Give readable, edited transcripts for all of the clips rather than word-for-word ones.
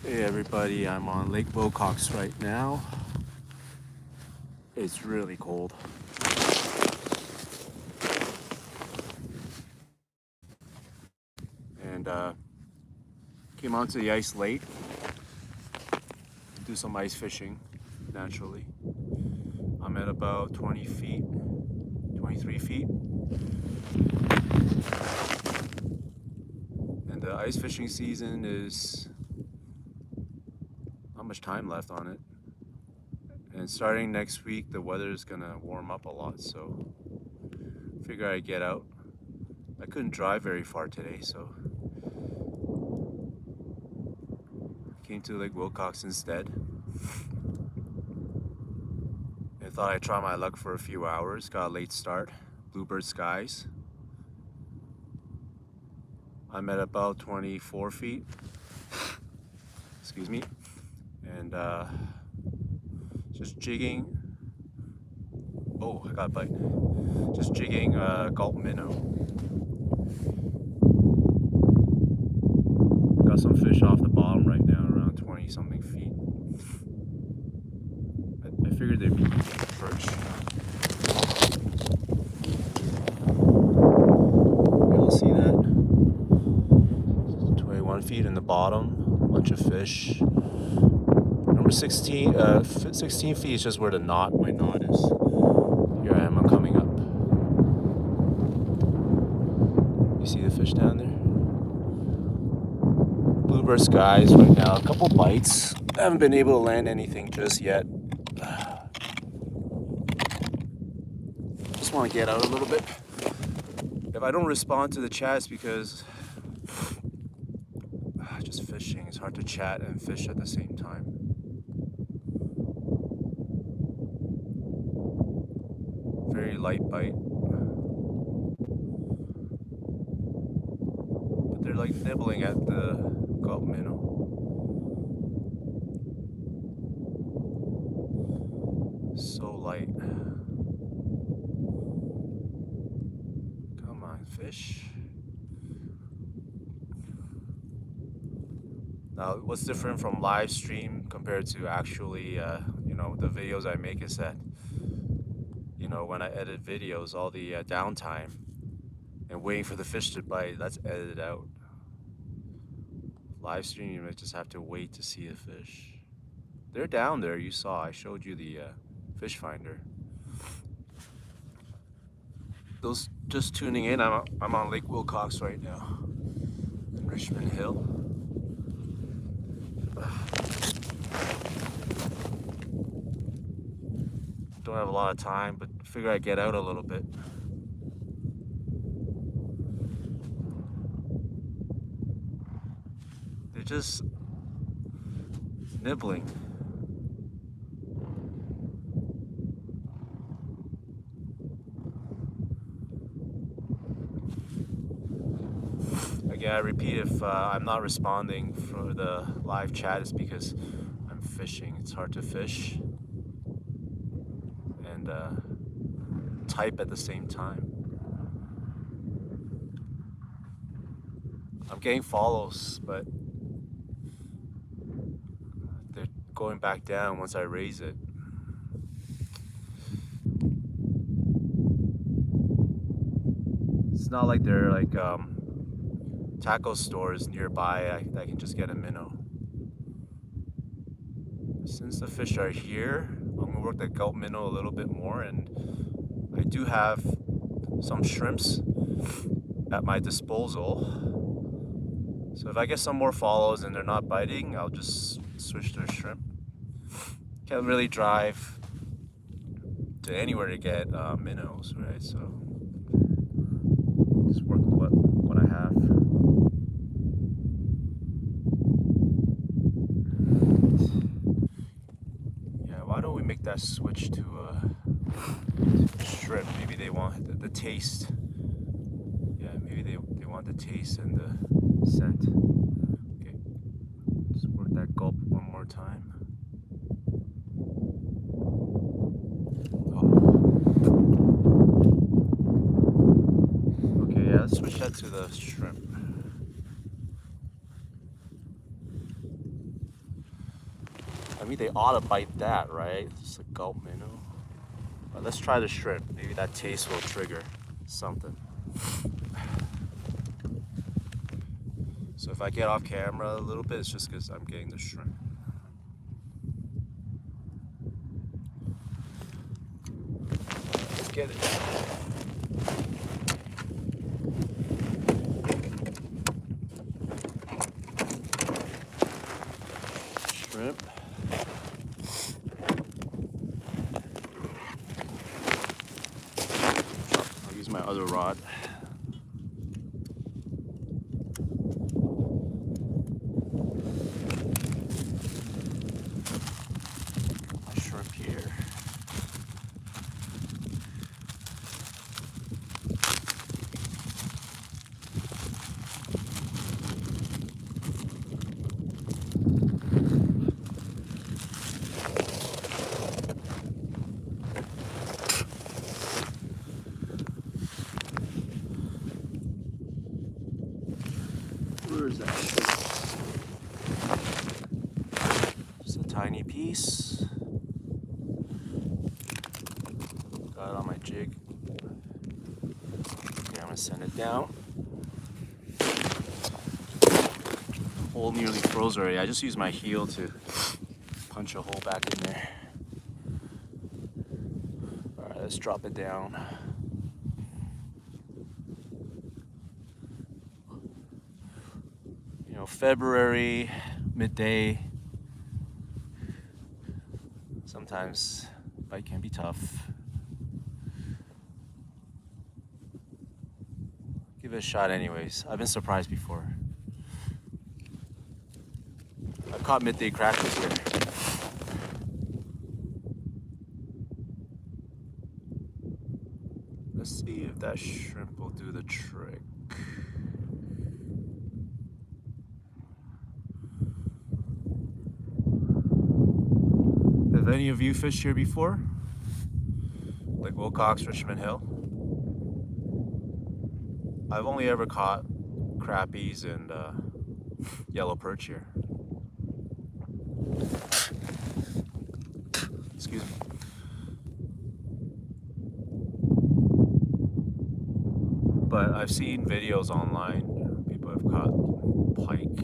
Hey everybody, I'm on Lake Wilcox right now. It's really cold. And came onto the ice late. Do some ice fishing, naturally. I'm at about 20 feet, 23 feet. And the ice fishing season is not much time left on it. And starting next week, the weather is gonna warm up a lot, so figure I'd get out. I couldn't drive very far today, so came to Lake Wilcox instead. I thought I'd try my luck for a few hours. Got a late start. Bluebird skies. I'm at about 24 feet. Excuse me. And just jigging. Oh, I got a bite. Just jigging gulp minnow. Got some fish off the bottom right now, around 20 something feet. I figured they'd be perch. You'll see that. 21 feet in the bottom, bunch of fish. Number 16 feet is just where my knot is. Here I am, I'm coming up. You see the fish down there? Bluebird skies right now, a couple bites. I haven't been able to land anything just yet. Just want to get out a little bit. If I don't respond to the chat, it's because just fishing. It's hard to chat and fish at the same time. Very light bite. But they're like nibbling at the gulp minnow. So light. Come on, fish. Now, what's different from live stream compared to actually, the videos I make is that, when I edit videos, all the downtime and waiting for the fish to bite, that's edited out. Live stream, you might just have to wait to see the fish. They're down there, you saw. I showed you the fish finder. Those just tuning in, I'm on Lake Wilcox right now, in Richmond Hill. Don't have a lot of time, but figure I'd get out a little bit. They're just nibbling. Again, I repeat, if I'm not responding for the live chat, it's because I'm fishing. It's hard to fish and type at the same time. I'm getting follows, but they're going back down once I raise it. It's not like they're like tackle stores nearby I can just get a minnow. Since the fish are here, I'm gonna work the gulp minnow a little bit more, and I do have some shrimps at my disposal. So if I get some more follows and they're not biting, I'll just switch to a shrimp. Can't really drive to anywhere to get minnows, right? So just work with what I have. Yeah, why don't we make that switch to shrimp? Maybe they want the taste. Yeah, maybe they want the taste and the scent. Okay, just work that gulp one more time. Okay, yeah, let's switch that to the shrimp. mean, they ought to bite that, right? Just a gulp minnow. But let's try the shrimp. Maybe that taste will trigger something. So if I get off camera a little bit, it's just because I'm getting the shrimp. Let's get it. Shrimp. I'll use my other rod. My shrimp here. Where is that shrimp? Just a tiny piece. Got it on my jig. Okay, I'm gonna send it down. Hole nearly froze already. I just used my heel to punch a hole back in there. Alright, let's drop it down. You know, February, midday. Sometimes bite can be tough. Give it a shot anyways. I've been surprised before. I've caught midday crappies here. Let's see if that shrimp will do the trick. Have any of you fished here before? Lake Wilcox, Richmond Hill? I've only ever caught crappies and yellow perch here. Excuse me. But I've seen videos online. People have caught pike,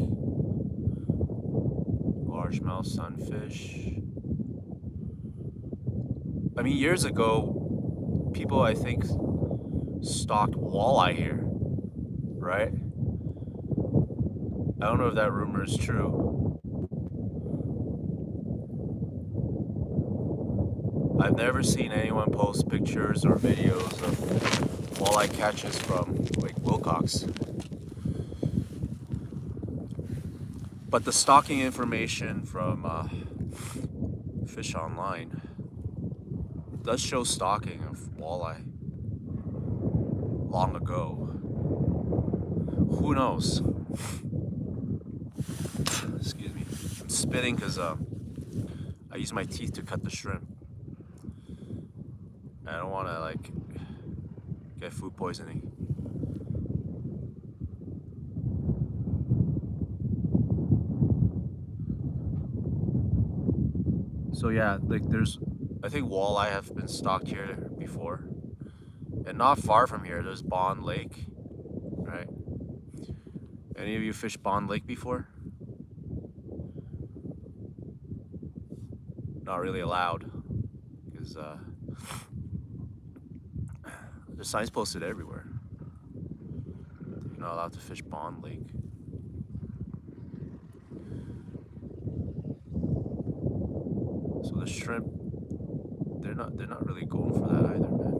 largemouth sunfish. I mean, years ago, people, I think, stocked walleye here, right? I don't know if that rumor is true. I've never seen anyone post pictures or videos of walleye catches from Lake Wilcox. But the stocking information from Fish Online does show stocking of walleye long ago. Who knows? Excuse me. I'm spitting because I use my teeth to cut the shrimp. I don't want to like get food poisoning. So yeah, like I think walleye have been stocked here before. And not far from here, there's Bond Lake, right? Any of you fished Bond Lake before? Not really allowed, because there's signs posted everywhere. You're not allowed to fish Bond Lake. So the shrimp, they're not really going for that either, man.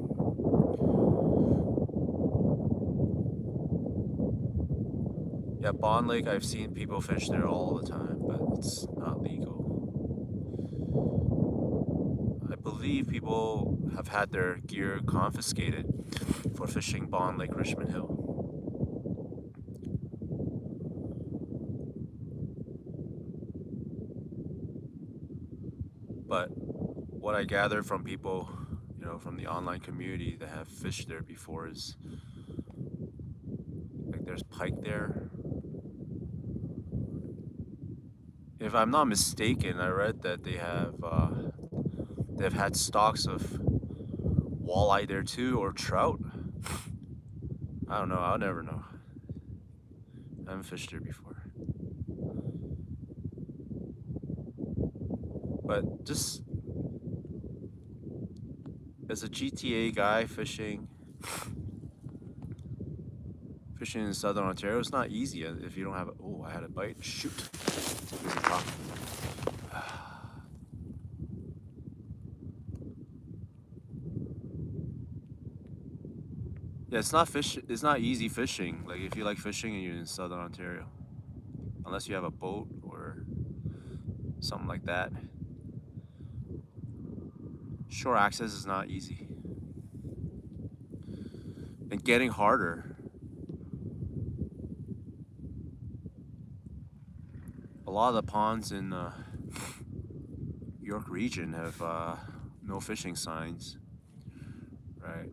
Yeah, Bond Lake, I've seen people fish there all the time, but it's not legal. I believe people have had their gear confiscated for fishing Bond Lake, Richmond Hill. But what I gathered from people, you know, from the online community that have fished there before is like there's pike there. if I'm not mistaken, I read that they've had stocks of walleye there too, or trout. I don't know. I'll never know. I haven't fished there before. But just as a GTA guy fishing in Southern Ontario, it's not easy if you don't have. Oh, I had a bite. Shoot. There's a drop. Yeah, it's not easy fishing. Like if you like fishing and you're in Southern Ontario, unless you have a boat or something like that. Shore access is not easy, and getting harder. A lot of the ponds in York region have no fishing signs, right?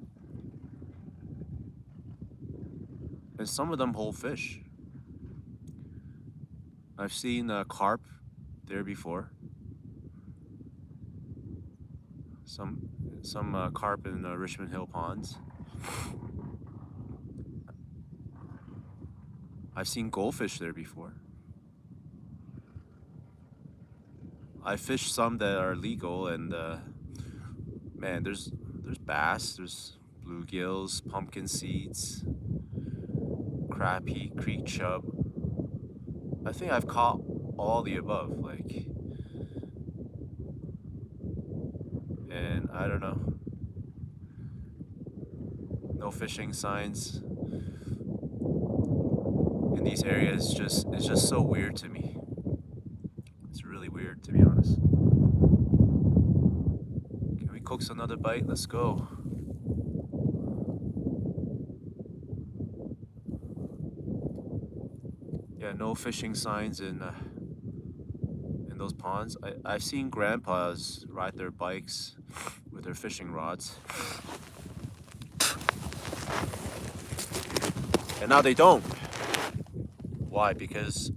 And some of them hold fish. I've seen carp there before. Some carp in Richmond Hill ponds. I've seen goldfish there before. I fished some that are legal, and man, there's bass, there's bluegills, pumpkin seeds, crappie, creek chub. I think I've caught all the above, like, and I don't know. No fishing signs in these areas. It's just so weird to me. It's really weird, to be honest. Can we coax another bite? Let's go. Yeah, no fishing signs in those ponds. I've seen grandpas ride their bikes with their fishing rods, and now they don't. Why? Because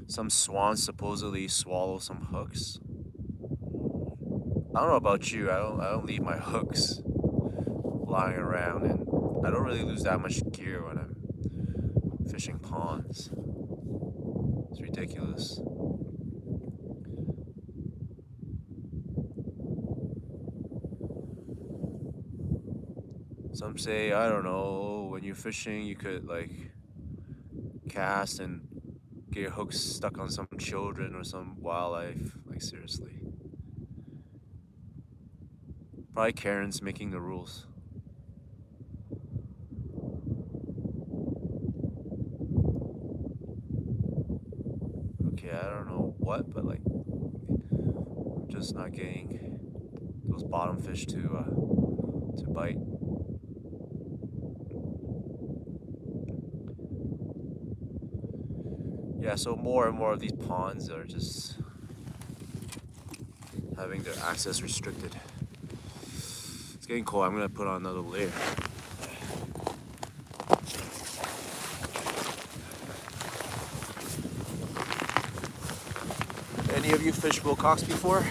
some swans supposedly swallow some hooks. I don't know about you. I don't leave my hooks lying around, and I don't really lose that much gear when I'm fishing ponds. It's ridiculous. Some say, I don't know, when you're fishing you could like cast and get your hooks stuck on some children or some wildlife. Like, seriously. Probably Karen's making the rules. Okay, I don't know what, but like, I'm just not getting those bottom fish to bite. Yeah, so more and more of these ponds are just having their access restricted. It's getting cold. I'm gonna put on another layer. Any of you fished Wilcox before?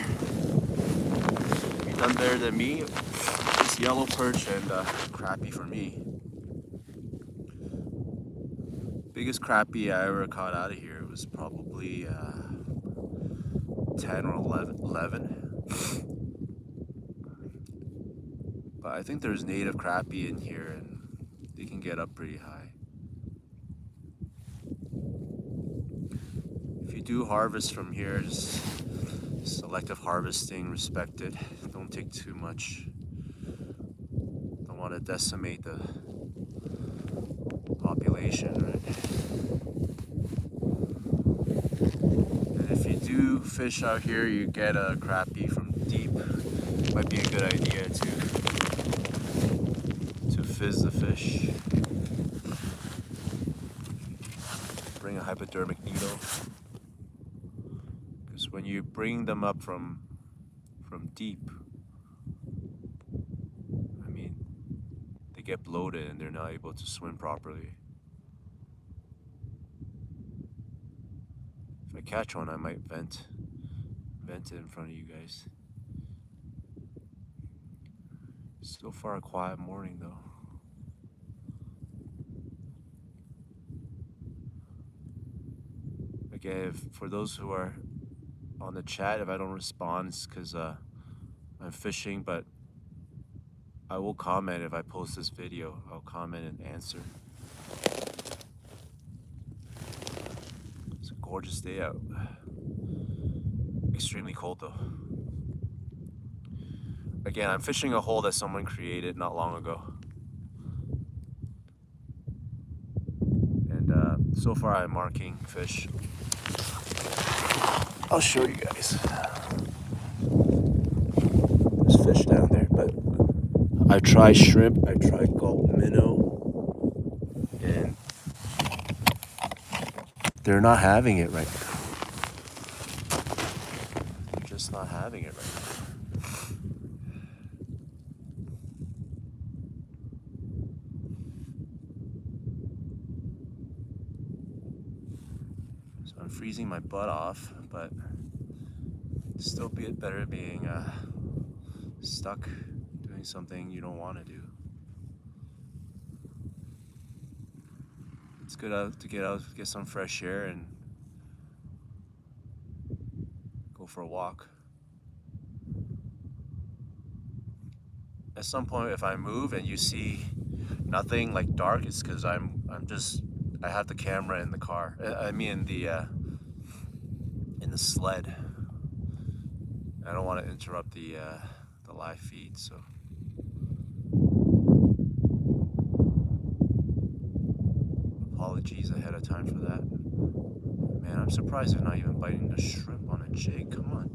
You've done better than me. It's yellow perch and crappie for me. Biggest crappie I ever caught out of here was probably 10 or 11. But I think there's native crappie in here, and they can get up pretty high. If you do harvest from here, just selective harvesting, respected. Don't take too much. Don't want to decimate the population, right? And if you do fish out here, you get a crappie from deep. Might be a good idea to fizz the fish. Bring a hypodermic needle, because when you bring them up from deep, I mean, they get bloated and they're not able to swim properly. If I I catch one, I might vent it in front of you guys. So far a quiet morning though. Again, for those who are on the chat, if I don't respond, it's because I'm fishing, but I will comment if I post this video. I'll comment and answer. It's a gorgeous day out. Extremely cold though. Again, I'm fishing a hole that someone created not long ago. And so far I'm marking fish. I'll show you guys. There's fish down there, but I tried shrimp, I tried gulp minnow, and they're not having it right now. They're just not having it right now. So I'm freezing my butt off, but still be it better being stuck doing something you don't want to do. It's good to get some fresh air and go for a walk. At some point, if I move and you see nothing like dark, it's because I have the camera in the car. I mean in the sled. I don't want to interrupt the live feed, so. Apologies ahead of time for that. Man, I'm surprised they're not even biting the shrimp on a jig. Come on.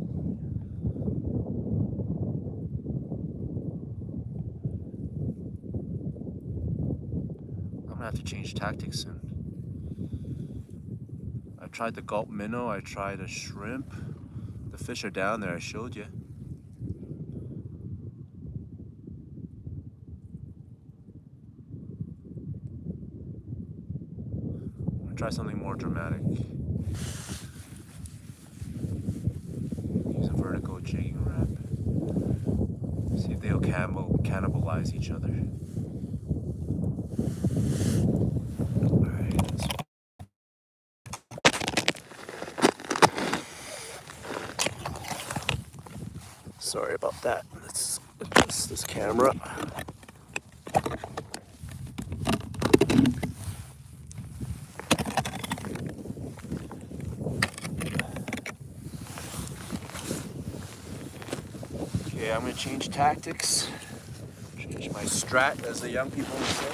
I'm gonna have to change tactics soon. I tried the gulp minnow, I tried a shrimp. The fish are down there, I showed you. I'm gonna try something more dramatic. Use a vertical jigging wrap. See if they'll cannibalize each other. Sorry about that. Let's adjust this camera. Okay, I'm gonna change tactics. Change my strat, as the young people would say.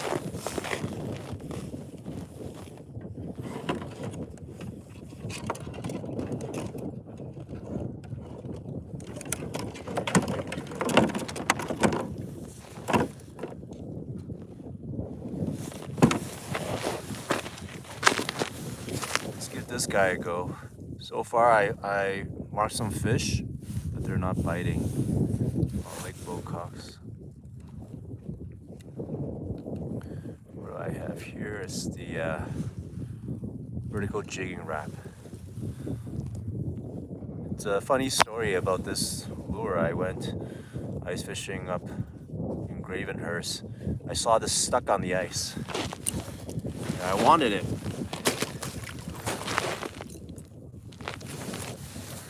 This guy a go. So far I marked some fish, but they're not biting on Lake Wilcox. What I have here is the vertical jigging wrap. It's a funny story about this lure. I was fishing up in Gravenhurst. I saw this stuck on the ice. And I wanted it.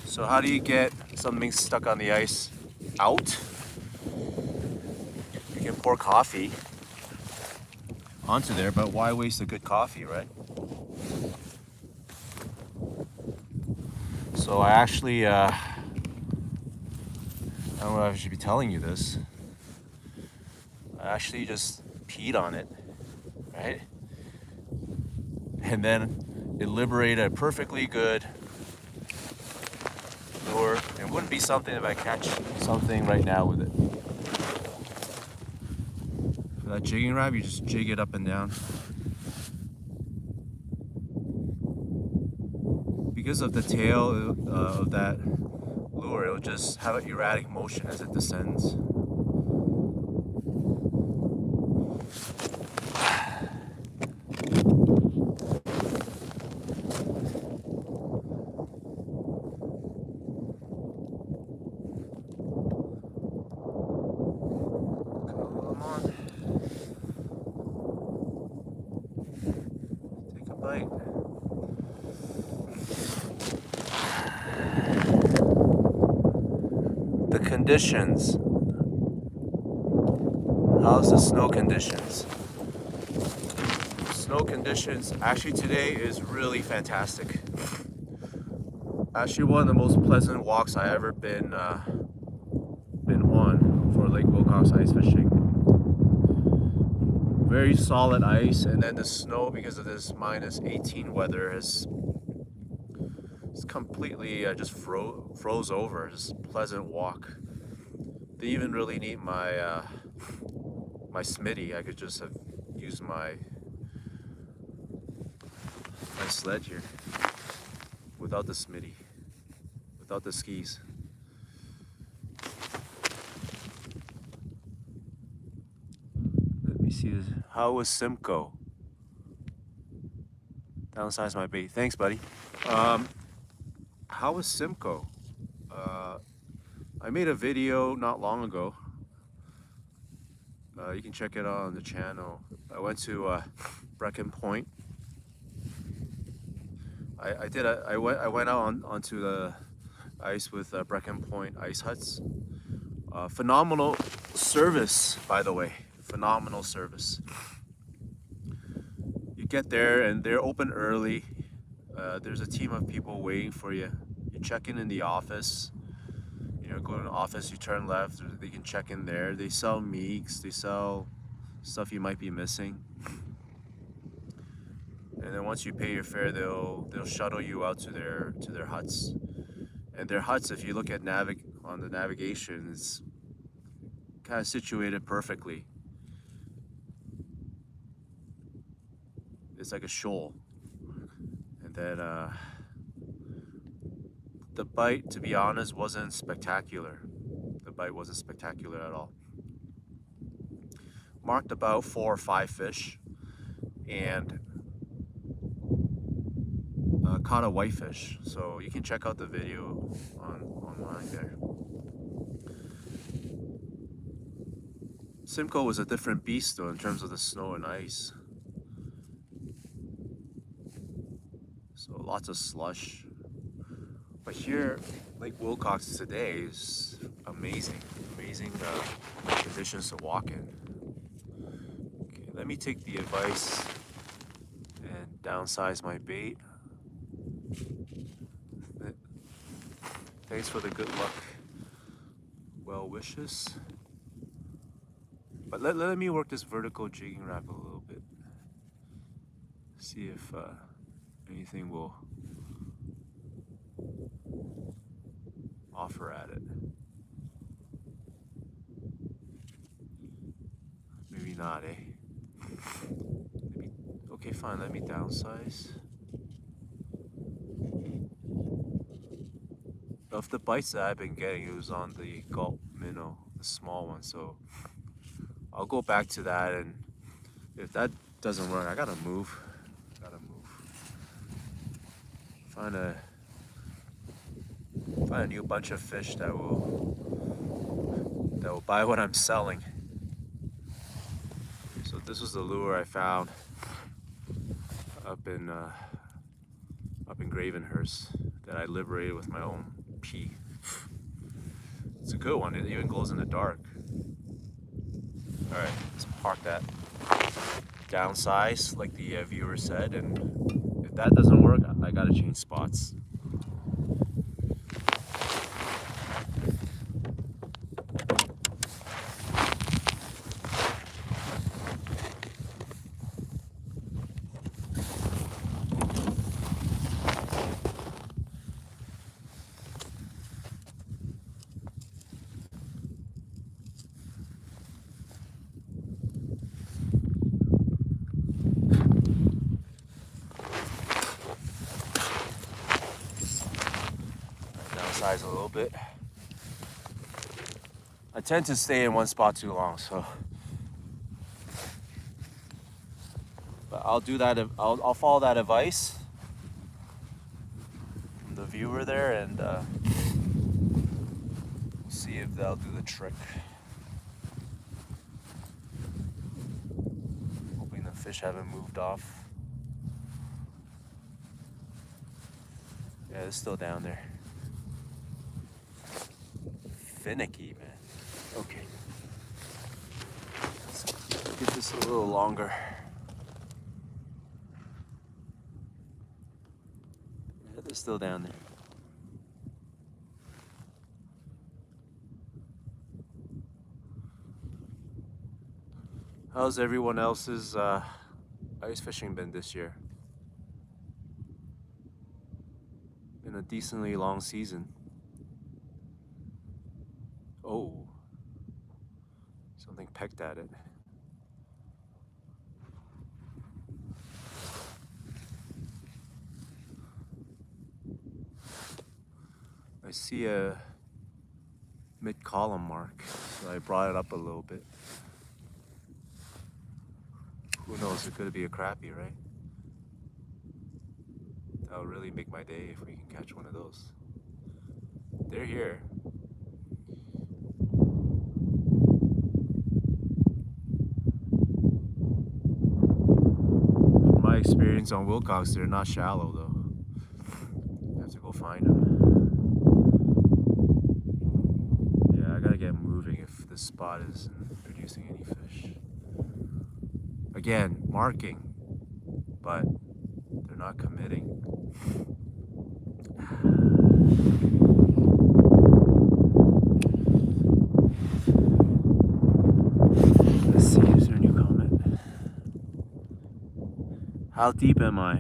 So how do you get something stuck on the ice out? You can pour coffee onto there, but why waste a good coffee, right? So I actually, I don't know if I should be telling you this. I actually just peed on it, right? And then it liberated a perfectly good lure. It wouldn't be something if I catch something right now with it. For that jigging wrap, you just jig it up and down. Because of the tail of that lure, it'll just have an erratic motion as it descends. conditions? How's the snow conditions? Snow conditions actually today is really fantastic. Actually one of the most pleasant walks I ever been on for Lake Wilcox ice fishing. Very solid ice, and then the snow, because of this -18 weather, it's completely just froze over. Just pleasant walk. Didn't even really need my my Smitty. I could just have used my sled here without the Smitty, without the skis. Let me see this. How was Simcoe? Downsize my bait. Thanks, buddy. How was Simcoe? I made a video not long ago. You can check it out on the channel. I went to Brecon Point. I went out onto the ice with Brecon Point ice huts. Phenomenal service, by the way. Phenomenal service. You get there and they're open early. There's a team of people waiting for you. You check in the office. You know, go to the office, you turn left, they can check in there. They sell meats, they sell stuff you might be missing. And then once you pay your fare, they'll shuttle you out to their huts. And their huts, if you look at on the navigation, it's kind of situated perfectly. It's like a shoal. And then the bite, to be honest, wasn't spectacular. The bite wasn't spectacular at all. Marked about 4 or 5 fish, and caught a whitefish. So you can check out the video online there. Simcoe was a different beast though in terms of the snow and ice. So lots of slush. But here, Lake Wilcox today is amazing. Amazing conditions to walk in. Okay, let me take the advice and downsize my bait. Thanks for the good luck. Well wishes. But let me work this vertical jigging rack a little bit. See if anything will offer at it. Maybe not, eh? Maybe, okay, fine, let me downsize. Of the bites that I've been getting, it was on the gulp minnow, the small one, so I'll go back to that, and if that doesn't work, I gotta move. Find a new bunch of fish that will buy what I'm selling. So this was the lure I found up in Gravenhurst that I liberated with my own pea. It's a good one. It even glows in the dark. All right, let's park that. Downsize, like the viewer said, and if that doesn't work, I gotta change spots. A little bit. I tend to stay in one spot too long, so but I'll do that. I'll follow that advice from the viewer there, and see if that'll do the trick. Hoping the fish haven't moved off. Yeah, it's still down there. finicky, man. Okay. Let's get this a little longer. Yeah, they're still down there. How's everyone else's ice fishing been this year? Been a decently long season. Oh, something pecked at it. I see a mid-column mark, so I brought it up a little bit. Who knows, it could be a crappie, right? That'll really make my day if we can catch one of those. They're here. In my experience on Wilcox, they're not shallow though. I have to go find them. Yeah, I gotta get moving if this spot isn't producing any fish. Again, marking, but they're not committing. Let's see, is there a new comment? How deep am I?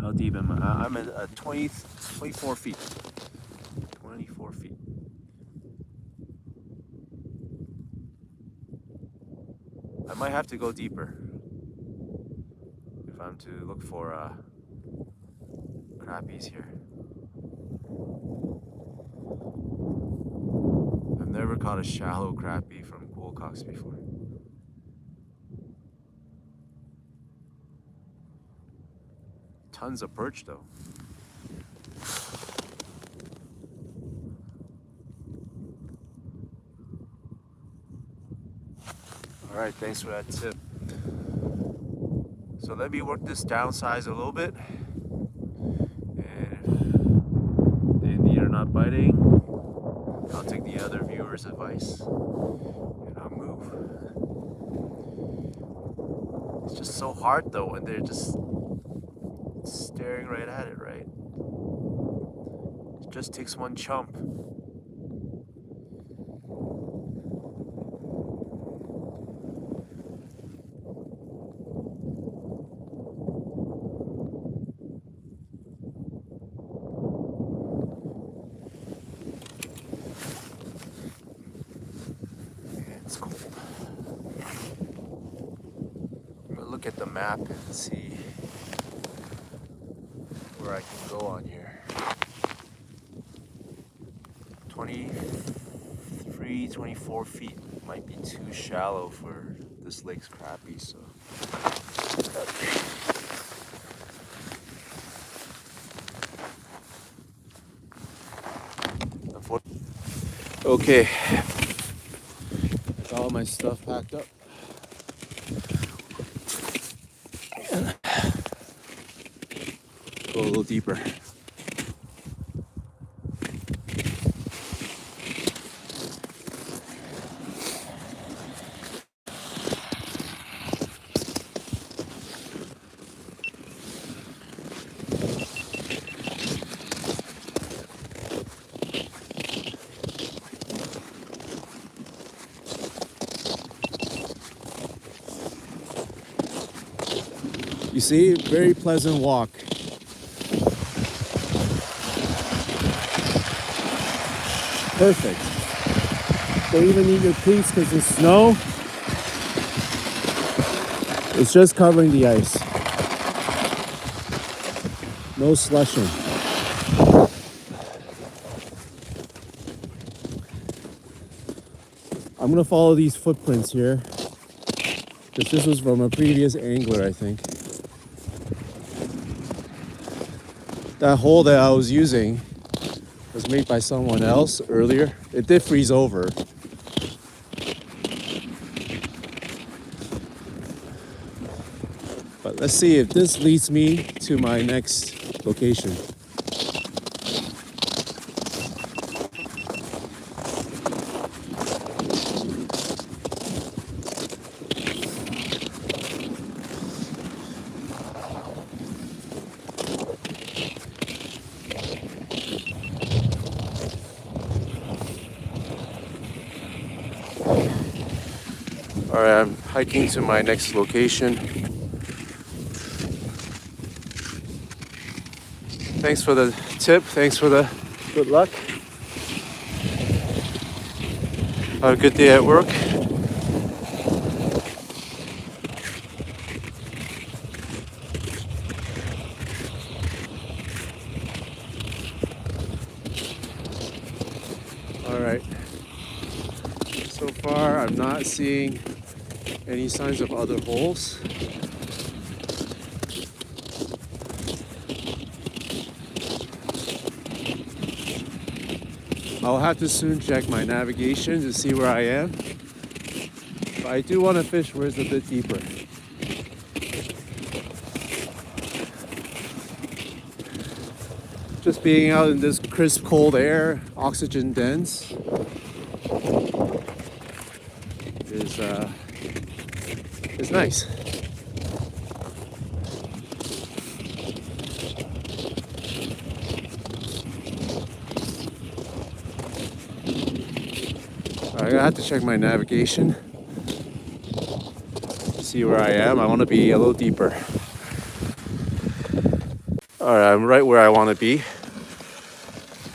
How deep am I? I'm at 24 feet. 24 feet. I might have to go deeper if I'm to look for crappies here. I've never caught a shallow crappie from Wilcox before. Tons of perch though. All right, thanks for that tip. So let me work this downsize a little bit. And if the indeed are not biting, I'll take the other viewer's advice and I'll move. It's just so hard though when they're just staring right at it, right? It just takes one chump. It's cold. I'm gonna look at the map and see where I can go on here. 23, 24 feet might be too shallow for this lake's crappie, so. Okay, got all my stuff packed up. Go a little deeper. You see, very pleasant walk. Perfect. Don't even need your cleats because the snow is just covering the ice. No slushing. I'm gonna follow these footprints here because this was from a previous angler, I think. That hole that I was using was made by someone else earlier. It did freeze over. But let's see if this leads me to my next location. Alright, I'm hiking to my next location. Thanks for the tip, thanks for the good luck. Have a good day at work. Alright, so far I'm not seeing any signs of other holes. I'll have to soon check my navigation to see where I am. But I do want to fish where it's a bit deeper. Just being out in this crisp cold air, oxygen dense, is nice. I have to check my navigation to see where I am. I want to be a little deeper. Alright, I'm right where I want to be.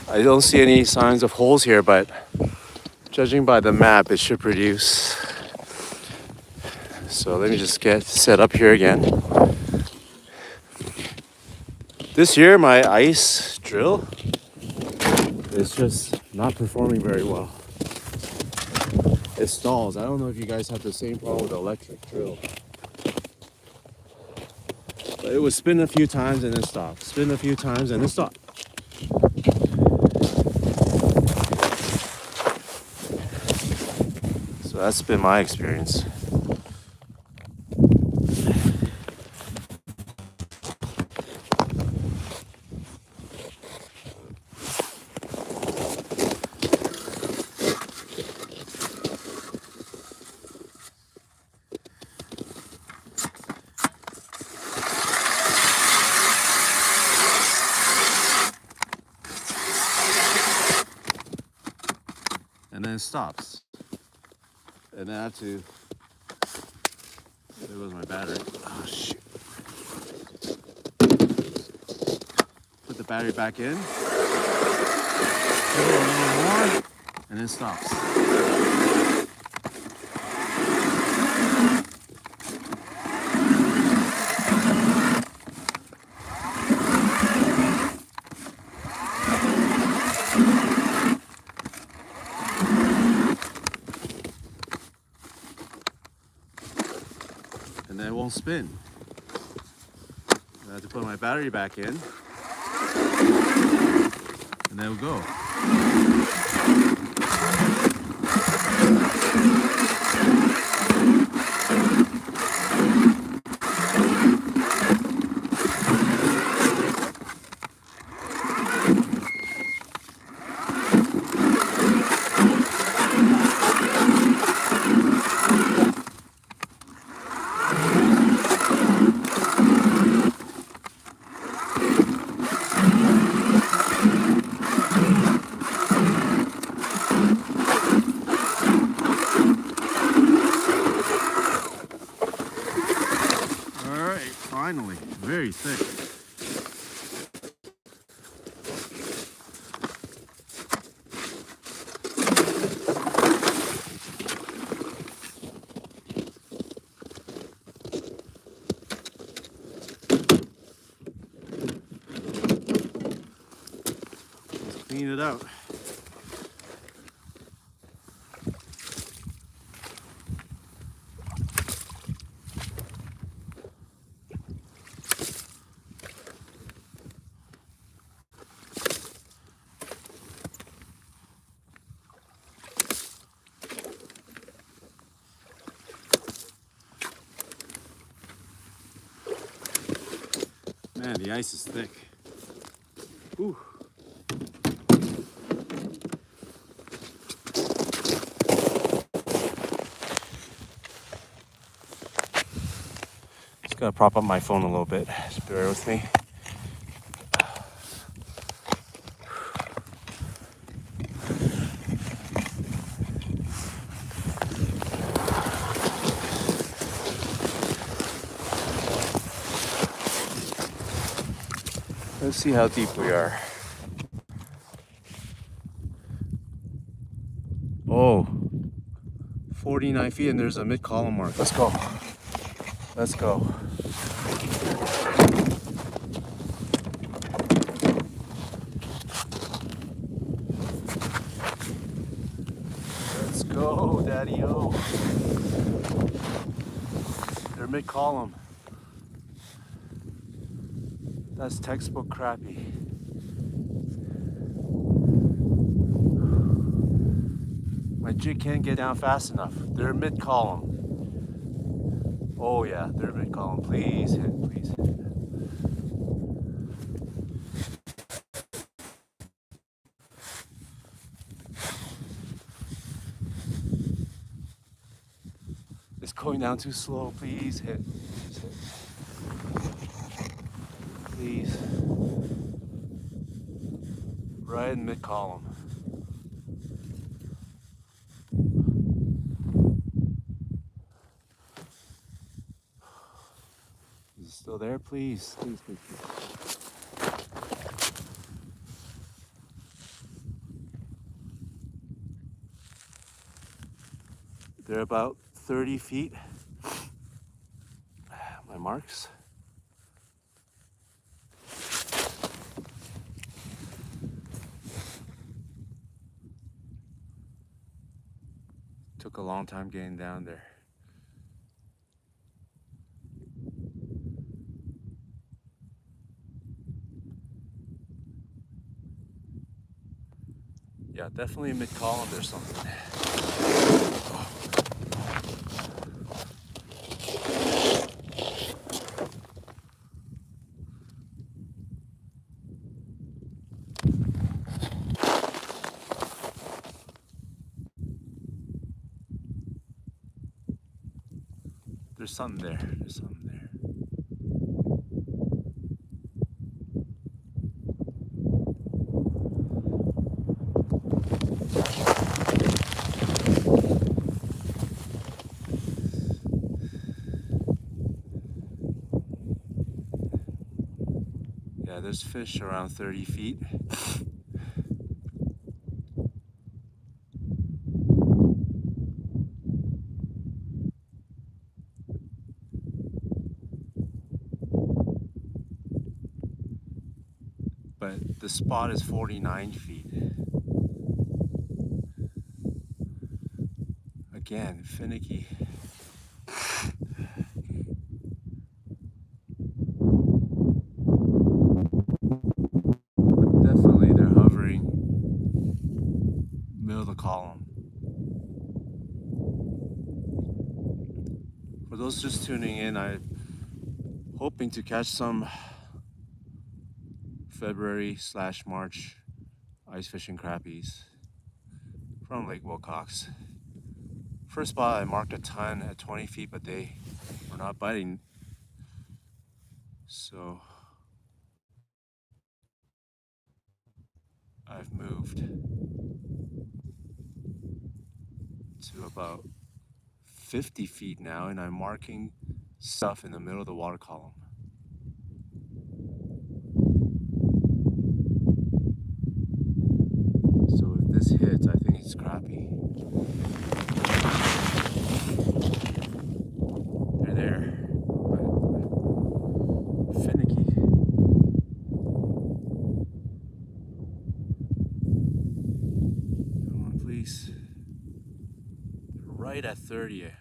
I don't see any signs of holes here, but judging by the map, it should produce. So let me just get set up here again. This year, my ice drill is just not performing very well. It stalls. I don't know if you guys have the same problem with the electric drill. But it would spin a few times and then stop. Spin a few times and then stop. So that's been my experience. And then it stops. And then I have to. There goes my battery. Oh shoot. Put the battery back in. Give it a little more. And then it stops. And then it won't spin. I have to put my battery back in. And then it'll go. Finally, very thick. Let's clean it out. Man, the ice is thick. Ooh. Just gotta prop up my phone a little bit. Just bear with me. Let's see how deep we are. Oh, 49 feet, and there's a mid-column mark. Let's go. Let's go. Let's go, Daddy-o. They're mid-column. That's textbook crappie. My jig can't get down fast enough. They're mid-column. Oh yeah, they're mid-column. Please hit, please hit. It's going down too slow. Please hit. Please hit. Please. Right in mid-column. Is it still there? Please. Please, please, please. They're about 30 feet. My marks. Took a long time getting down there. Yeah, definitely mid-column or something. There's something there. There's something there. Yeah, there's fish around 30 feet. But the spot is 49 feet. Again, finicky. But definitely they're hovering middle of the column. For those just tuning in, I'm hoping to catch some February/March ice fishing crappies from Lake Wilcox. First spot I marked a ton at 20 feet, but they were not biting. So I've moved to about 50 feet now, and I'm marking stuff in the middle of the water column. So if this hits, I think it's crappie. They're there, but finicky. Come on, please. They're right at 30.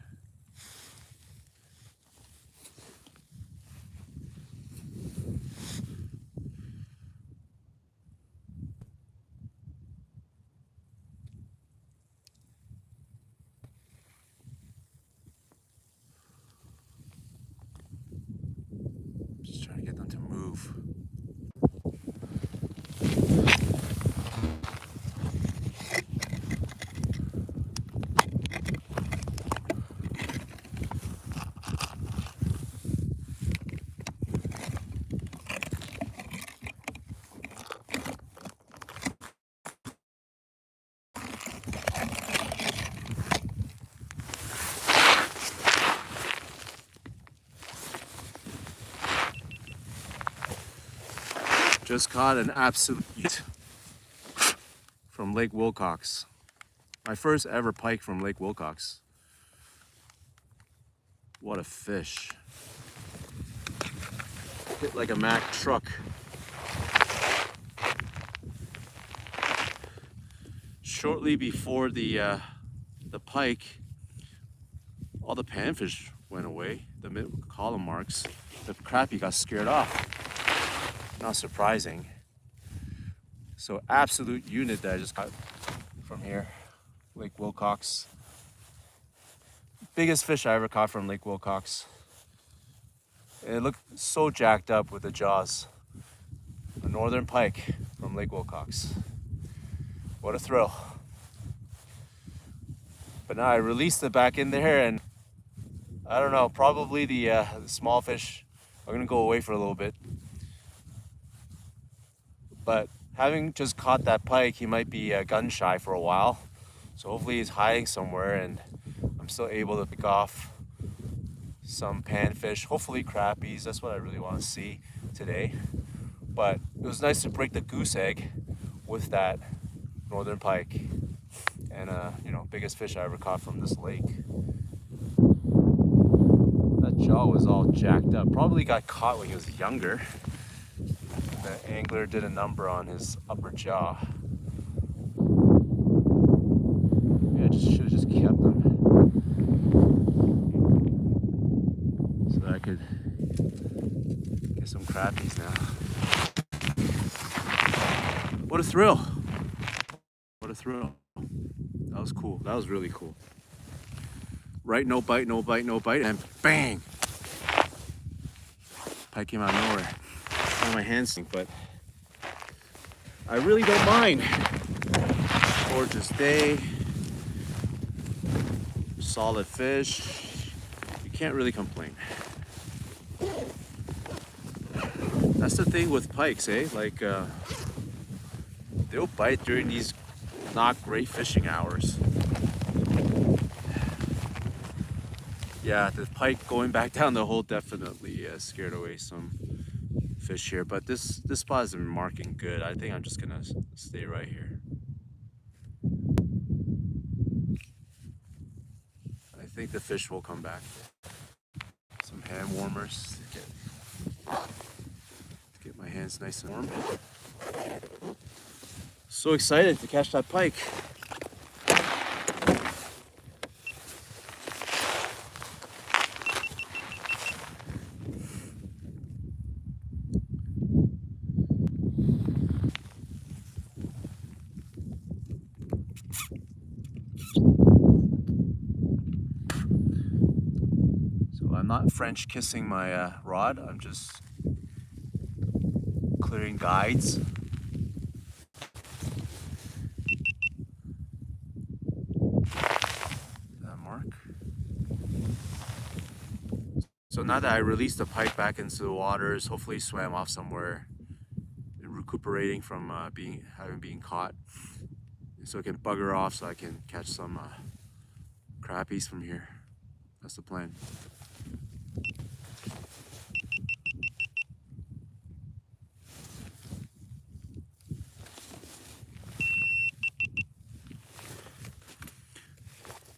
Just trying to get them to move. Just caught an absolute from Lake Wilcox. My first ever pike from Lake Wilcox. What a fish. Hit like a Mack truck. Shortly before the pike, all the panfish went away, the column marks. The crappie got scared off. Not surprising. So absolute unit that I just got from here, Lake Wilcox. Biggest fish I ever caught from Lake Wilcox. It looked so jacked up with the jaws. A northern pike from Lake Wilcox. What a thrill. But now I released it back in there, and I don't know, probably the small fish are gonna go away for a little bit. But having just caught that pike, he might be gun shy for a while. So hopefully he's hiding somewhere and I'm still able to pick off some panfish, hopefully crappies. That's what I really want to see today. But it was nice to break the goose egg with that northern pike. And you know, biggest fish I ever caught from this lake. That jaw was all jacked up. Probably got caught when he was younger. The angler did a number on his upper jaw. Yeah, should have just kept them so that I could get some crappies now. What a thrill! What a thrill! That was cool. That was really cool. Right, no bite, no bite, no bite, and bang! Pike came out of nowhere. My hands stink, but I really don't mind. Gorgeous day, solid fish. You can't really complain. That's the thing with pikes, eh? Like they'll bite during these not great fishing hours. Yeah, the pike going back down the hole definitely scared away some fish here, but this spot has been marking good. I think I'm just gonna stay right here. I think the fish will come back. Some hand warmers to get my hands nice and warm. So excited to catch that pike. I'm not French kissing my rod, I'm just clearing guides. That mark. So now that I released the pike back into the waters, hopefully swam off somewhere, recuperating from having been caught, so I can bugger off so I can catch some crappies from here. That's the plan.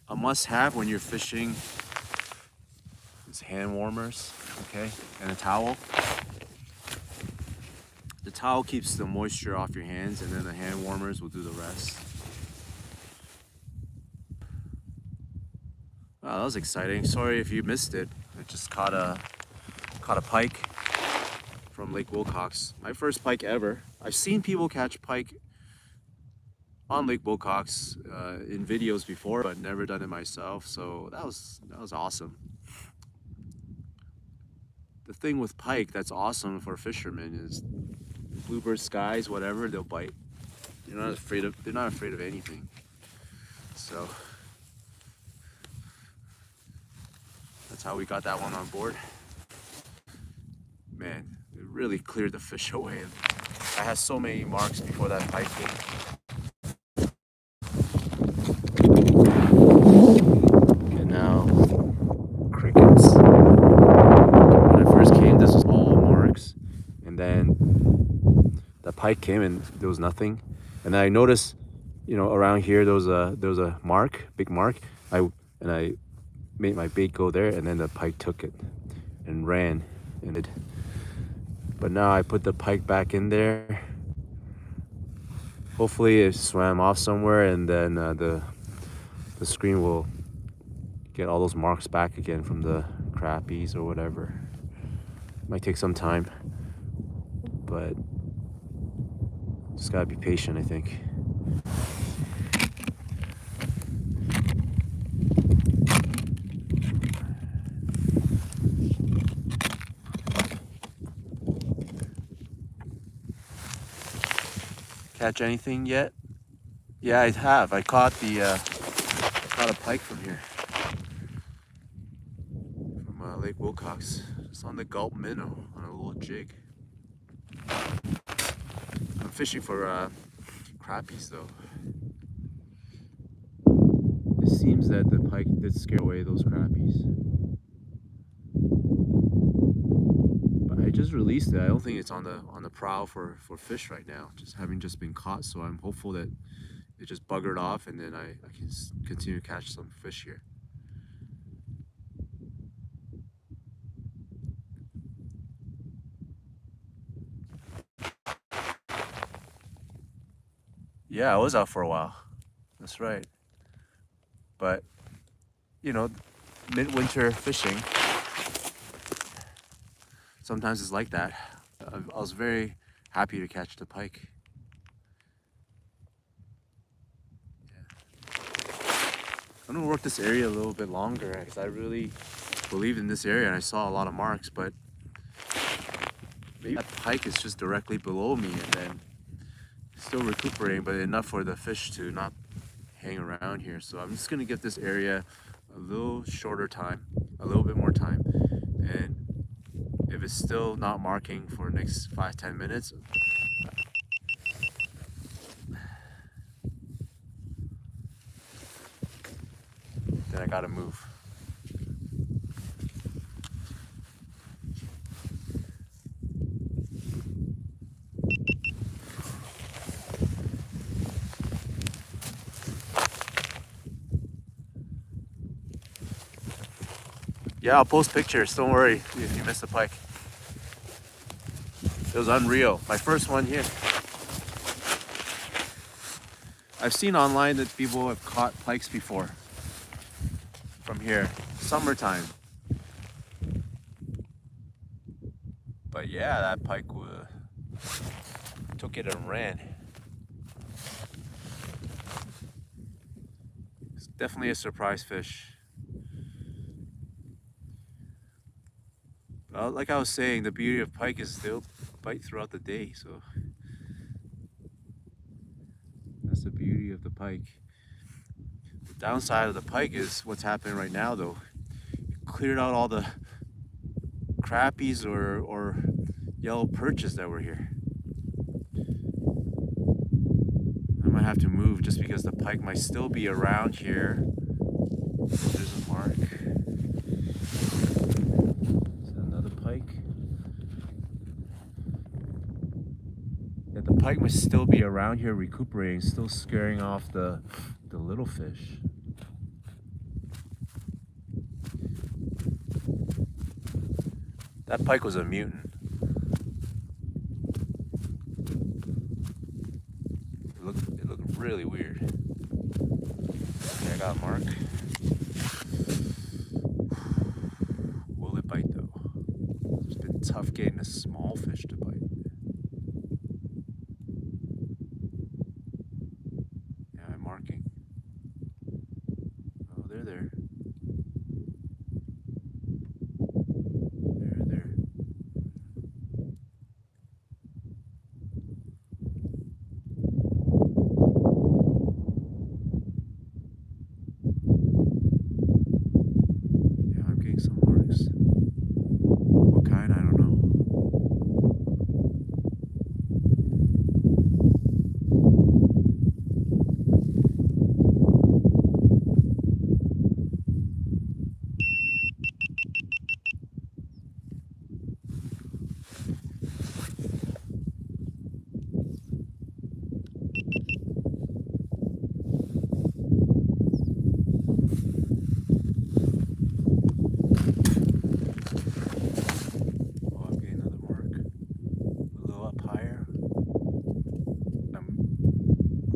A must-have when you're fishing is hand warmers, okay, and a towel. The towel keeps the moisture off your hands, and then the hand warmers will do the rest. Wow, that was exciting. Sorry if you missed it. I just caught a pike from Lake Wilcox. My first pike ever. I've seen people catch pike on Lake Wilcox in videos before, but never done it myself. So that was awesome. The thing with pike that's awesome for fishermen is bluebird skies, whatever, they'll bite. They're not afraid of anything. So that's how we got that one on board. Man, it really cleared the fish away. I had so many marks before that pike came. Okay, now crickets. When I first came, this was all marks, and then the pike came and there was nothing. And then I noticed, you know, around here there was a mark, big mark. I made my bait go there, and then the pike took it and ran. But now I put the pike back in there. Hopefully it swam off somewhere, and then the screen will get all those marks back again from the crappies or whatever. Might take some time, but just gotta be patient, I think. Catch anything yet? Yeah, I have. I caught a pike from here, from Lake Wilcox. It's on the Gulp minnow on a little jig. I'm fishing for crappies though. It seems that the pike did scare away those crappies. But I just released it. I don't think it's on the prowl for fish right now. Having just been caught, so I'm hopeful that it just buggered off, and then I can continue to catch some fish here. Yeah, I was out for a while. That's right. But, you know, midwinter fishing, sometimes it's like that. I was very happy to catch the pike. Yeah. I'm gonna work this area a little bit longer because I really believe in this area and I saw a lot of marks, but maybe that pike is just directly below me and then still recuperating, but enough for the fish to not hang around here. So I'm just gonna give this area a little shorter time, a little bit more time, and if it's still not marking for the next 5-10 minutes, then I gotta move. Yeah, I'll post pictures, don't worry if you missed the pike. It was unreal. My first one here. I've seen online that people have caught pikes before from here, summertime. But yeah, that pike took it and ran. It's definitely a surprise fish. Like I was saying, the beauty of pike is they'll bite throughout the day, so that's the beauty of the pike. The downside of the pike is what's happening right now though. It cleared out all the crappies or yellow perches that were here. I might have to move just because the pike might still be around here. There's a mark. Yeah, the pike must still be around here recuperating, still scaring off the little fish. That pike was a mutant. It looked really weird. Okay, I got a mark. Will it bite though? It's been tough getting a small fish to bite. Yeah, I'm marking. Oh, they're there. They're there.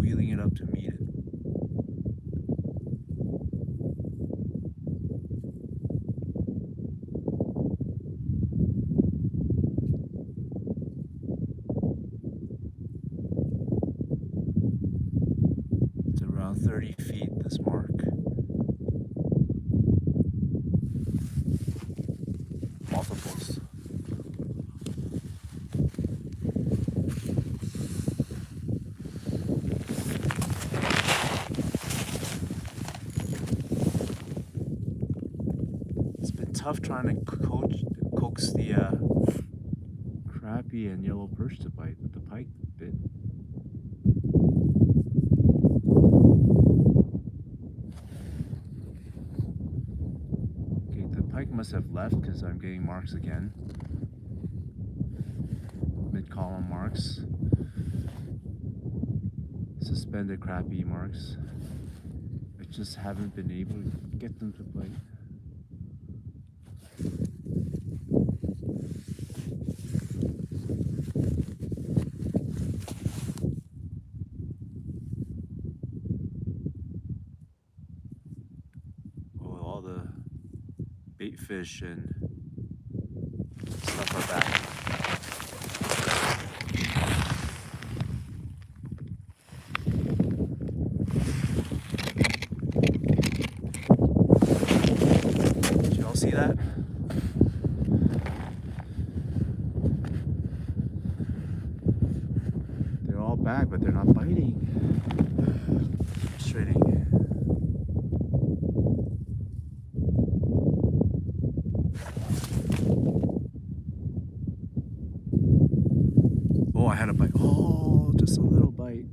wheeling it up to meet it. It's around 30 feet, this mark. Multiples. It's been tough trying to coax the crappie and yellow perch to bite, but the pike bit. Okay, the pike must have left because I'm getting marks again. Mid-column marks. Suspended crappie marks. I just haven't been able to get them to bite. Oh, all the bait fish and stuff are back. See that? They're all back, but they're not biting. Frustrating. Oh, I had a bite. Oh, just a little bite.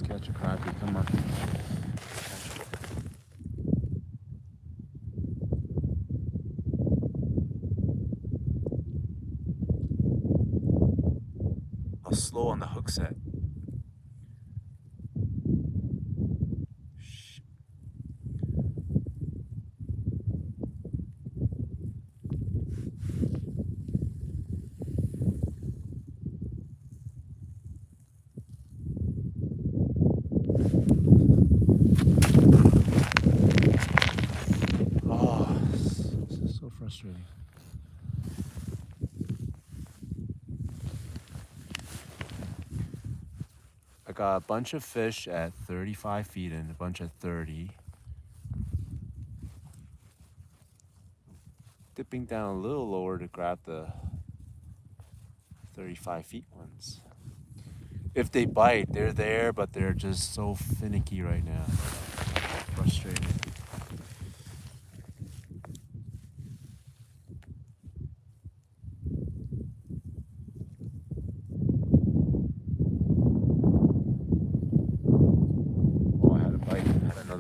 Catch a crappie, come on. I was slow on the hook set. Frustrating. I got a bunch of fish at 35 feet and a bunch at 30. Dipping down a little lower to grab the 35 feet ones. If they bite, they're there, but they're just so finicky right now. Frustrating.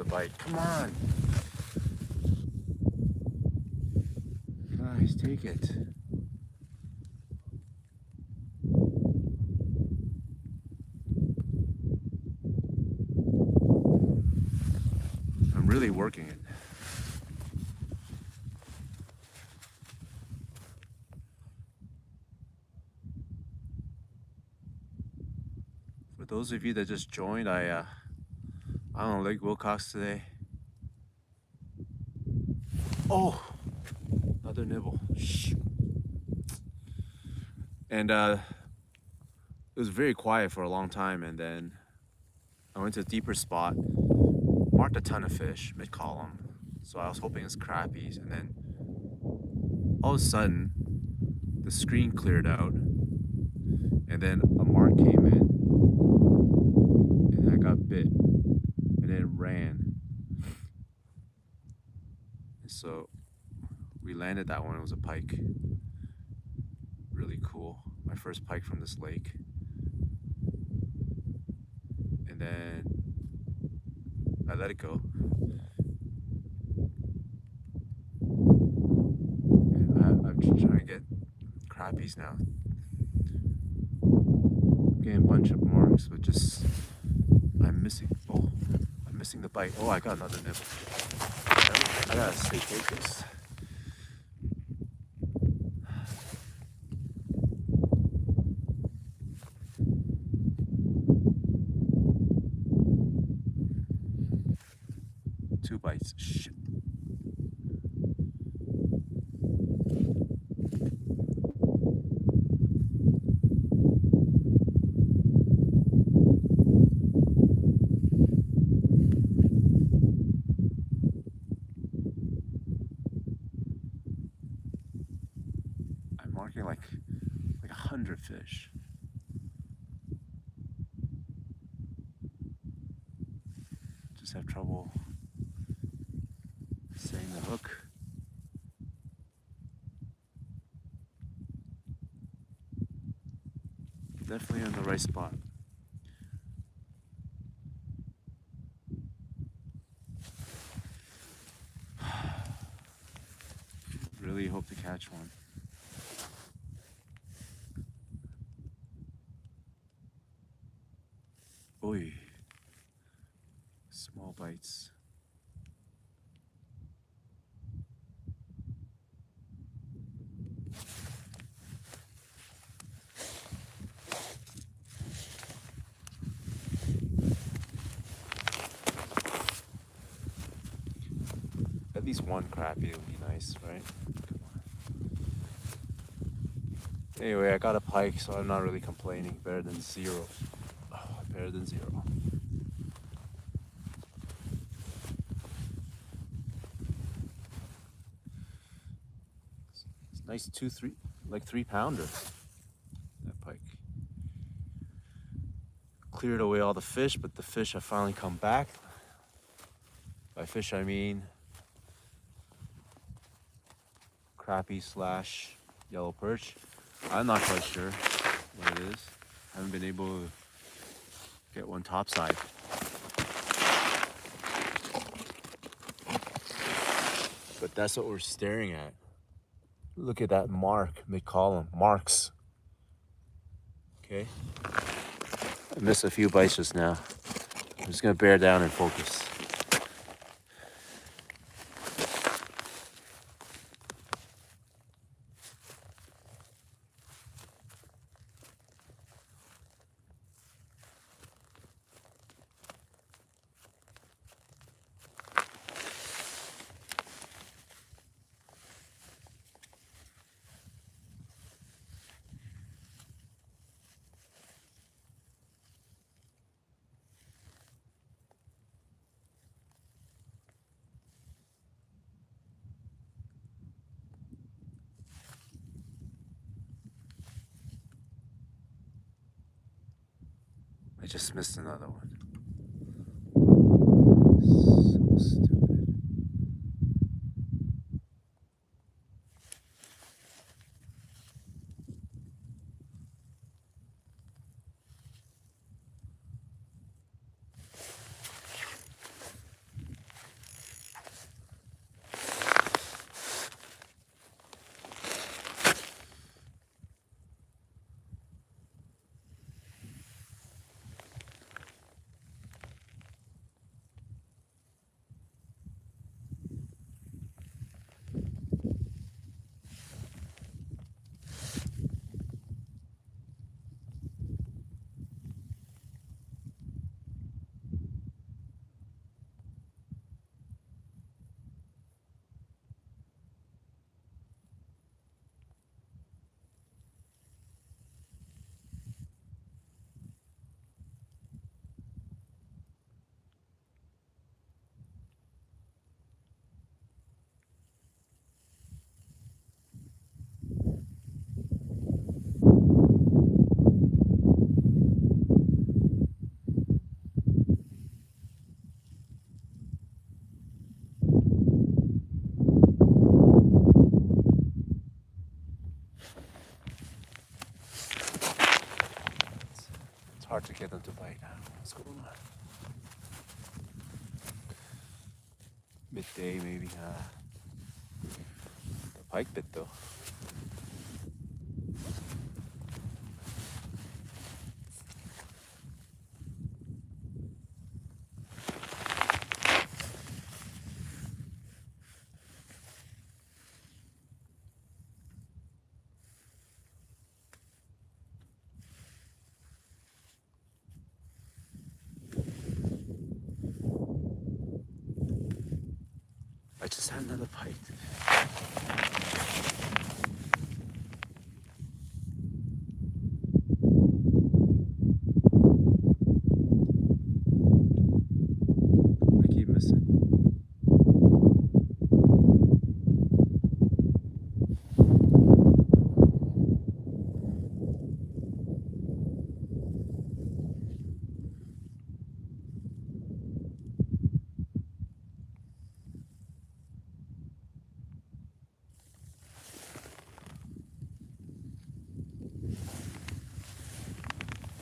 Bite. Come on. Guys, take it. I'm really working it. For those of you that just joined, I'm on Lake Wilcox today. Oh, another nibble. Shoot. And it was very quiet for a long time, and then I went to a deeper spot, marked a ton of fish mid-column, so I was hoping it's crappies, and then all of a sudden the screen cleared out, and then a mark came in, and I got bit, and it ran. And so we landed that one. It was a pike. Really cool. My first pike from this lake. And then I let it go. crappies now. I'm getting a bunch of marks, but just I'm missing the bite. Oh, I got another nibble. I gotta stay focused. Two bites. Shit. I'm marking like 100 fish. Just have trouble setting the hook. Definitely in the right spot. Really hope to catch one. Oy. Small bites. At least one crappie would be nice, right? Come on. Anyway, I got a pike, so I'm not really complaining. Better than zero. Oh, better than zero. It's nice 3-pounder. That pike. Cleared away all the fish, but the fish have finally come back. By fish, I mean crappie / yellow perch. I'm not quite sure what it is. Haven't been able to get one topside. But that's what we're staring at. Look at that mark, mid-column, marks. Okay. I missed a few bites just now. I'm just gonna bear down and focus. I just missed another one. So stupid. It's hard to get them to bite. What's going on? Midday maybe. The pike bit though. I just had another pike. I keep missing.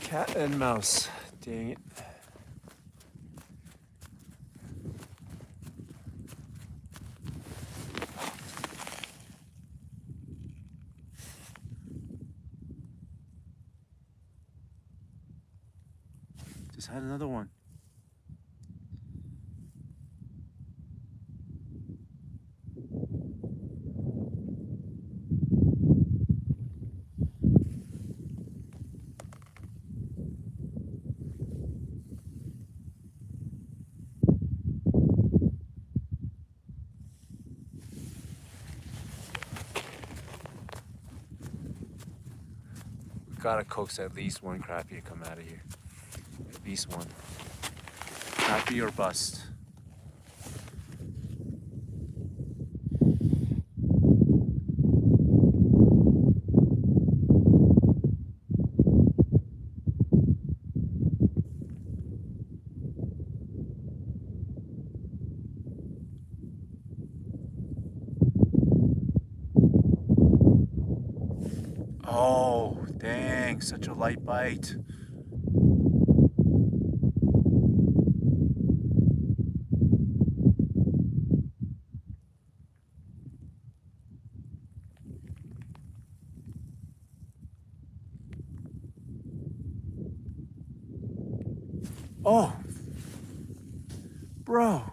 Cat and mouse. Dang it. Just had another one. Gotta coax at least one crappie to come out of here. At least one. Crappie or bust. Oh, dang, such a light bite. Oh, bro.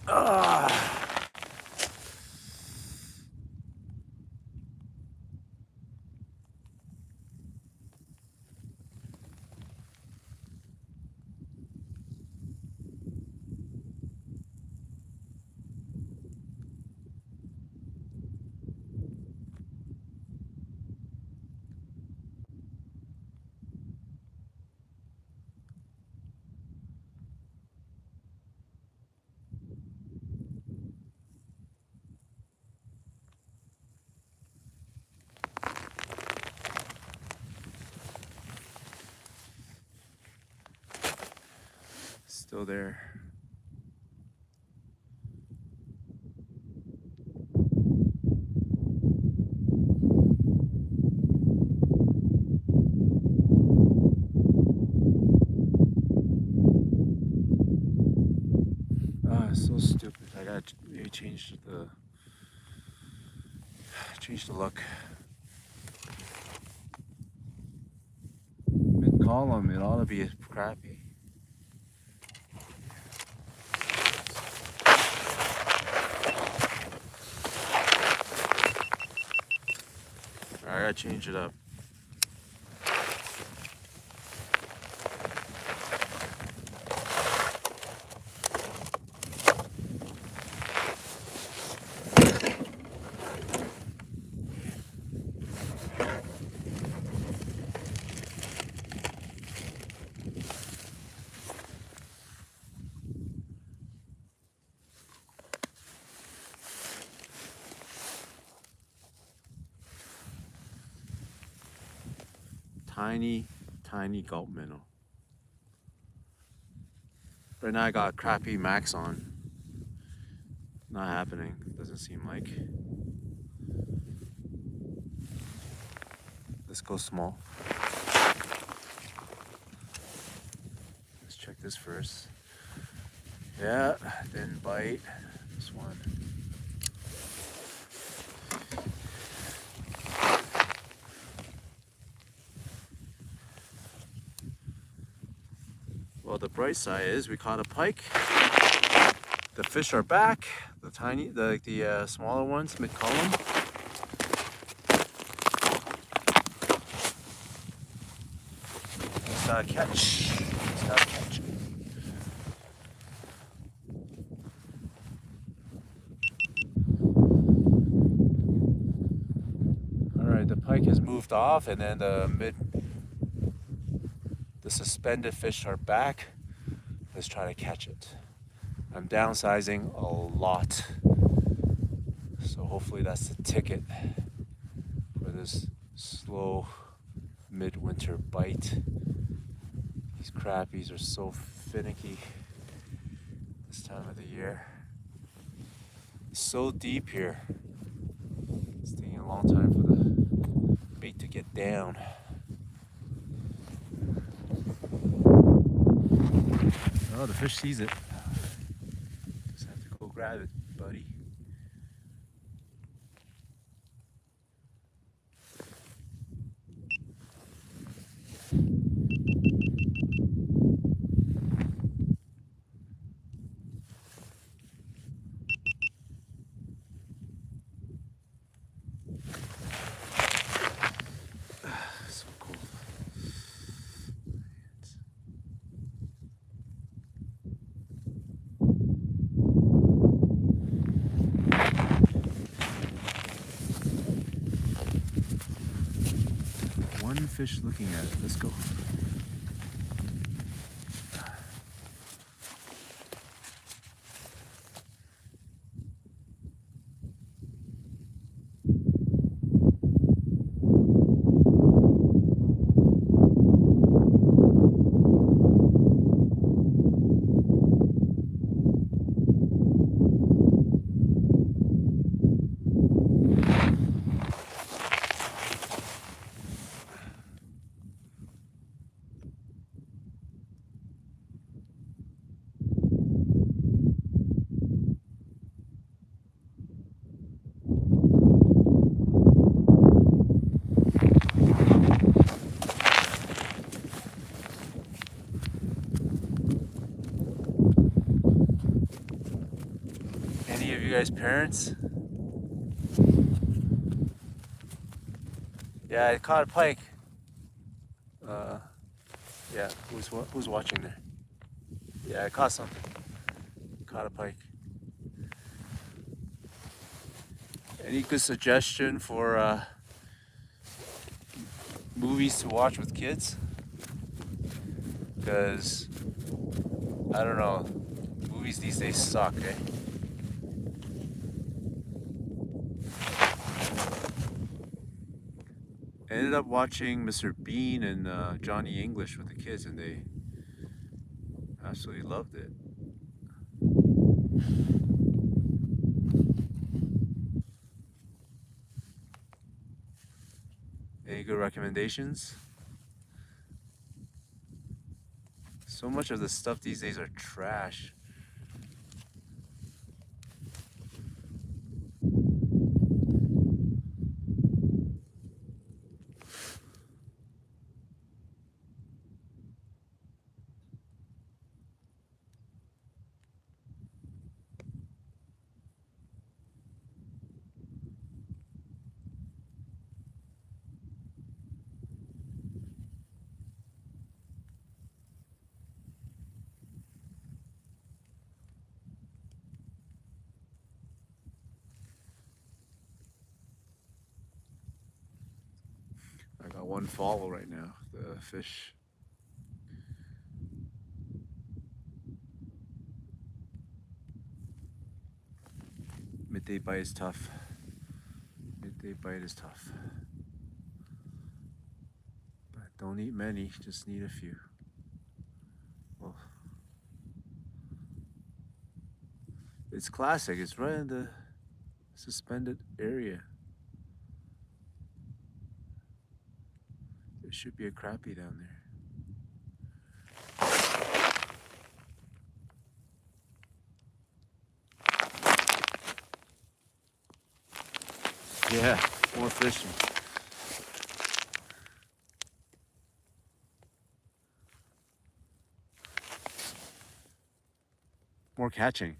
Ah. Still there. Ah, so stupid. I gotta maybe change the look. Mid-column, it ought to be a crappie. I gotta change it up. Tiny gulp minnow. Right now I got crappie max on. Not happening, doesn't seem like. Let's go small. Let's check this first. Yeah, didn't bite. This one. Well, the bright side is we caught a pike. The fish are back. The tiny, the smaller ones, mid-column. Just gotta catch. Just gotta catch. All right, the pike has moved off, and then the suspended fish are back. Let's try to catch it. I'm downsizing a lot, so hopefully that's the ticket for this slow midwinter bite. These crappies are so finicky this time of the year. It's so deep here. It's taking a long time for the bait to get down. Oh, the fish sees it. Just have to go grab it, buddy. So cool. One fish looking at it. Let's go. Any of you guys parents? Yeah, I caught a pike. Yeah, who's watching there? Yeah, I caught something. Caught a pike. Any good suggestion for movies to watch with kids? Because I don't know, movies these days suck, eh? I ended up watching Mr. Bean and Johnny English with the kids, and they absolutely loved it. Any good recommendations? So much of the stuff these days are trash. I got one follow right now. The fish. Midday bite is tough. Midday bite is tough. But don't eat many, just need a few. Well, it's classic. It's right in the suspended area. There should be a crappie down there. Yeah, more fishing. more catching.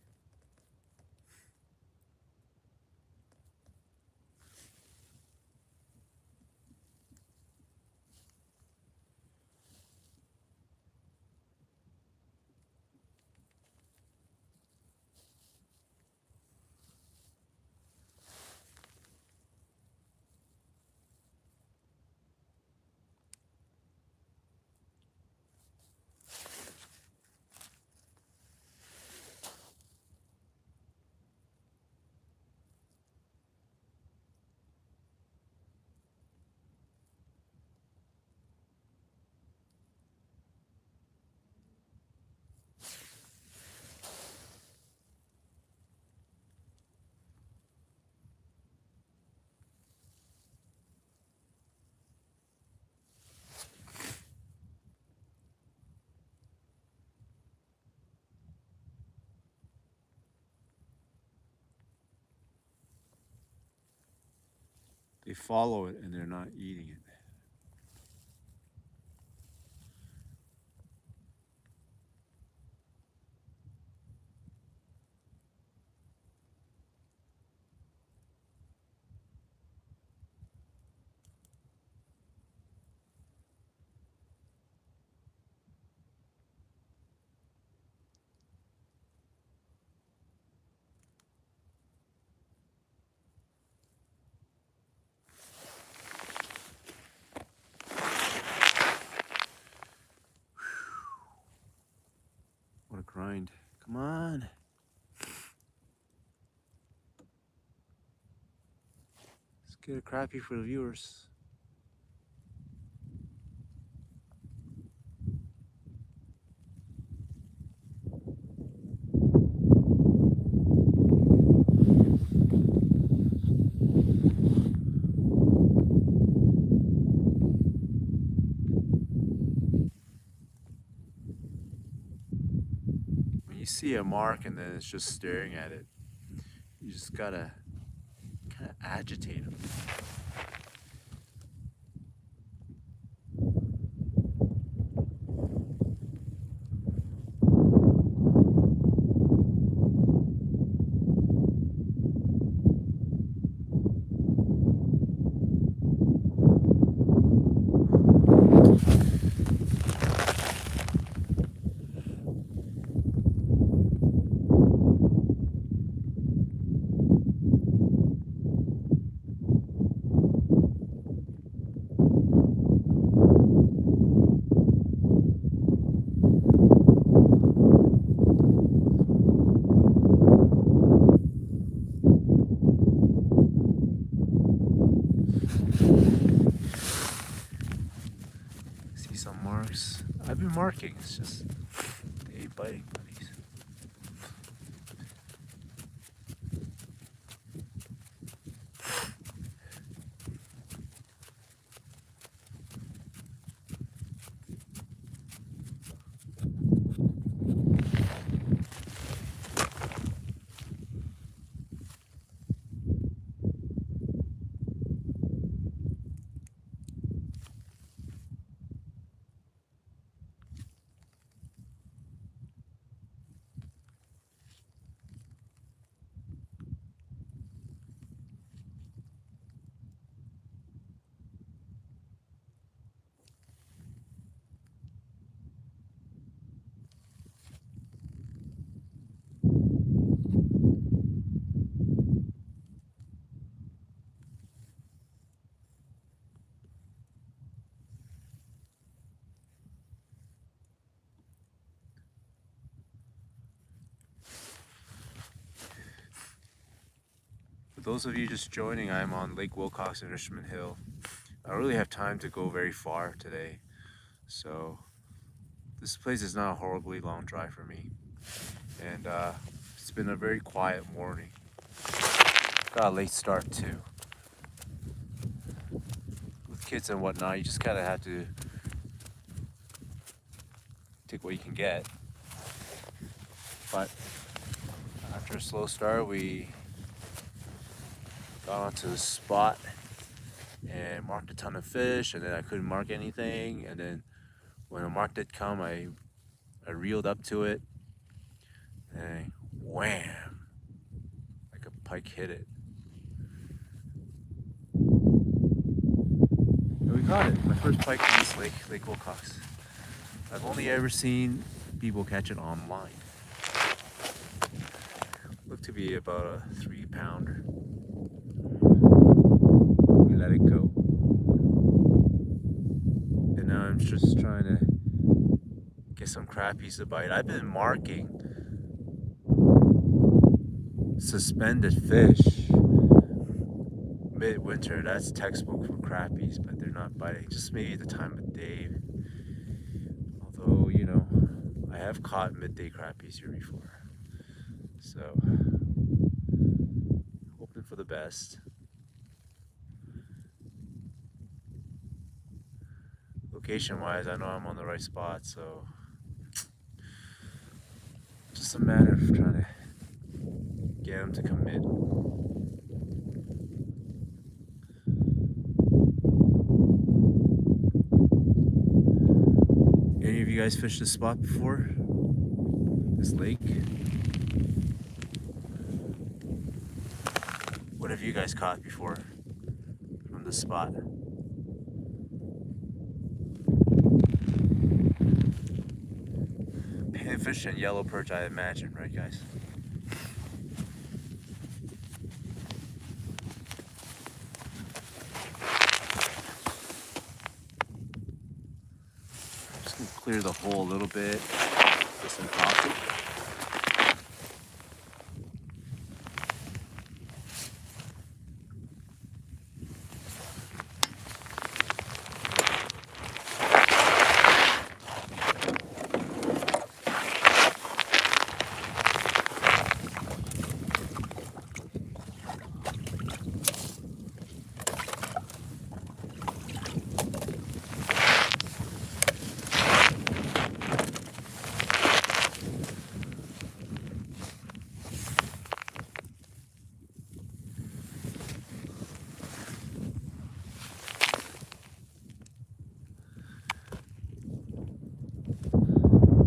They follow it and they're not eating it. What a grind. Come on. Let's get a crappie for the viewers. When you see a mark and then it's just staring at it, you just gotta kind of agitate them. See some marks. I've been marking, it's just they ain't biting buddies. For those of you just joining, I'm on Lake Wilcox in Richmond Hill. I don't really have time to go very far today, so this place is not a horribly long drive for me. And it's been a very quiet morning. Got a late start too. With kids and whatnot, you just kind of have to take what you can get. But after a slow start, we got onto the spot and marked a ton of fish, and then I couldn't mark anything, and then when a mark did come, I reeled up to it and I Wham! Like a pike hit it. And we caught it. My first pike in this lake, Lake Wilcox. I've only ever seen people catch it online. Looked to be about a 3-pounder. We let it go. And now I'm just trying to get some crappies to bite. I've been marking suspended fish midwinter. That's textbook for crappies, but they're not biting. Just maybe the time of day. Although, you know, I have caught midday crappies here before. So, hoping for the best. Location-wise, I know I'm on the right spot, so just a matter of trying to get them to commit. Any of you guys fished this spot before? This lake? What have you guys caught before from this spot? Panfish and yellow perch, I imagine, right guys? I'm just gonna clear the hole a little bit, get some coffee.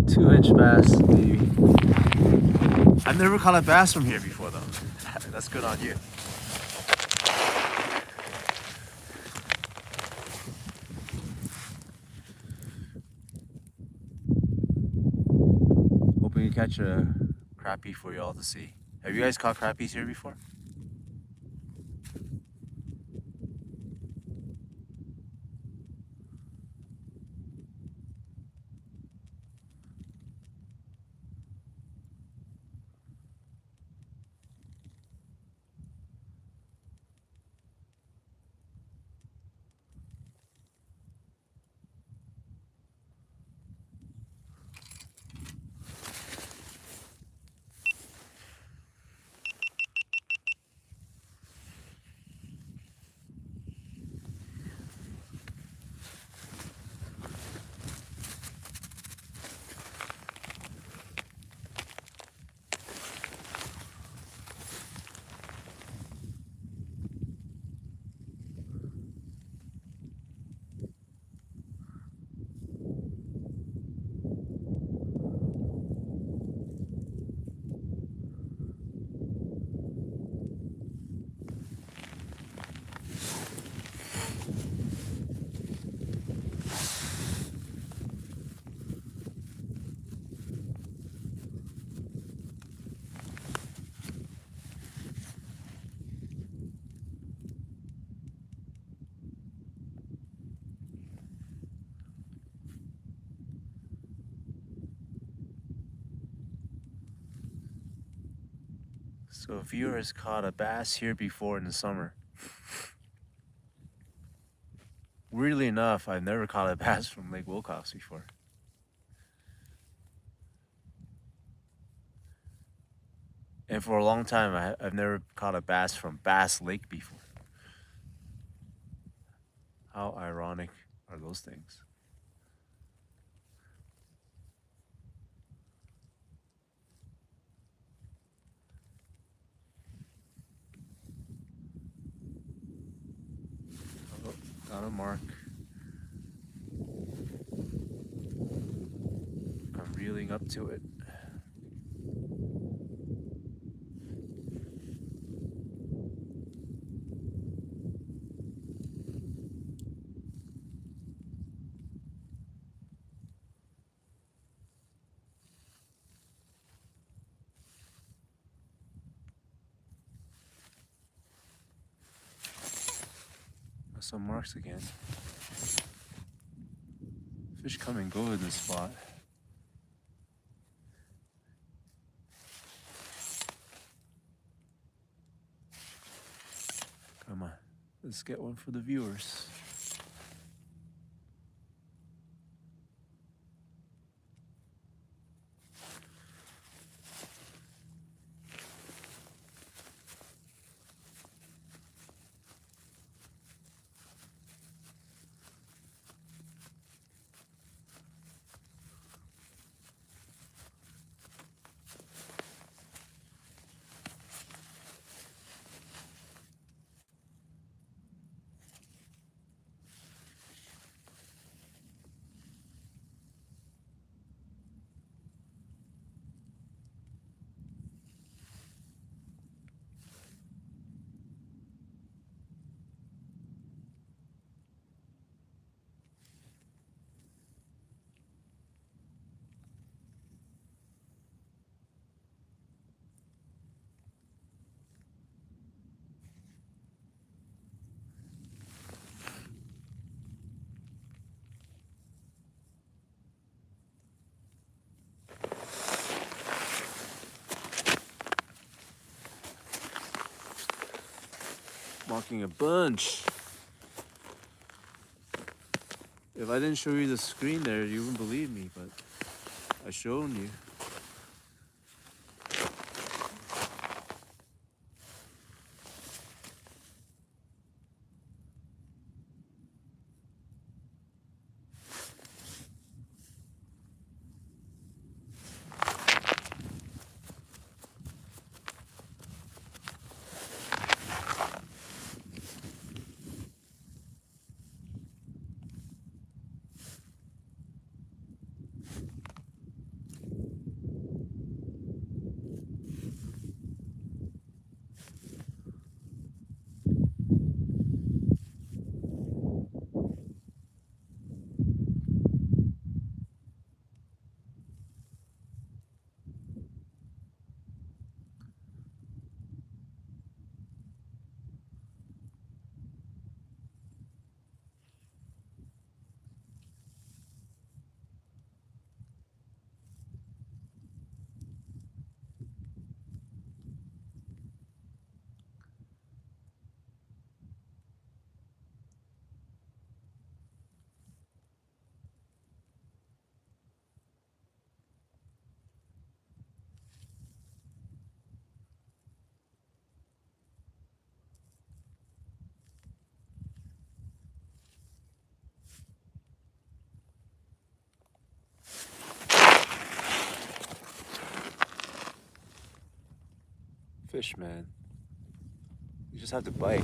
Two-inch bass, baby. I've never caught a bass from here before though. That's good on you. Hoping to catch a crappie for y'all to see. Have you guys caught crappies here before? So a viewer has caught a bass here before in the summer. Weirdly enough, I've never caught a bass from Lake Wilcox before. And for a long time, I've never caught a bass from Bass Lake before. How ironic are those things? Oh, got a mark. I'm reeling up to it. some marks again. Fish come and go in this spot. Come on, let's get one for the viewers. Marking a bunch. If I didn't show you the screen there, you wouldn't believe me, but I showed you. Fish, man. You just have to bite.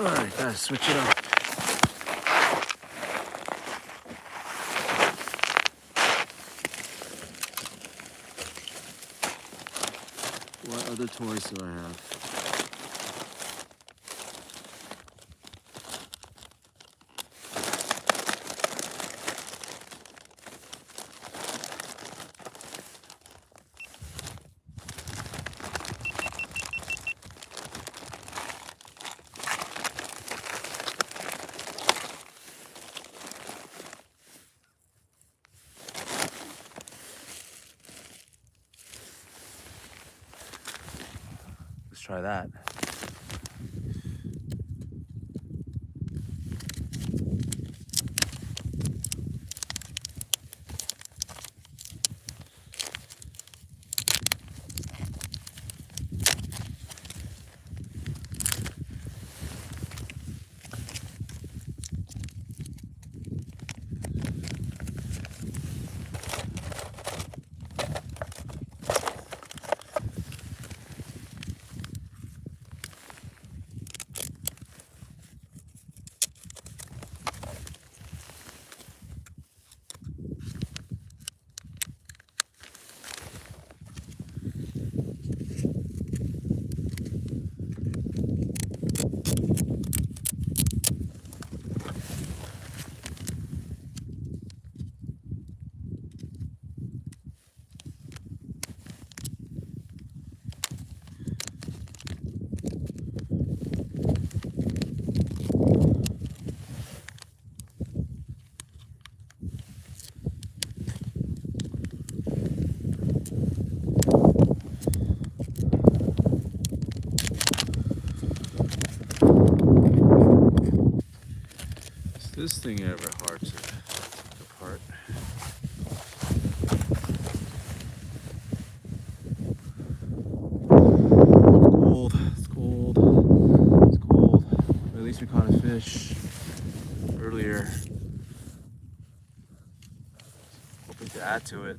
Alright, gotta switch it up. What other toys do I have? Let's try that. This thing ever hard to take apart? Cold, it's cold, it's cold. But at least we caught a fish earlier. Hoping to add to it.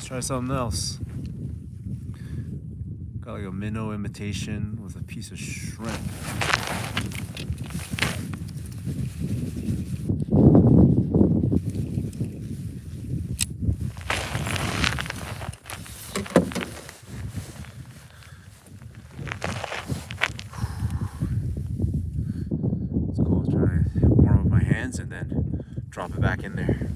Try something else. Got like a minnow imitation with a piece of shrimp. It's cool. Trying to warm up my hands and then drop it back in there.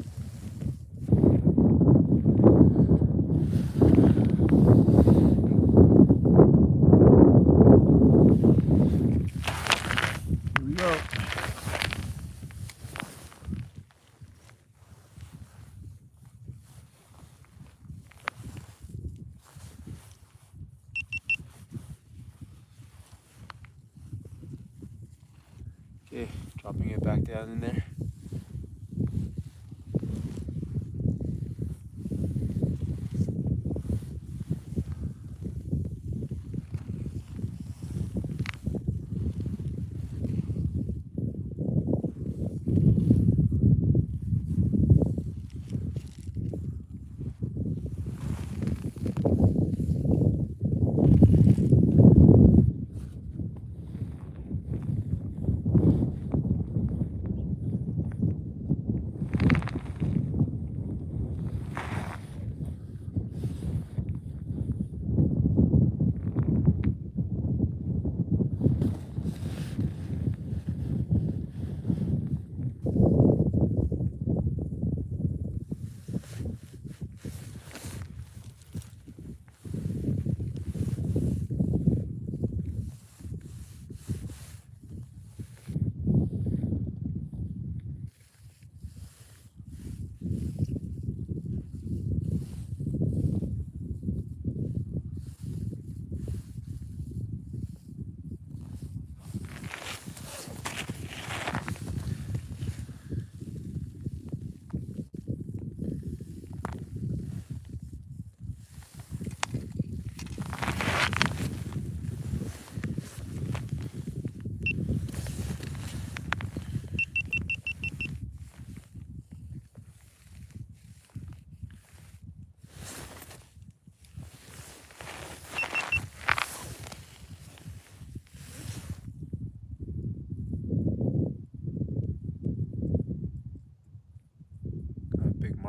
Okay, dropping it back down in there.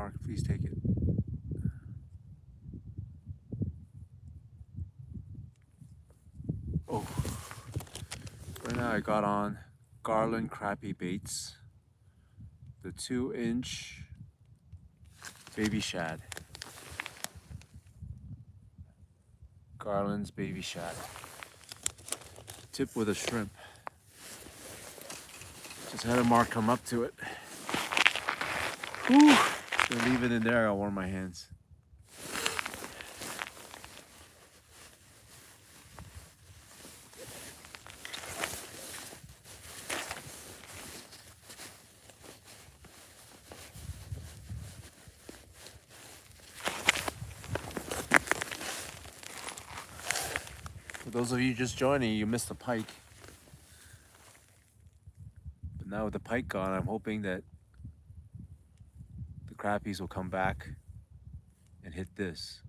Mark, please take it. Oh, right now I got on garland crappie baits, the 2-inch baby shad. Garland's baby shad. Tip with a shrimp. Just had a Mark come up to it. Whew. Just gonna leave it in there, I'll warm my hands. For those of you just joining, you missed the pike. But now with the pike gone, I'm hoping that the crappies will come back and hit this.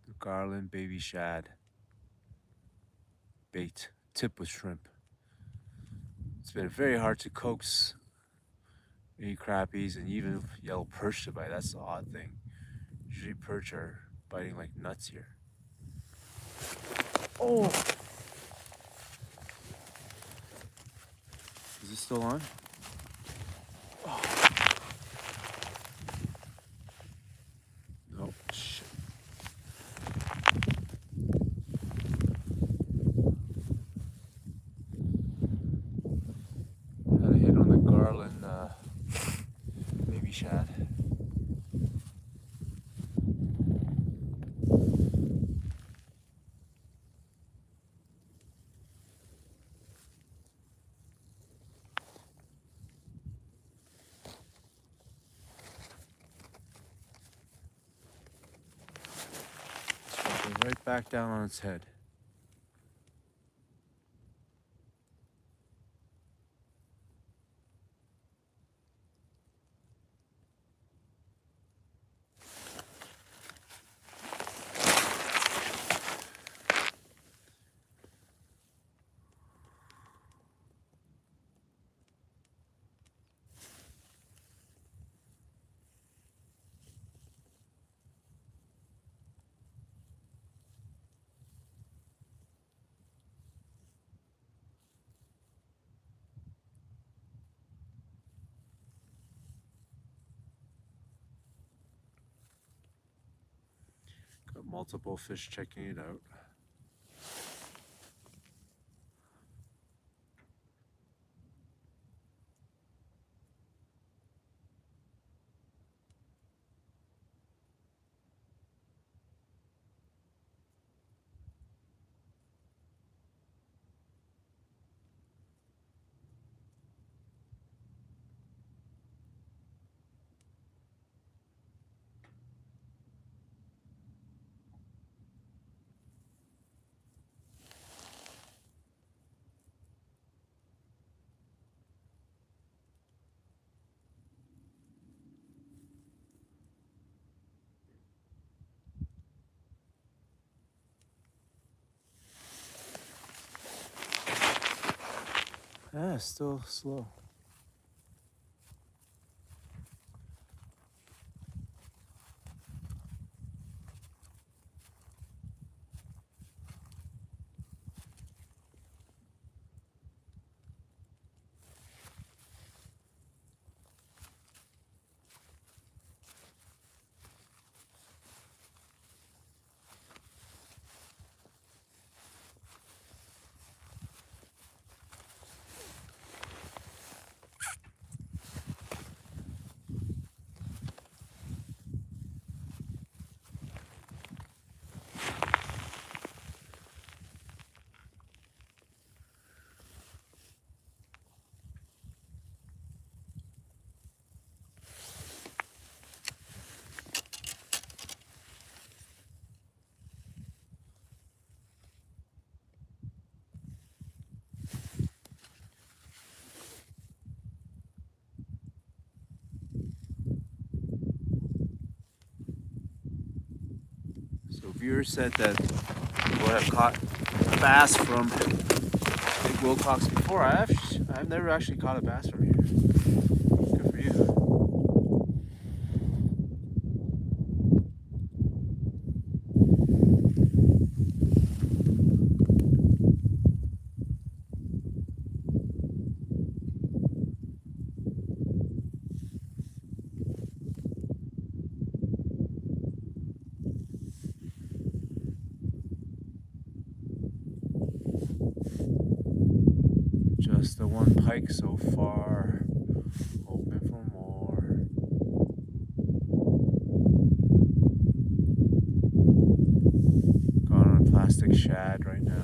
The garland baby shad bait, tip with shrimp. It's been very hard to coax any crappies and even yellow perch to bite. That's the odd thing. Usually perch are biting like nuts here. Oh! Is it still on? Oh. No, shit. Had a hit on the garland baby shad. Right back down on its head. Got multiple fish checking it out. Ah, still slow. So viewers said that people have caught bass from Lake Wilcox before. I've never actually caught a bass from here. Good for you. Just the one pike so far. Hoping for more. Got on a plastic shad right now.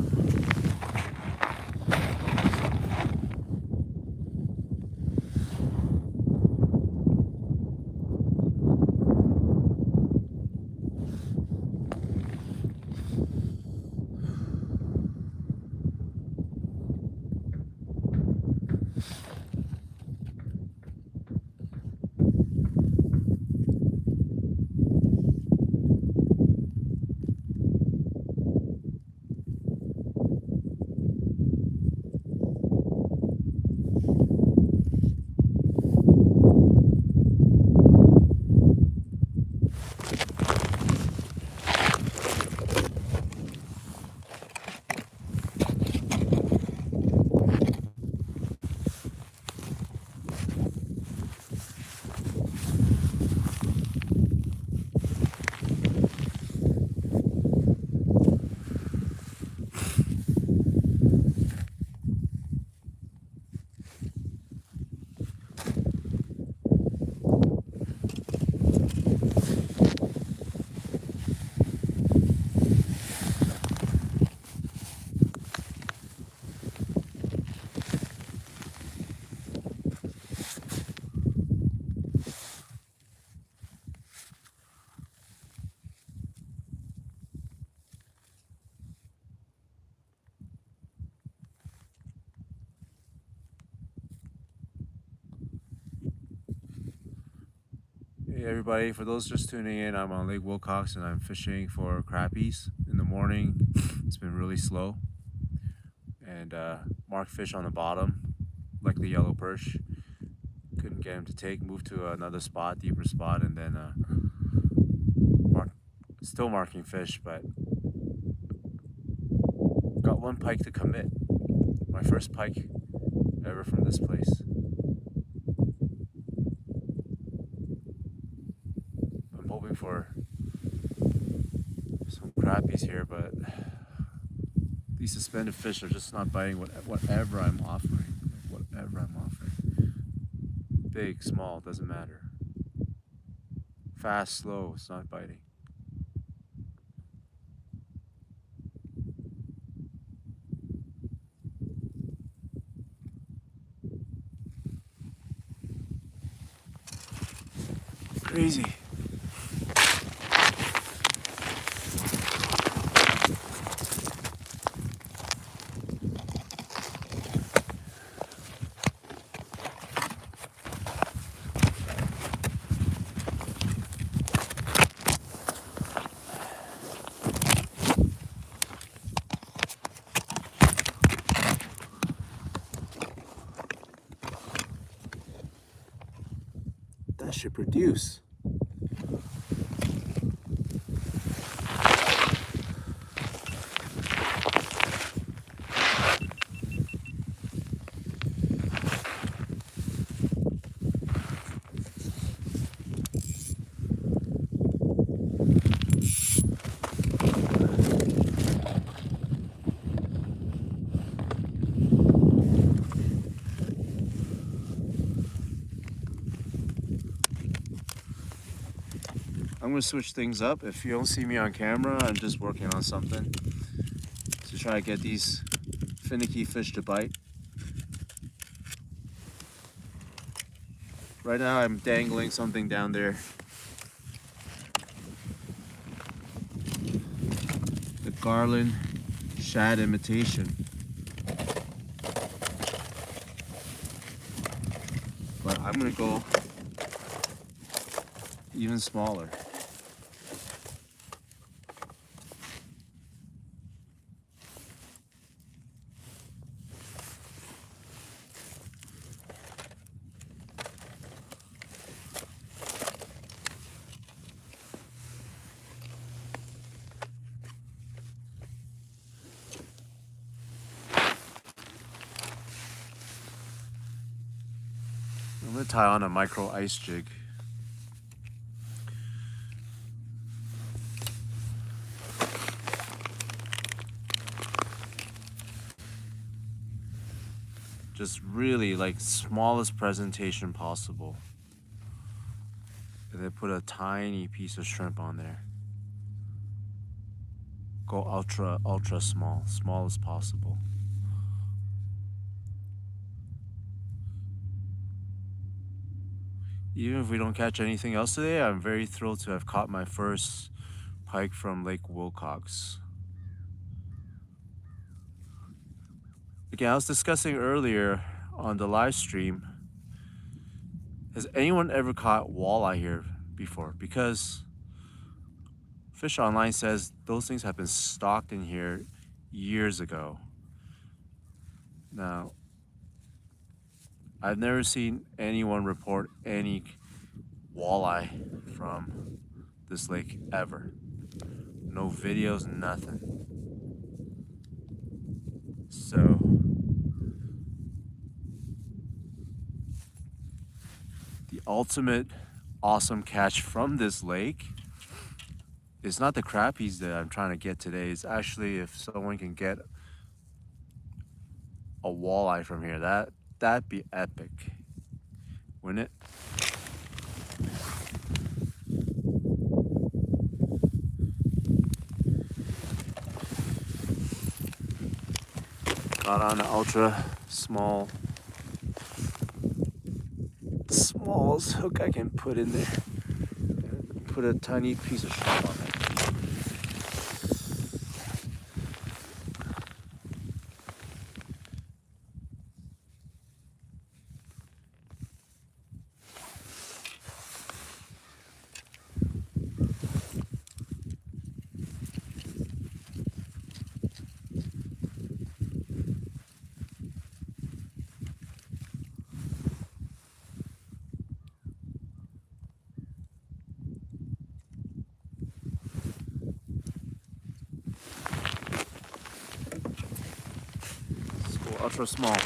Hey everybody, for those just tuning in, I'm on Lake Wilcox and I'm fishing for crappies. In the morning, it's been really slow. And marked fish on the bottom, like the yellow perch. Couldn't get him to take, moved to another spot, deeper spot, and then still marking fish, but got one pike to commit. My first pike ever from this place. I'm hoping for some crappies here, but these suspended fish are just not biting whatever I'm offering. Whatever I'm offering. Big, small, doesn't matter. Fast, slow, it's not biting. Crazy. That should produce. I'm gonna switch things up. If you don't see me on camera, I'm just working on something to try to get these finicky fish to bite. Right now I'm dangling something down there. The garland shad imitation. But I'm gonna go even smaller. I'm gonna tie on a micro ice jig. Just really like smallest presentation possible. And then put a tiny piece of shrimp on there. Go ultra, ultra small, small as possible. Even if we don't catch anything else today, I'm very thrilled to have caught my first pike from Lake Wilcox. Again, I was discussing earlier on the live stream, has anyone ever caught walleye here before? Because Fish Online says those things have been stocked in here years ago. Now, I've never seen anyone report any walleye from this lake ever. No videos, nothing. So, the ultimate awesome catch from this lake is not the crappies that I'm trying to get today. It's actually if someone can get a walleye from here. That'd be epic, wouldn't it? Got on an ultra smallest hook I can put in there. Put a tiny piece of shrimp on it. Ultra small.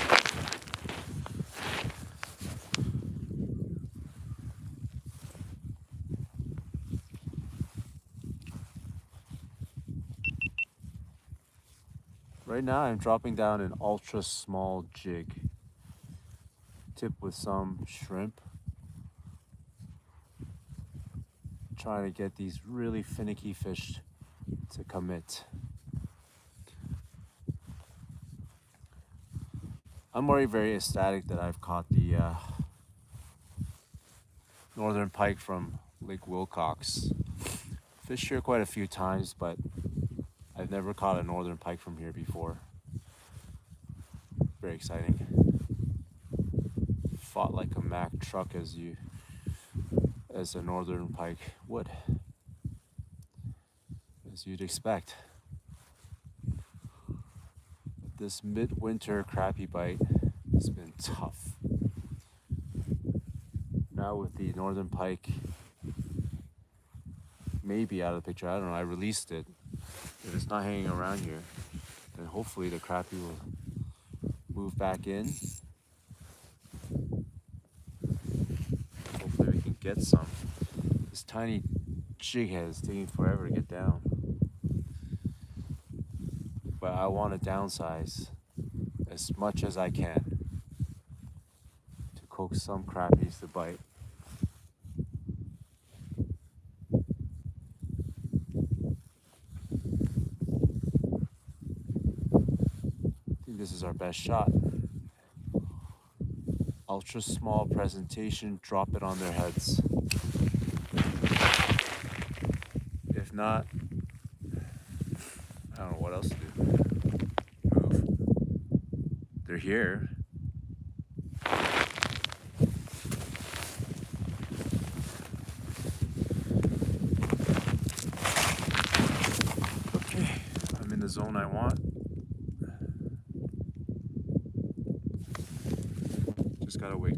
Right now I'm dropping down an ultra small jig, tipped with some shrimp. Trying to get these really finicky fish to commit. I'm already very ecstatic that I've caught the northern pike from Lake Wilcox. Fished here quite a few times, but I've never caught a northern pike from here before. Very exciting. Fought like a Mack truck as a northern pike would, as you'd expect. This midwinter crappie bite has been tough. Now with the northern pike maybe out of the picture, I don't know, I released it. If it's not hanging around here, then hopefully the crappie will move back in. Hopefully we can get some. This tiny jig head is taking forever to get down. But I want to downsize as much as I can to coax some crappies to bite. I think this is our best shot. Ultra small presentation, drop it on their heads. If not, I don't know what else to do. Move. They're here. Okay, I'm in the zone I want. Just gotta wait.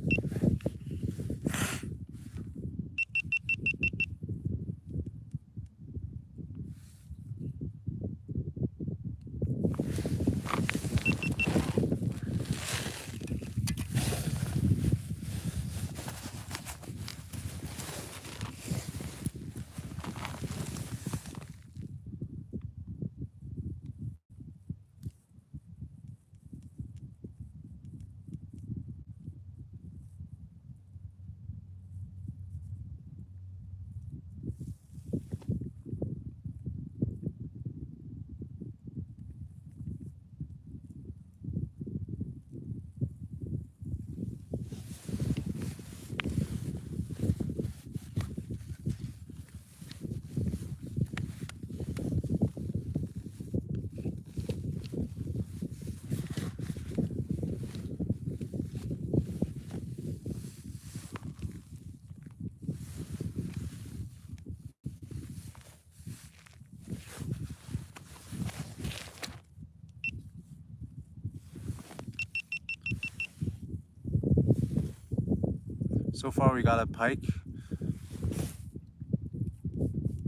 So far we got a pike.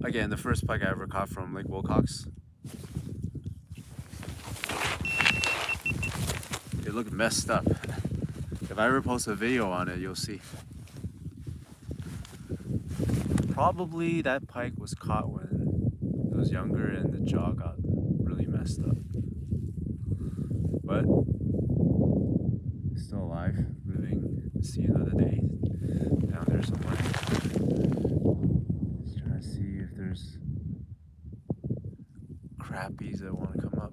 Again, the first pike I ever caught from Lake Wilcox. It looked messed up. If I ever post a video on it, you'll see. Probably that pike was caught when it was younger and the jaw got really messed up. But still alive, living, see another day down there somewhere. Just trying to see if there's crappies that want to come up.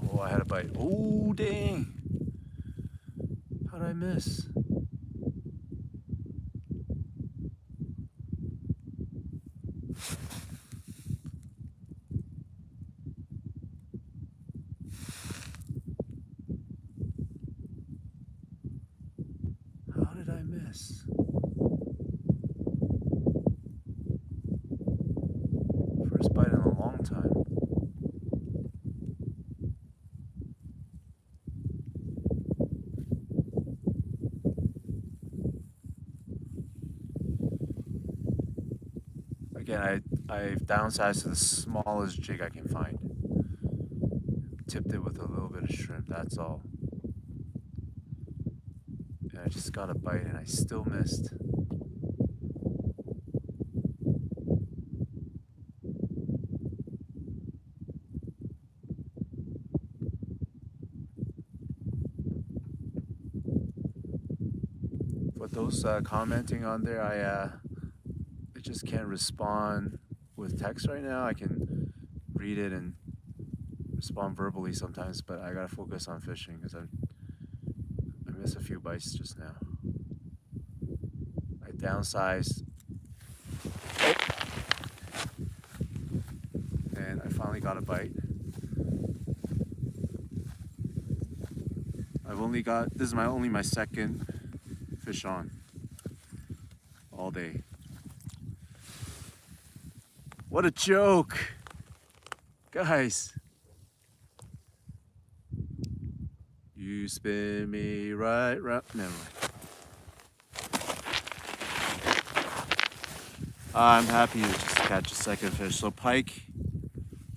Oh, I had a bite. Oh, dang! How'd I miss? How did I miss? First bite in a long time. Again, I've downsized to the smallest jig I can find. Tipped it with a little bit of shrimp, that's all. And I just got a bite and I still missed. For those commenting on there, I just can't respond with text right now. I can read it and respond verbally sometimes, but I gotta focus on fishing because I missed a few bites just now. I downsized. Oh. And I finally got a bite. This is only my second fish on all day. What a joke, guys. You spin me right round. Never mind. I'm happy to just catch a second fish. So pike,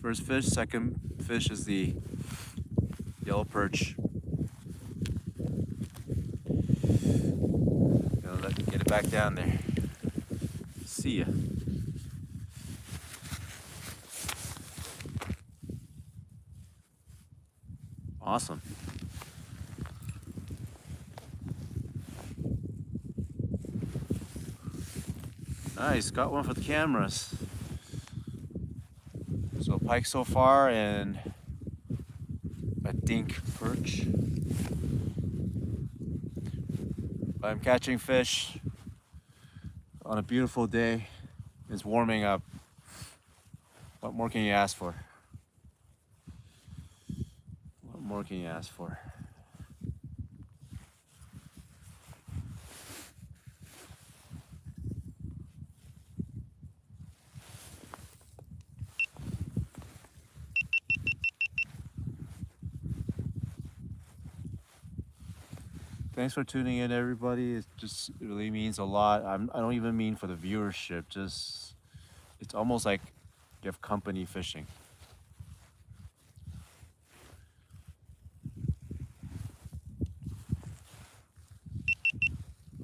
first fish. Second fish is the yellow perch. Get it back down there. See ya. Awesome. Nice, got one for the cameras. So pike so far and a dink perch. I'm catching fish on a beautiful day. It's warming up. What more can you ask for? What more can you ask for? Thanks for tuning in, everybody. It really means a lot. I don't even mean for the viewership. It's almost like you have company fishing.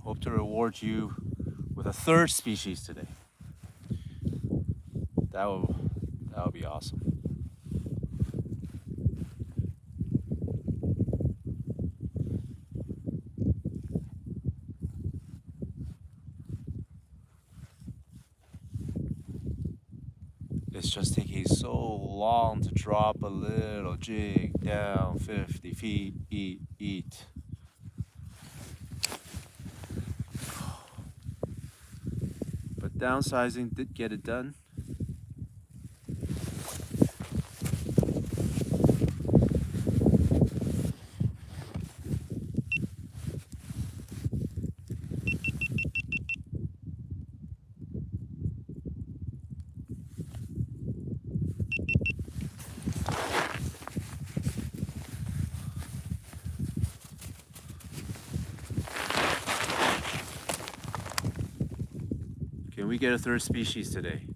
Hope to reward you with a third species today. That would be awesome. It's just taking so long to drop a little jig down 50 feet, eat. But downsizing did get it done. Can we get a third species today?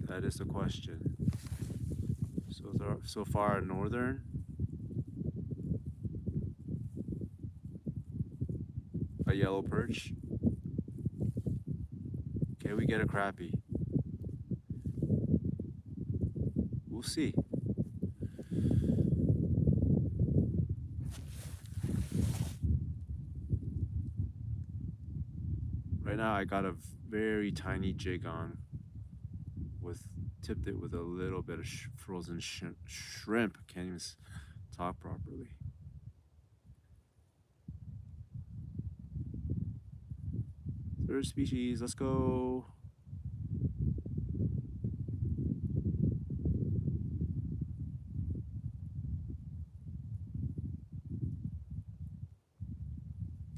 That is the question. So far, northern. A yellow perch. Can we get a crappie? We'll see. Right now I got a very tiny jig on tipped it with a little bit of frozen shrimp. Can't even talk properly. Third species, let's go.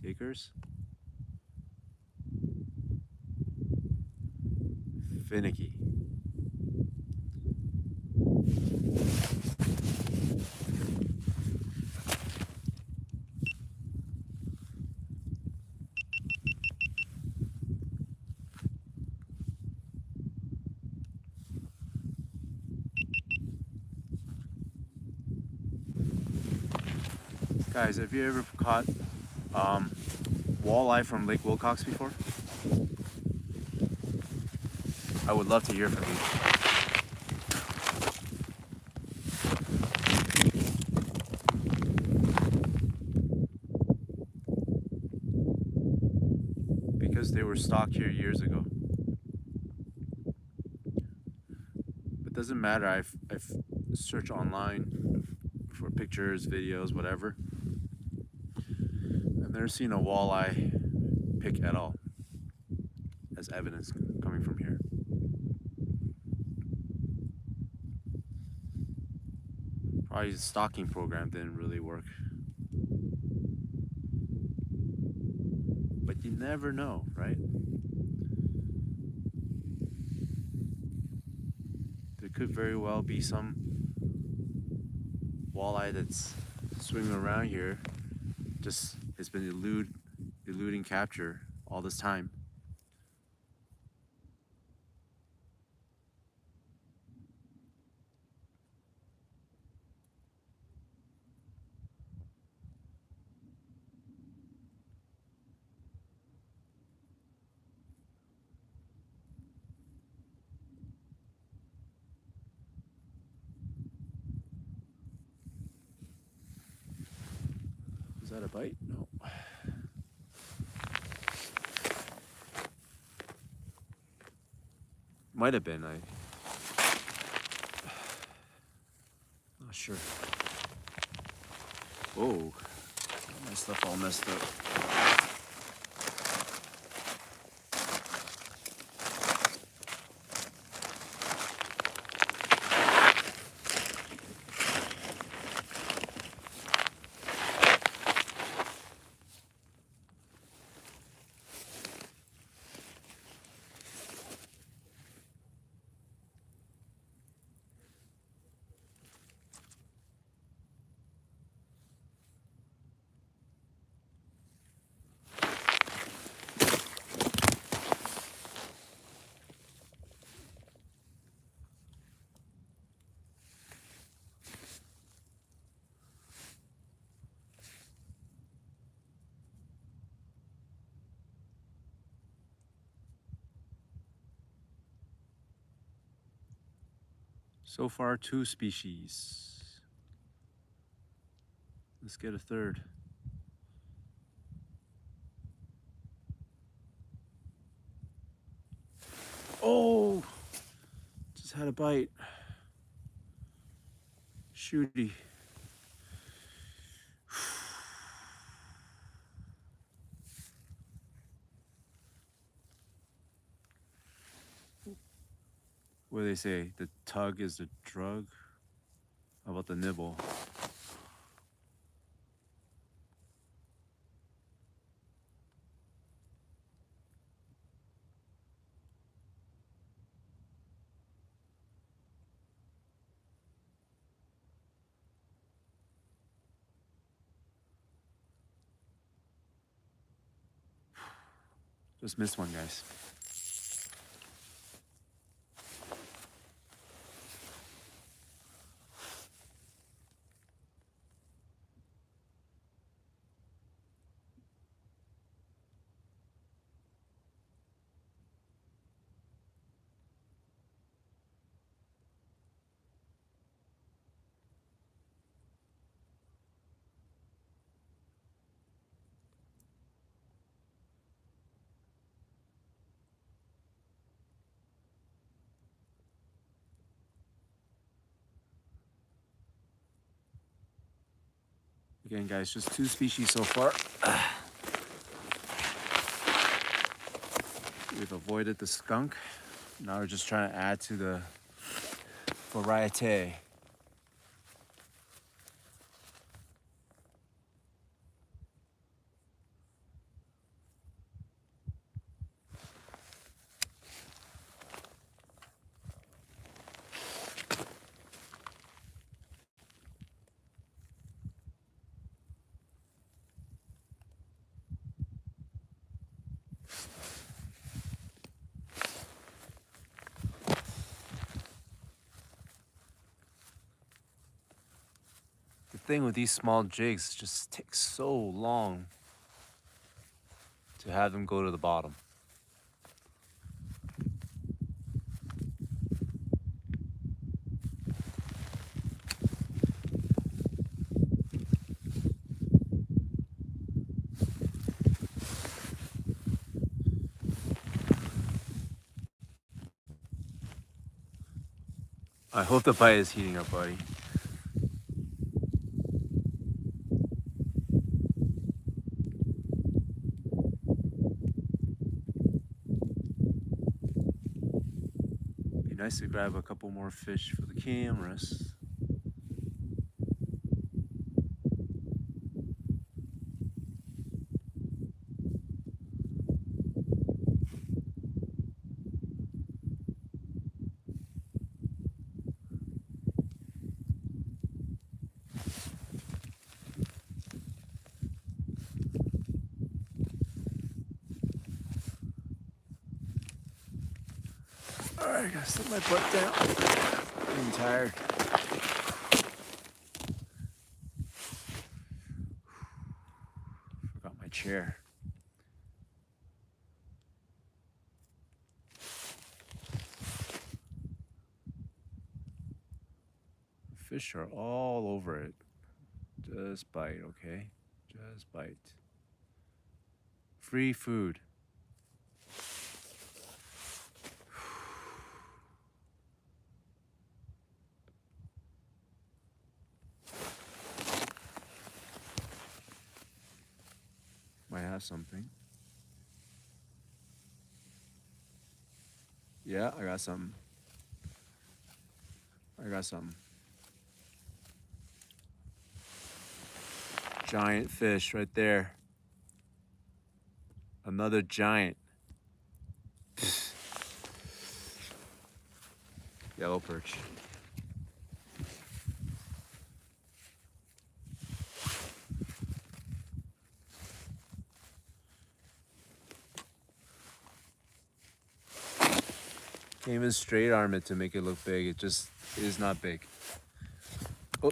Takers. Finicky. Guys, have you ever caught walleye from Lake Wilcox before? I would love to hear from you. Because they were stocked here years ago. But doesn't matter, I've searched online for pictures, videos, whatever. I've never seen a walleye pick at all as evidence coming from here. Probably the stocking program didn't really work. But you never know, right? There could very well be some walleye that's swimming around here, just has been eluding capture all this time. Is that a bite? No. Might have been. Not sure. Oh, my stuff all messed up. So far, 2 species. Let's get a third. Oh, just had a bite. Shooty. What do they say? The tug is the drug? How about the nibble? Just missed one, guys. Again, guys, just 2 species so far. We've avoided the skunk. Now we're just trying to add to the variety. The thing with these small jigs just takes so long to have them go to the bottom. I hope the bite is heating up, buddy. Be nice to grab a couple more fish for the cameras. Alright, I gotta set my butt down. I'm tired. Forgot my chair. Fish are all over it. Just bite, okay? Just bite. Free food. Might have something. Yeah, I got something. I got something. Giant fish right there. Another giant. Yellow perch. Can't even straight arm it to make it look big. It just is not big. Oh.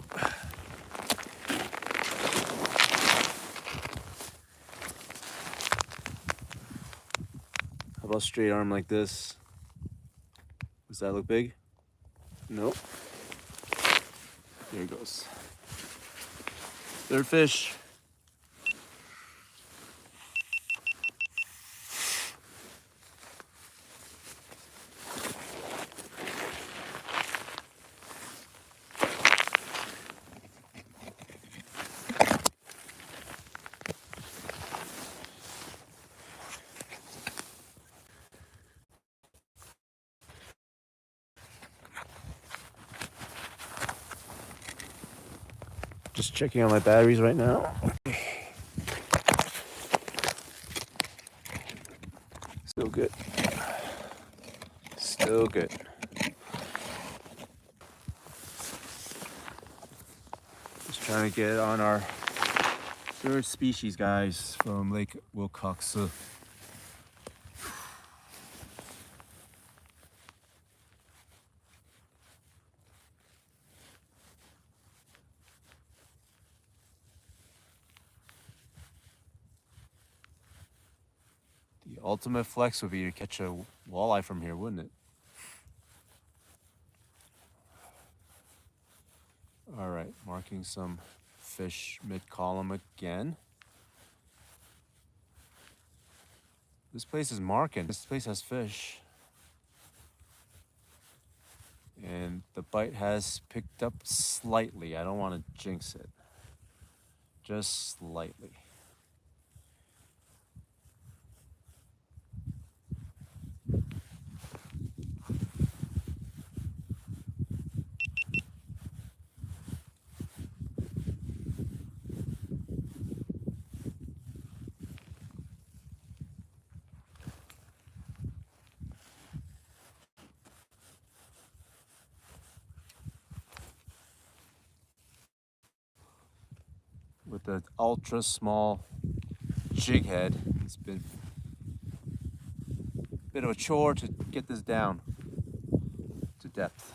How about straight arm like this? Does that look big? Nope. There it goes. Third fish. Just checking on my batteries right now. Still good. Still good. Just trying to get on our 3rd species, guys, from Lake Wilcox. ultimate flex would be to catch a walleye from here, wouldn't it? All right, marking some fish mid-column again. This place is marking. This place has fish. And the bite has picked up slightly. I don't want to jinx it. Just slightly. With the ultra small jig head, it's been a bit of a chore to get this down to depth.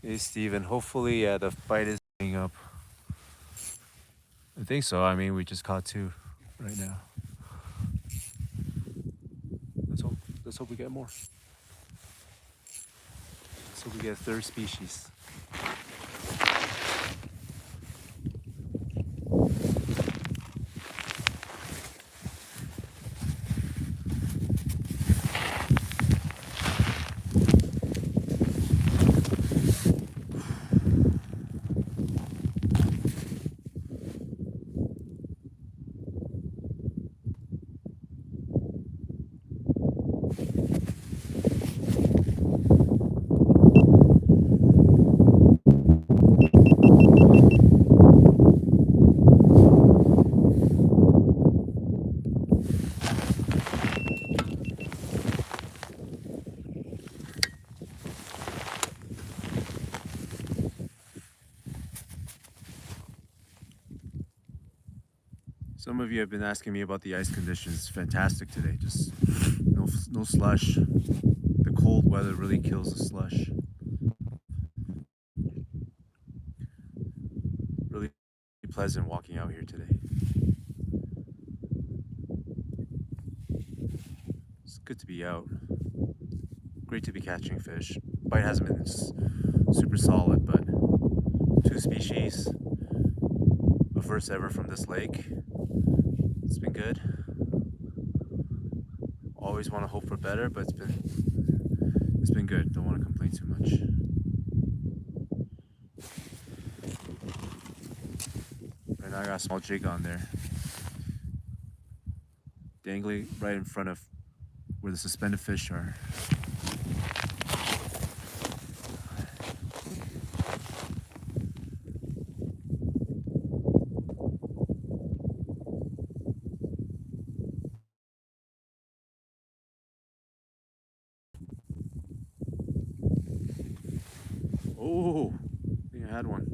Hey, Steven, hopefully the bite is coming up. I think so. I mean, we just caught two right now. Let's hope we get more. Let's hope we get a third species. Some of you have been asking me about the ice conditions. It's fantastic today. Just no slush. The cold weather really kills the slush. Really pleasant walking out here today. It's good to be out. Great to be catching fish. Bite hasn't been super solid, but two species. A first ever from this lake. It's been good. Always want to hope for better, but it's been good. Don't want to complain too much. Right now I got a small jig on there, dangling right in front of where the suspended fish are. Oh, I think I had one.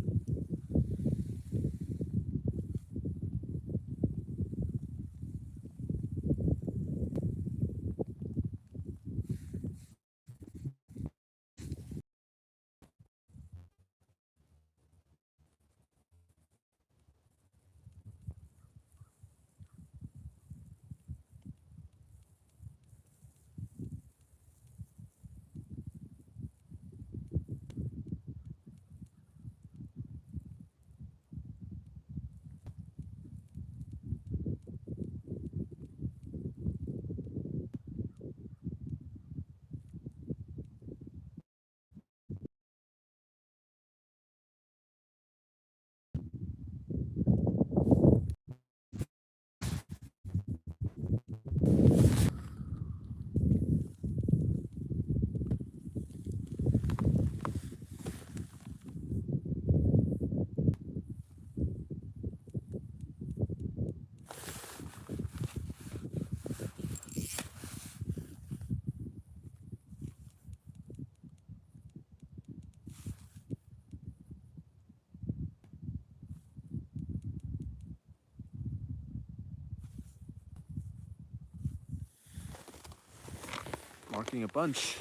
marking a bunch.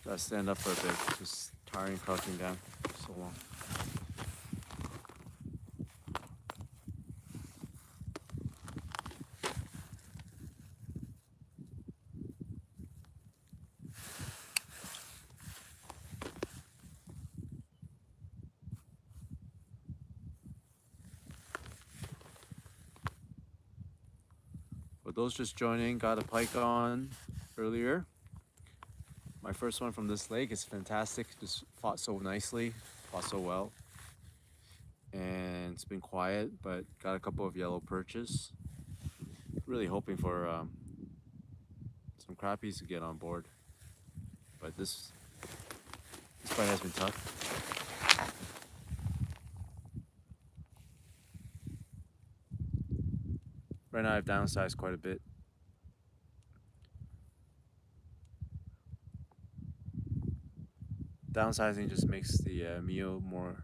Gotta stand up for a bit, just tiring crouching down so long. For those just joining, got a pike on earlier. My first one from this lake is fantastic. Just fought so nicely, fought so well. And it's been quiet, but got a couple of yellow perches. Really hoping for some crappies to get on board. But this fight has been tough. Right now I've downsized quite a bit. Downsizing just makes the meal more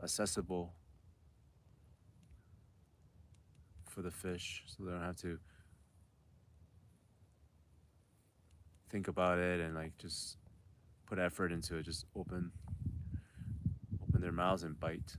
accessible for the fish, so they don't have to think about it and like just put effort into it. Just open their mouths and bite.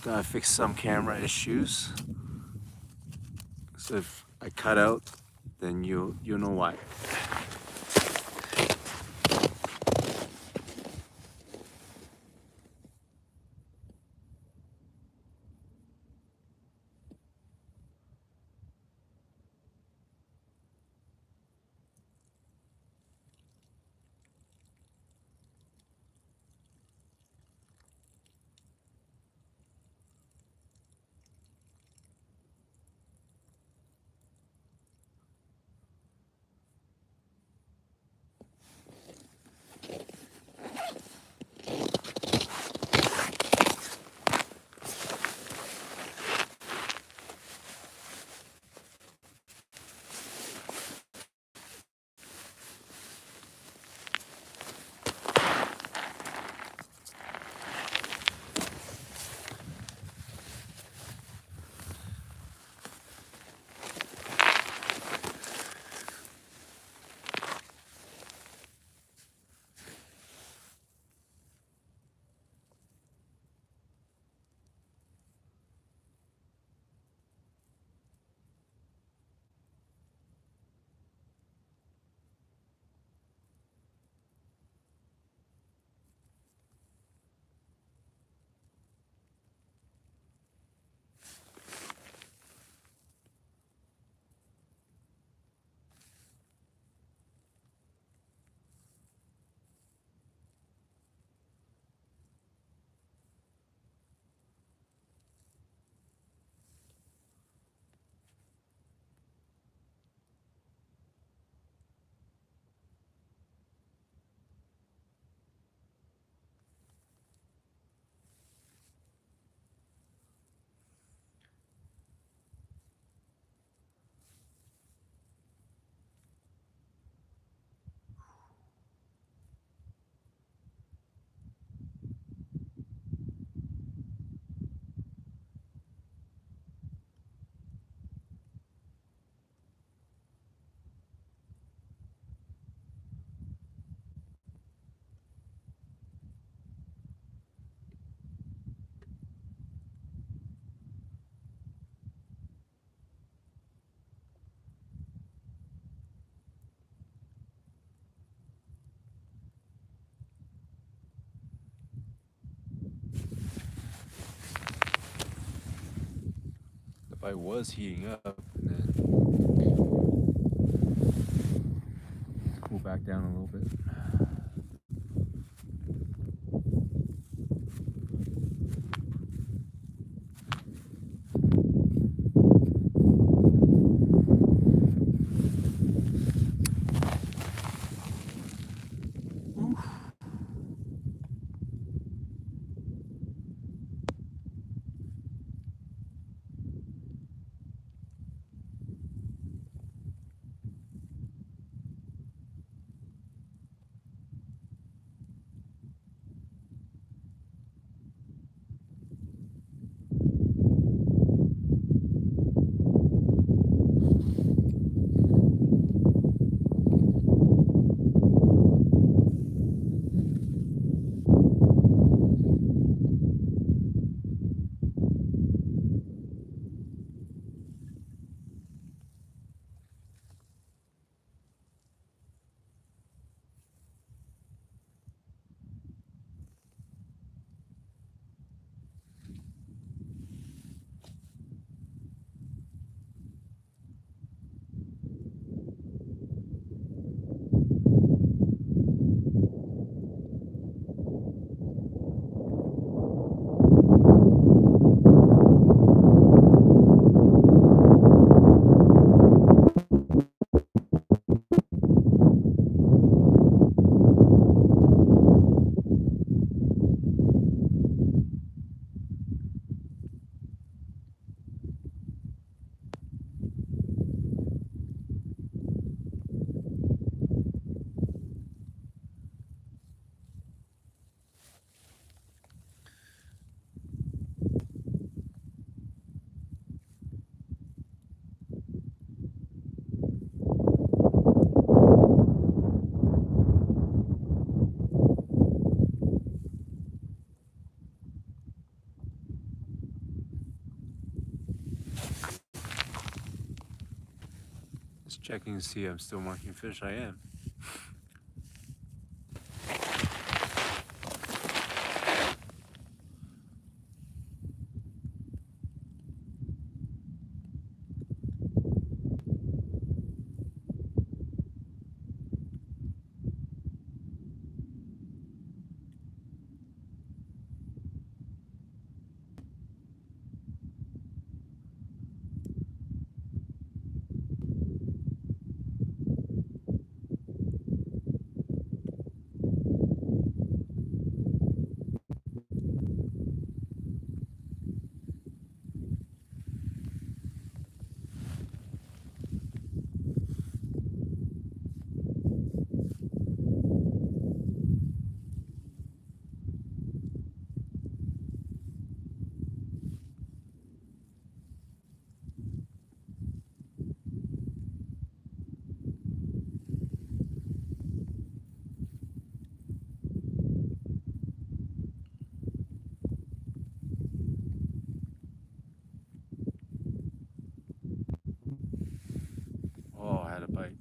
Gotta fix some camera issues. So if I cut out, then you'll know why. The bite was heating up and then cool back down a little bit. Checking to see I'm still marking fish. I am. Oh, I had a bite.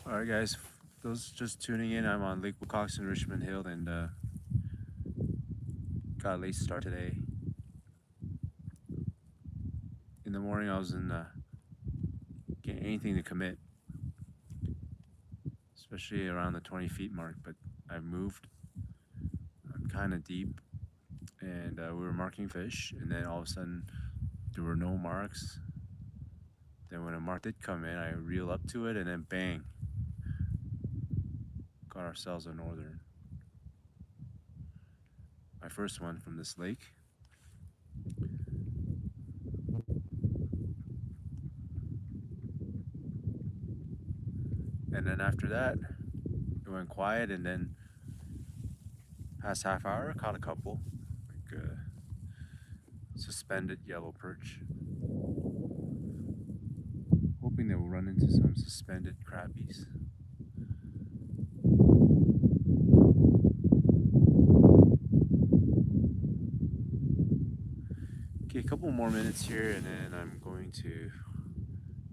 Alright guys, those just tuning in, I'm on Lake Wilcox in Richmond Hill and got a late start today. In the morning I was in getting anything to commit, especially around the 20 feet mark, but I've moved. I'm kind of deep and we were marking fish, and then all of a sudden there were no marks. Then when a mark did come in, I reel up to it and then bang, got ourselves a northern. My first one from this lake. And then after that, it went quiet, and then past half hour, caught a couple, like suspended yellow perch. Hoping that we'll run into some suspended crappies. Okay, a couple more minutes here and then I'm going to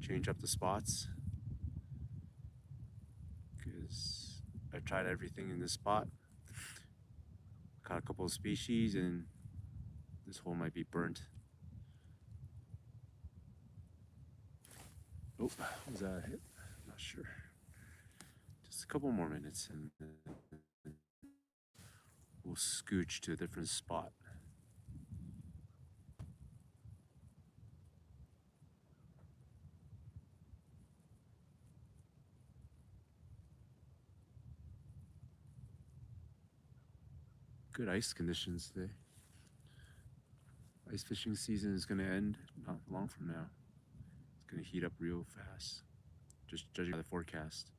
change up the spots, because I've tried everything in this spot. Caught a couple of species and this hole might be burnt. Oh, was that a hit? I'm not sure. Just a couple more minutes and then we'll scooch to a different spot. Good ice conditions today. Ice fishing season is going to end not long from now. It's going to heat up real fast, just judging by the forecast.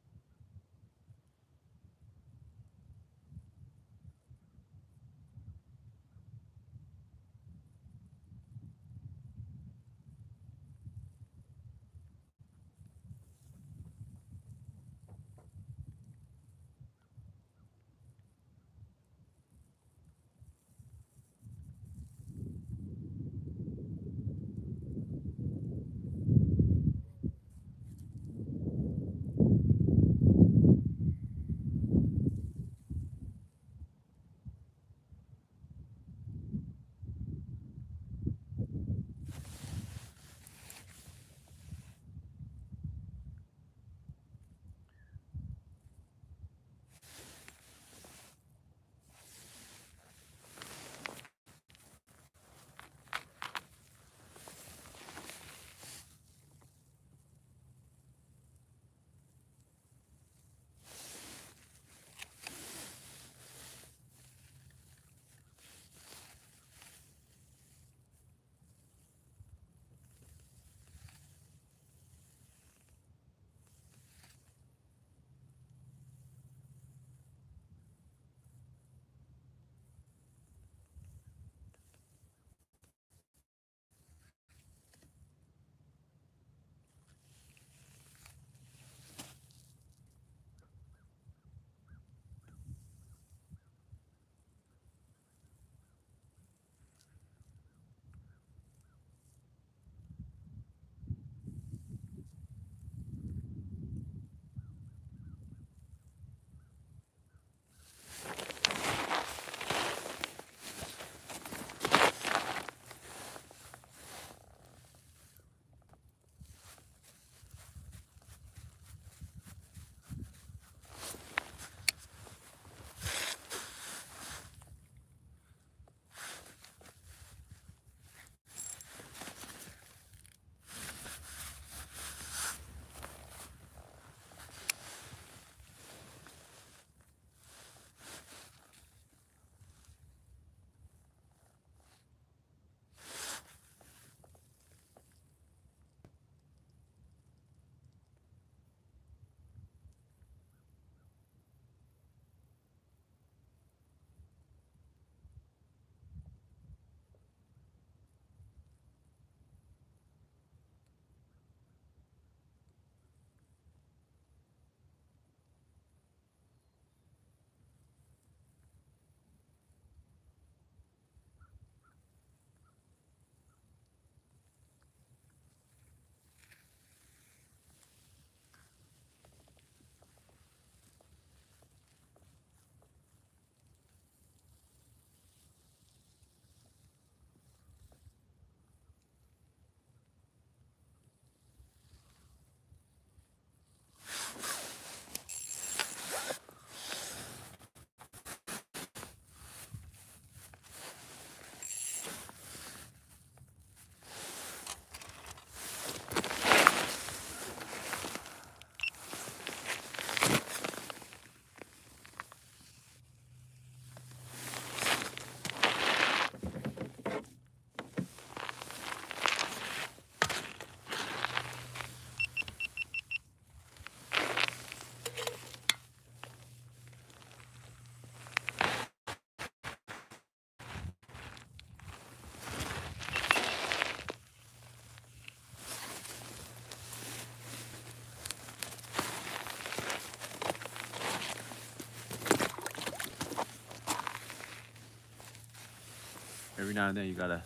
now and then you gotta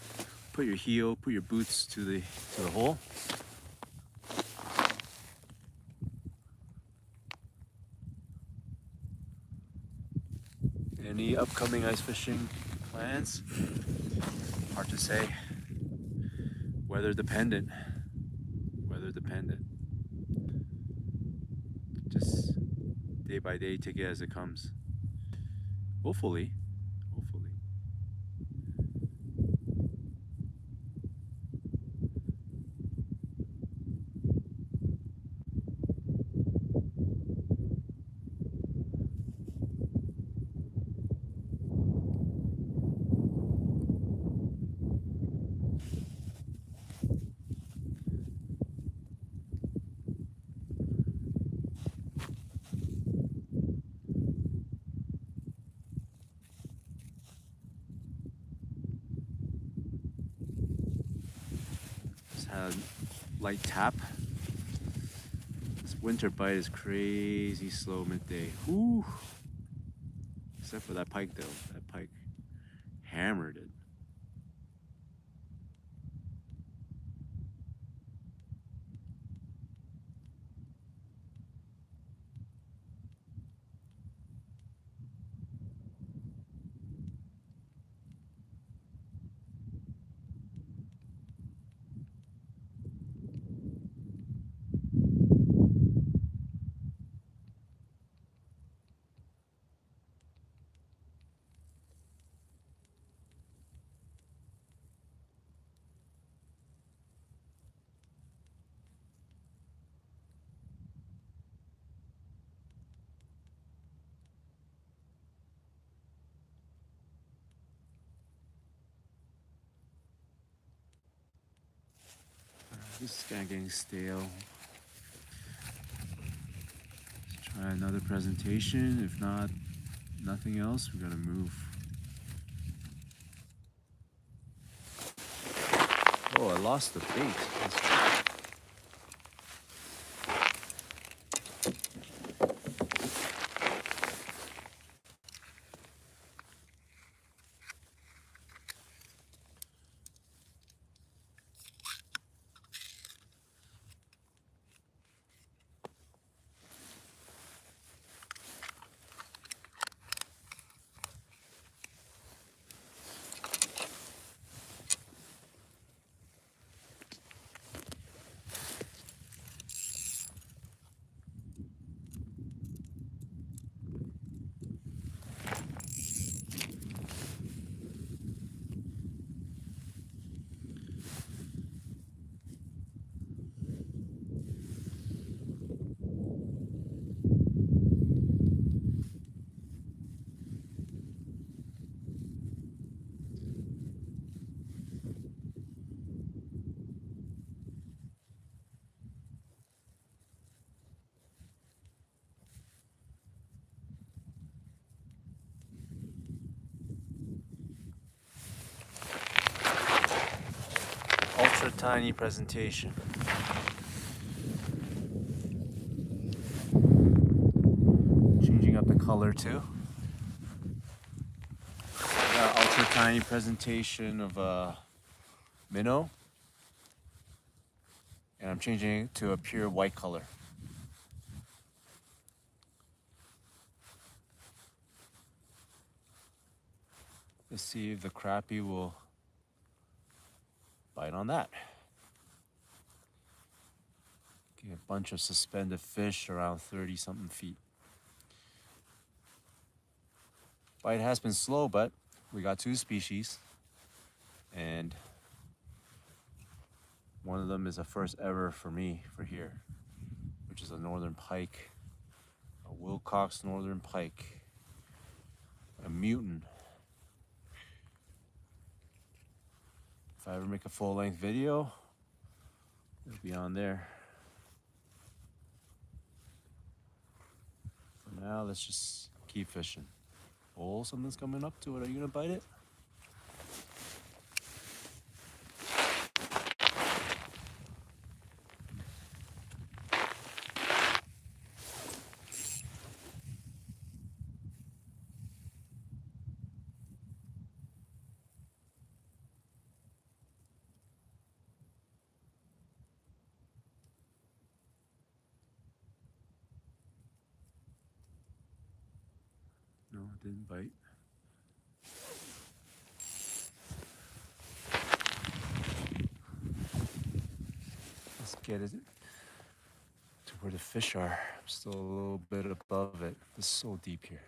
put your heel, put your boots to the hole. Any upcoming ice fishing plans? Hard to say. Weather dependent. Weather dependent. Just day by day, take it as it comes. Hopefully. Hopefully. Just had a light tap. This winter bite is crazy slow midday. Whew. Except for that pike though. That pike hammered it. This is kind of getting stale. Let's try another presentation. If not, nothing else, we're gonna move. Oh, I lost the bait. Ultra tiny presentation. Changing up the color too. Got an ultra tiny presentation of a minnow, and I'm changing it to a pure white color. Let's see if the crappie will bite on that. Get a bunch of suspended fish around 30 something feet. Bite has been slow, but we got 2 species, and one of them is a first ever for me for here, which is a northern pike, a Wilcox northern pike, a mutant. If I ever make a full-length video, it'll be on there. For now, let's just keep fishing. Oh, something's coming up to it. Are you gonna bite it? No, it didn't bite. Let's get it to where the fish are. I'm still a little bit above it. It's so deep here.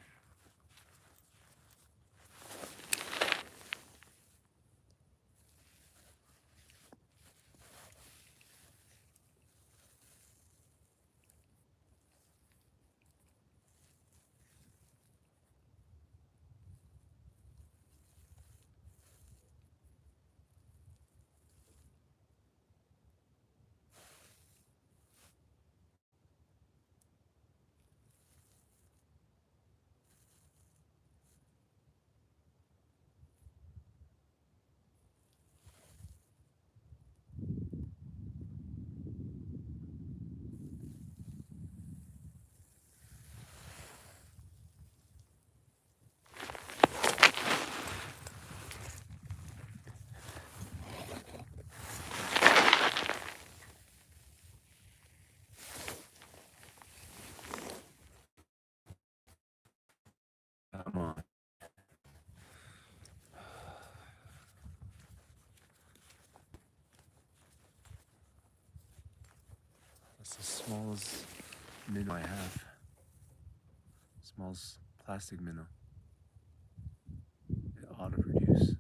Come on. That's the smallest minnow I have. Smallest plastic minnow. It ought to produce.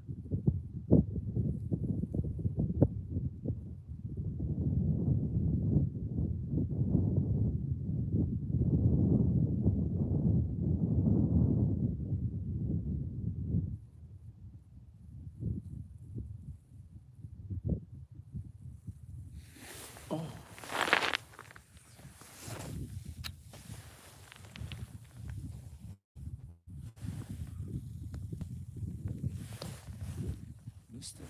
Oh. Missed it.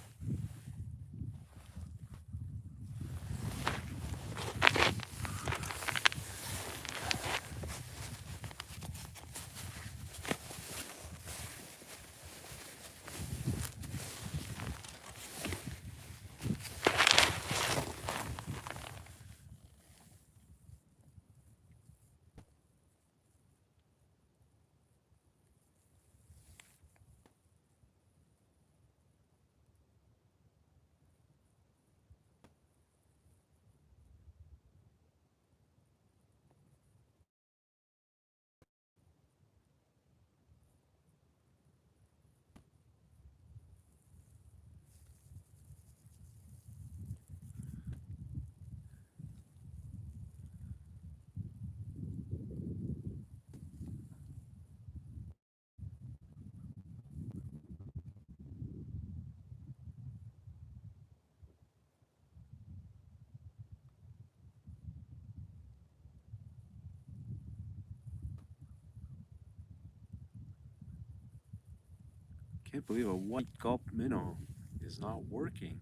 Can't believe a white gulp minnow is not working.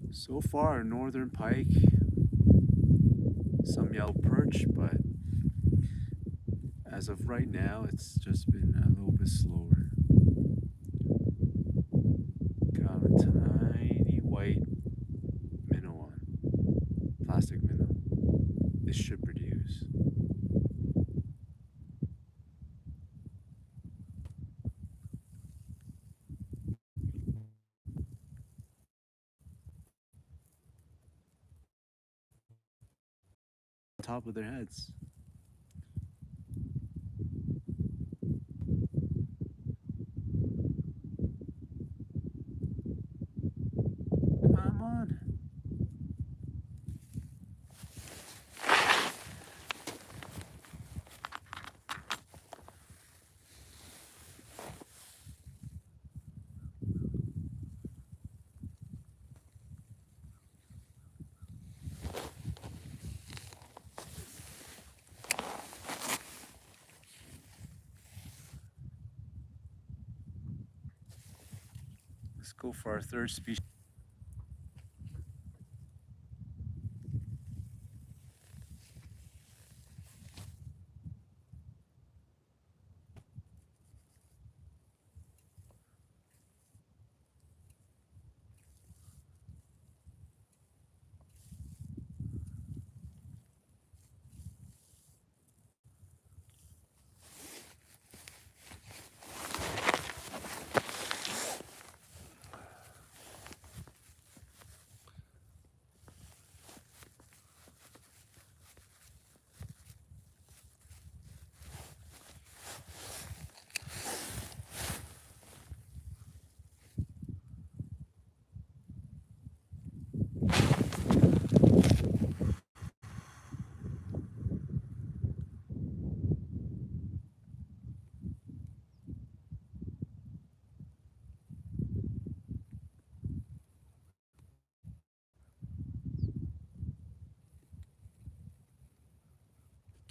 So far, northern pike, some yellow perch, but as of right now, it's just been a little bit slower. Got a tiny white minnow on, plastic minnow. This should produce. Top of their heads. Come on. Let's go for our third species.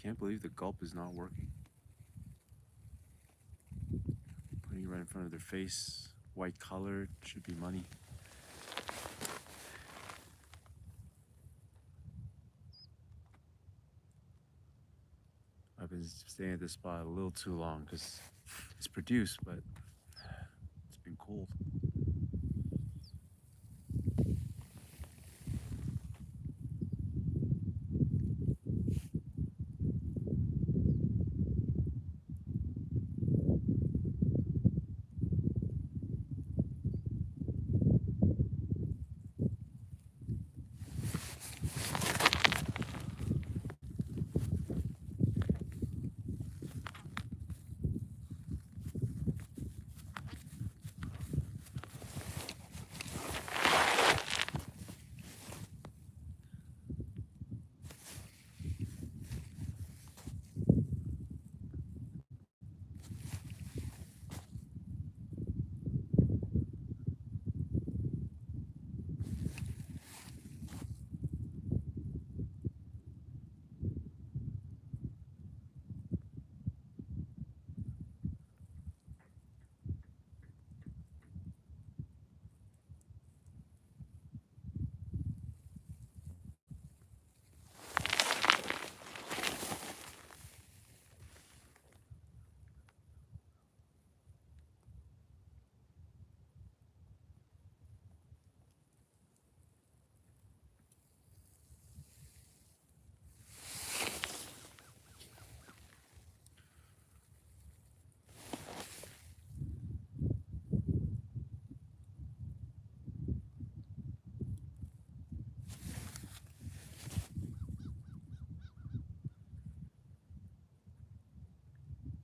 can't believe the gulp is not working. Putting it right in front of their face, white colored, should be money. I've been staying at this spot a little too long because it's produced, but it's been cold.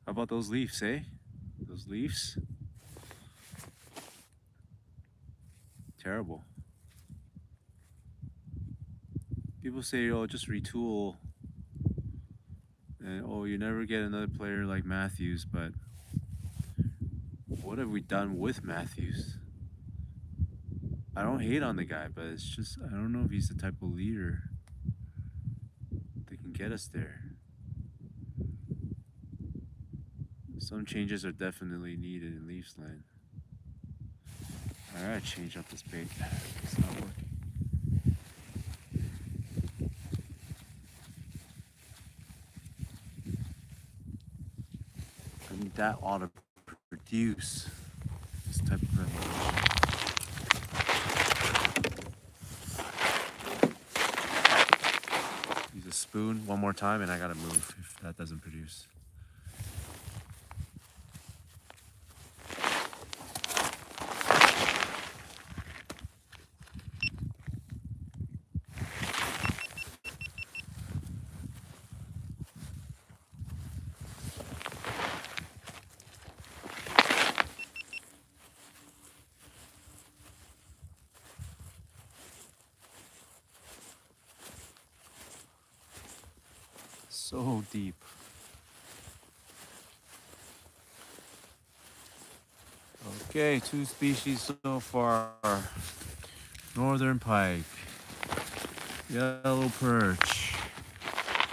How about those leaves, eh? Those leaves? Terrible. People say, oh, just retool. And, oh, you never get another player like Matthews, but what have we done with Matthews? I don't hate on the guy, but it's just, I don't know if he's the type of leader that can get us there. Some changes are definitely needed in Leafs land. I gotta change up this bait. It's not working. I think that ought to produce this type of revelation. Use a spoon one more time and I gotta move if that doesn't produce. So deep. Okay, 2 species so far. Northern pike, yellow perch.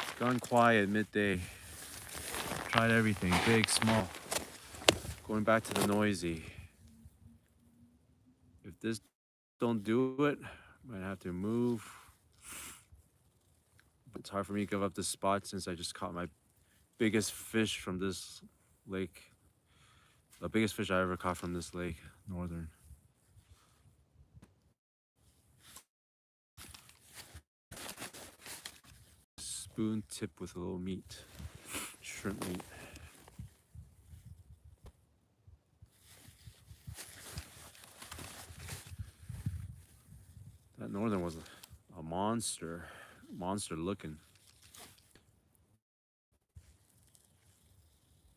It's gone quiet midday. Tried everything, big, small. Going back to the noisy. If this don't do it, might have to move. It's hard for me to give up this spot since I just caught my biggest fish from this lake. The biggest fish I ever caught from this lake, northern. Spoon tip with a little meat, shrimp meat. That northern was a monster looking.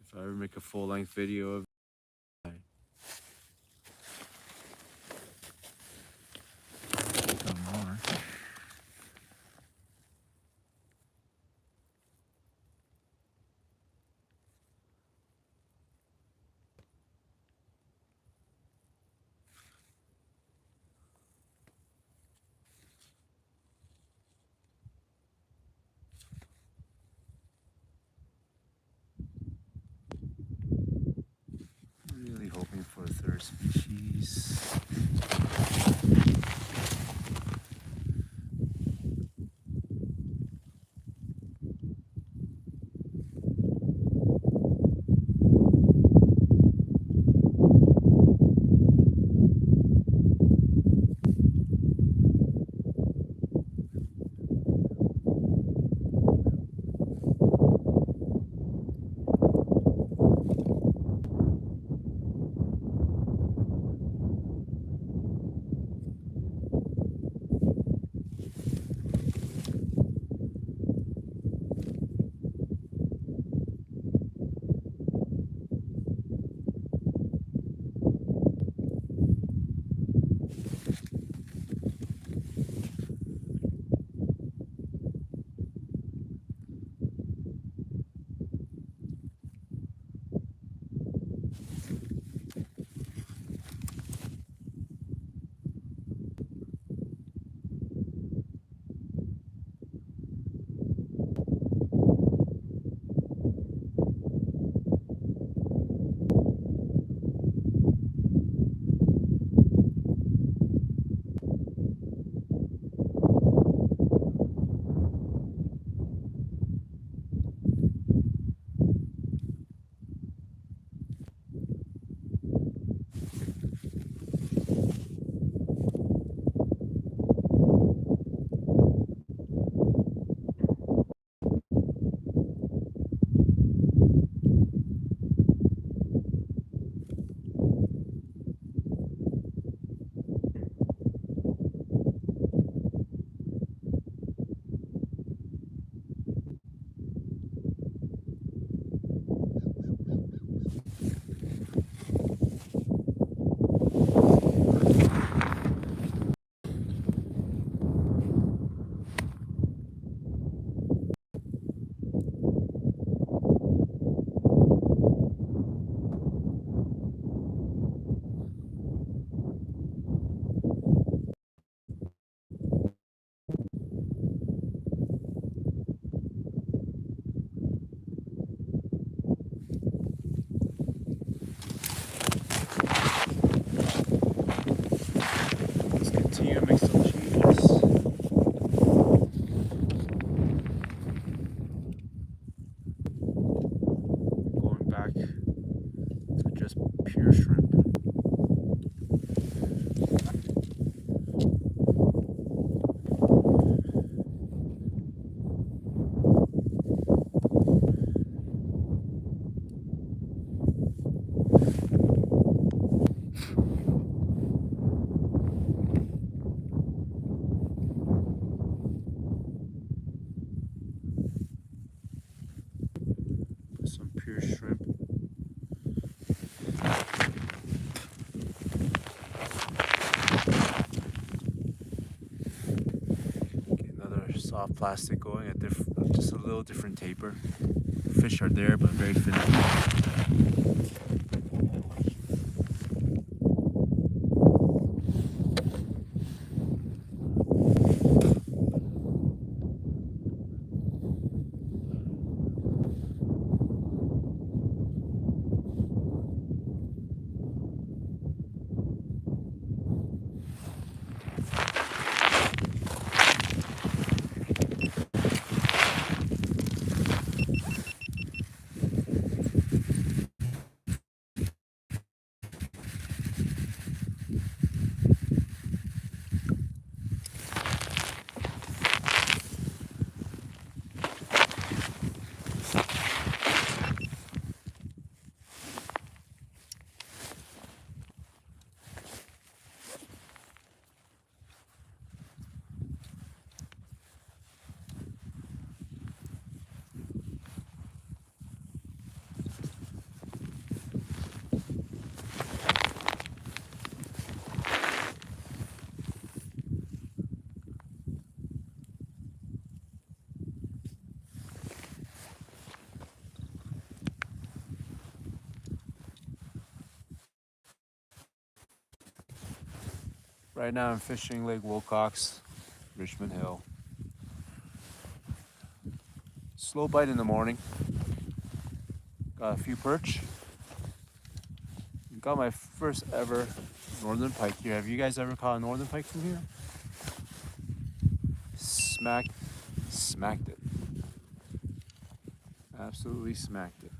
If I ever make a full-length video of it, more. species. Let's continue to make some changes. Going back to just pure shrimp. Some pure shrimp. Okay, another soft plastic going at just a little different taper. Fish are there, but very finicky. Right now I'm fishing Lake Wilcox, Richmond Hill. Slow bite in the morning. Got a few perch. Got my first ever northern pike here. Have you guys ever caught a northern pike from here? Smacked it. Absolutely smacked it.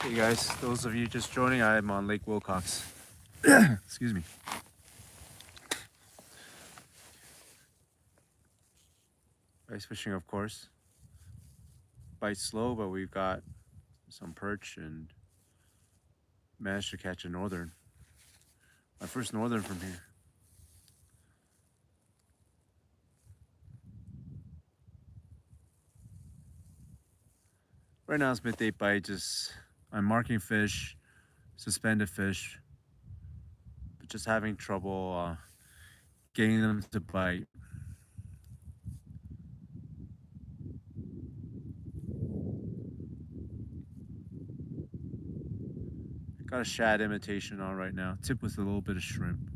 Hey guys, those of you just joining, I'm on Lake Wilcox. Excuse me. Ice fishing, of course. Bite slow, but we've got some perch and managed to catch a northern. My first northern from here. Right now it's midday bite, just I'm marking fish, suspended fish, but just having trouble getting them to bite. Got a shad imitation on right now, tip with a little bit of shrimp.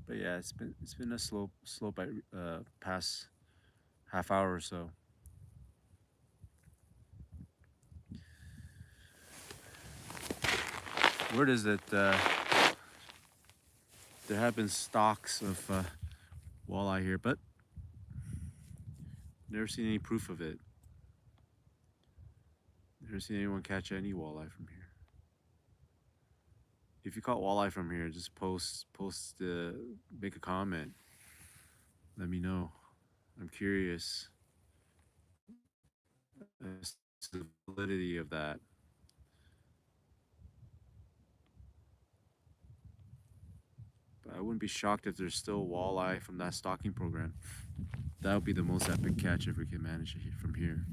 But yeah, it's been a slow bite past half hour or so. Word is that there have been stocks of walleye here, but never seen any proof of it. Never seen anyone catch any walleye from here. If you caught walleye from here, just make a comment. Let me know. I'm curious as to the validity of that. But I wouldn't be shocked if there's still walleye from that stocking program. That would be the most epic catch if we can manage it from here.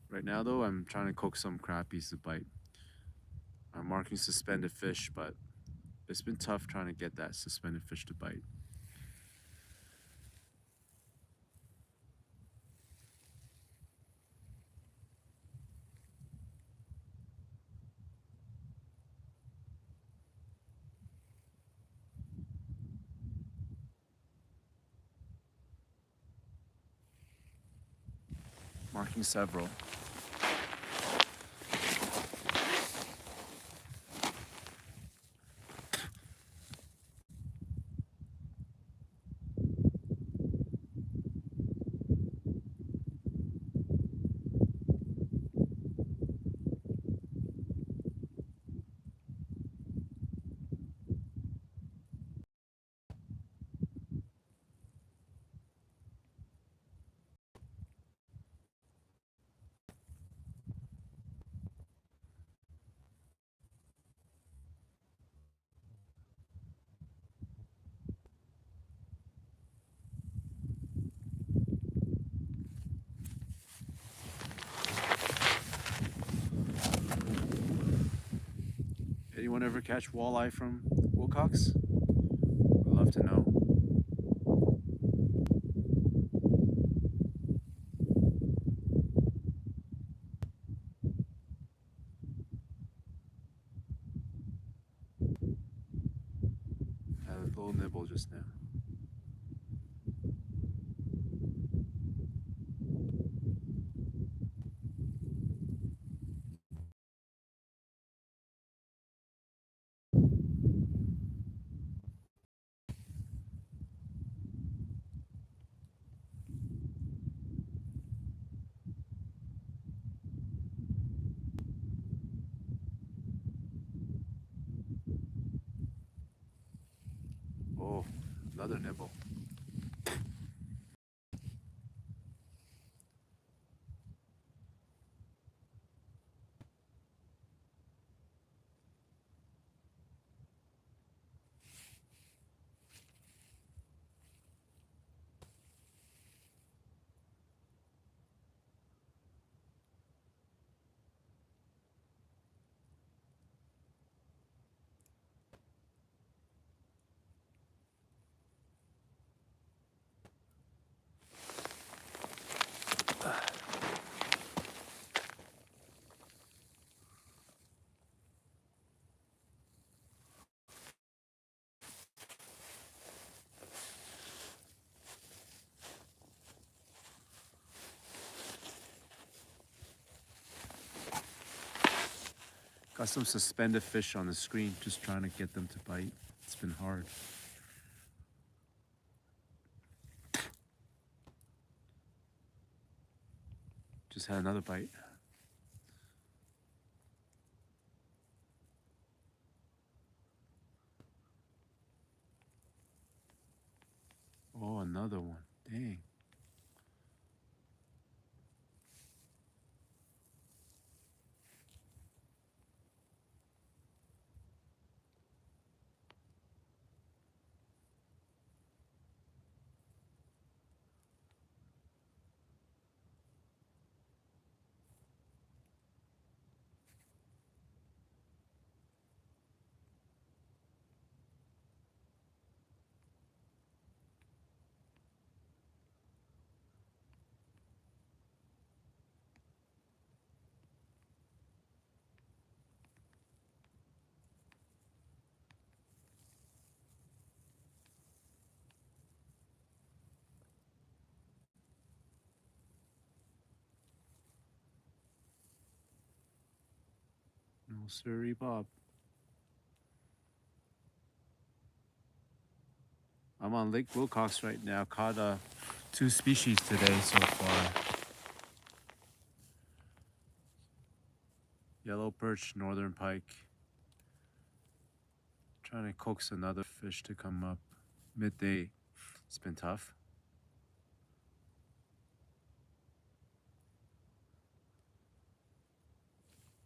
Right now though, I'm trying to coax some crappies to bite. I'm marking suspended fish, but it's been tough trying to get that suspended fish to bite. Marking several. Anyone ever catch walleye from Wilcox? I'd love to know. Had a little nibble just now. Oh, another nibble. Got some suspended fish on the screen, just trying to get them to bite. It's been hard. Just had another bite. Oh, another one. Dang. No siree, Bob. I'm on Lake Wilcox right now. Caught 2 species today so far. Yellow perch, northern pike. Trying to coax another fish to come up. Midday. It's been tough.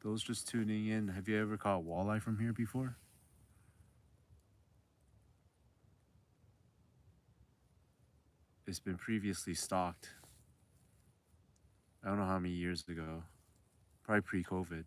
Those just tuning in, have you ever caught walleye from here before? It's been previously stocked. I don't know how many years ago. Probably pre-COVID.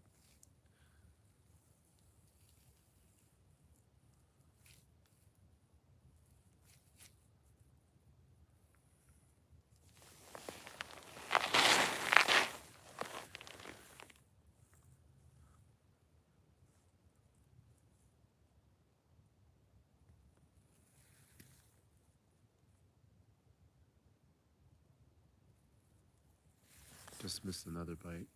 Just missed another bite.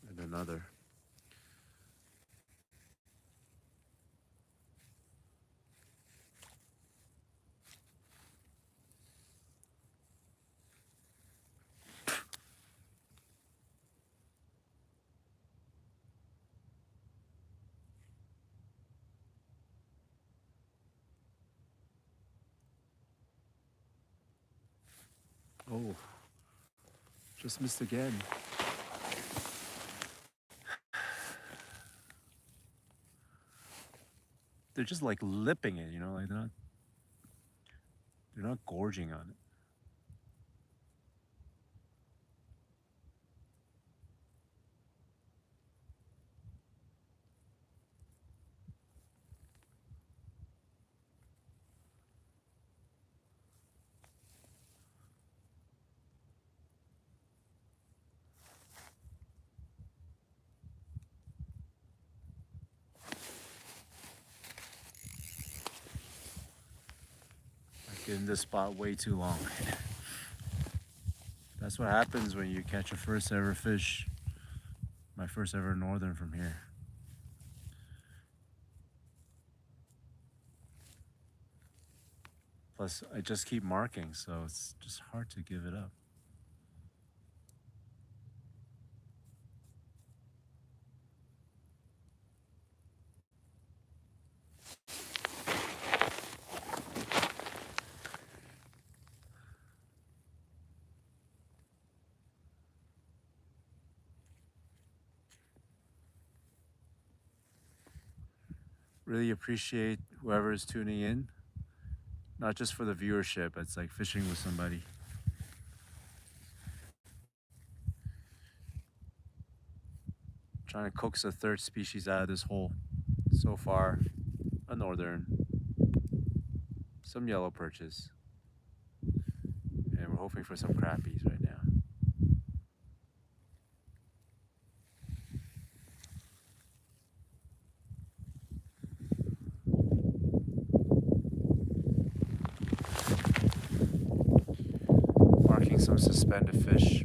And another. Oh, just missed again. They're just like lipping it, you know, like they're not gorging on it. in this spot way too long. That's what happens when you catch a first ever fish. My first ever northern from here. Plus, I just keep marking, so it's just hard to give it up. Really appreciate whoever is tuning in. Not just for the viewership, it's like fishing with somebody. Trying to coax a third species out of this hole. So far, a northern, some yellow perches, and we're hoping for some crappies right now. Marking some suspended fish.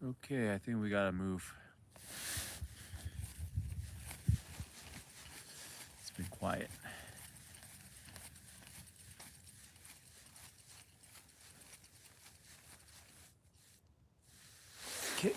Okay, I think we gotta move. It's been quiet. Okay.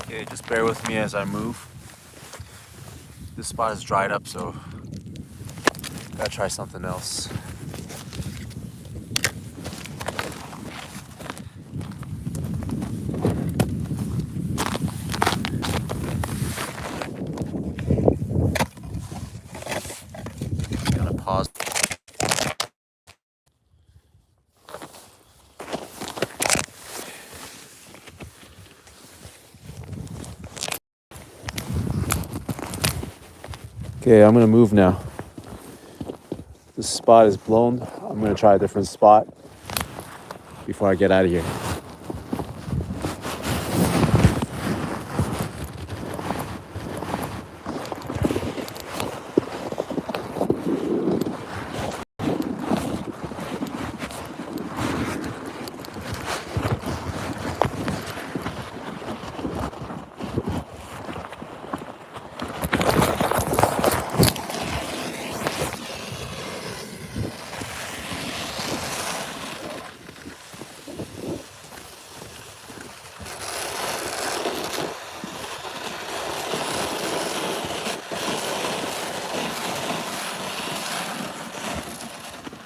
Okay, just bear with me as I move. This spot is dried up, so gotta try something else. Gotta pause. Okay, I'm gonna move now. This spot is blown. I'm gonna try a different spot before I get out of here.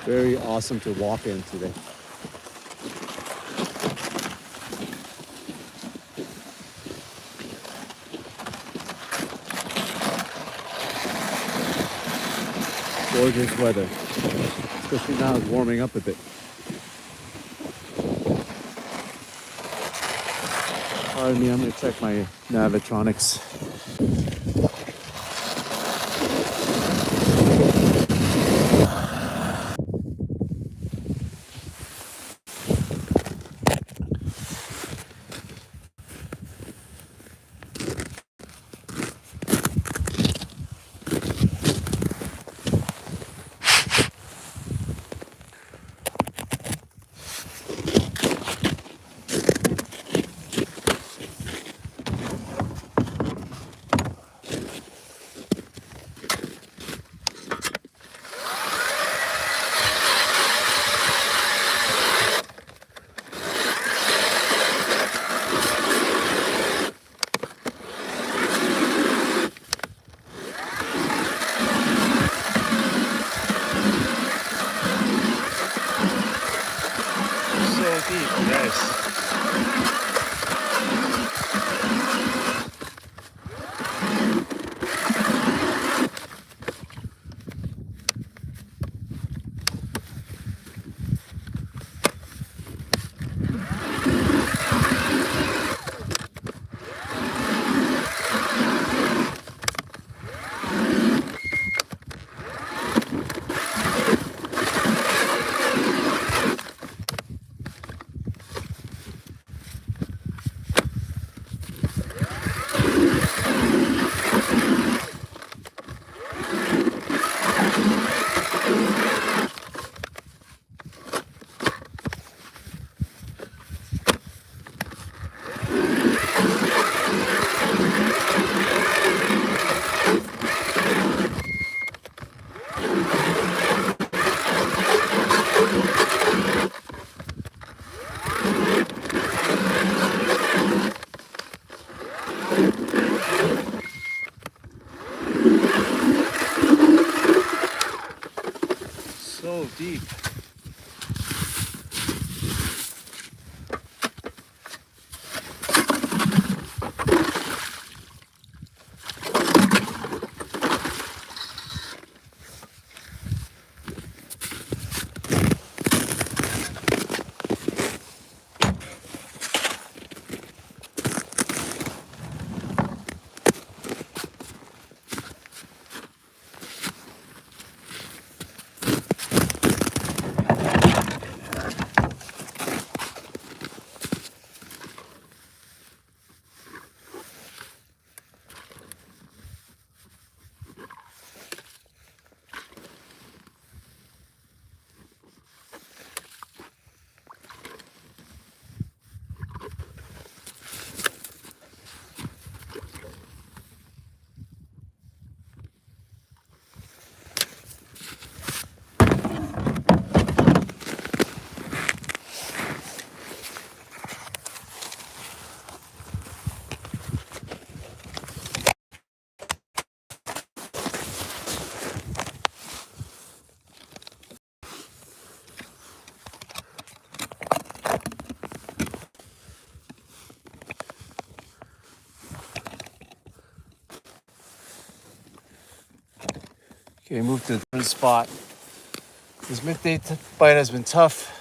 Very awesome to walk in today. Gorgeous weather, especially now it's warming up a bit. Pardon me, I'm gonna check my Navitronics. So deep, guys. So deep. Okay, move to a different spot. This midday bite has been tough.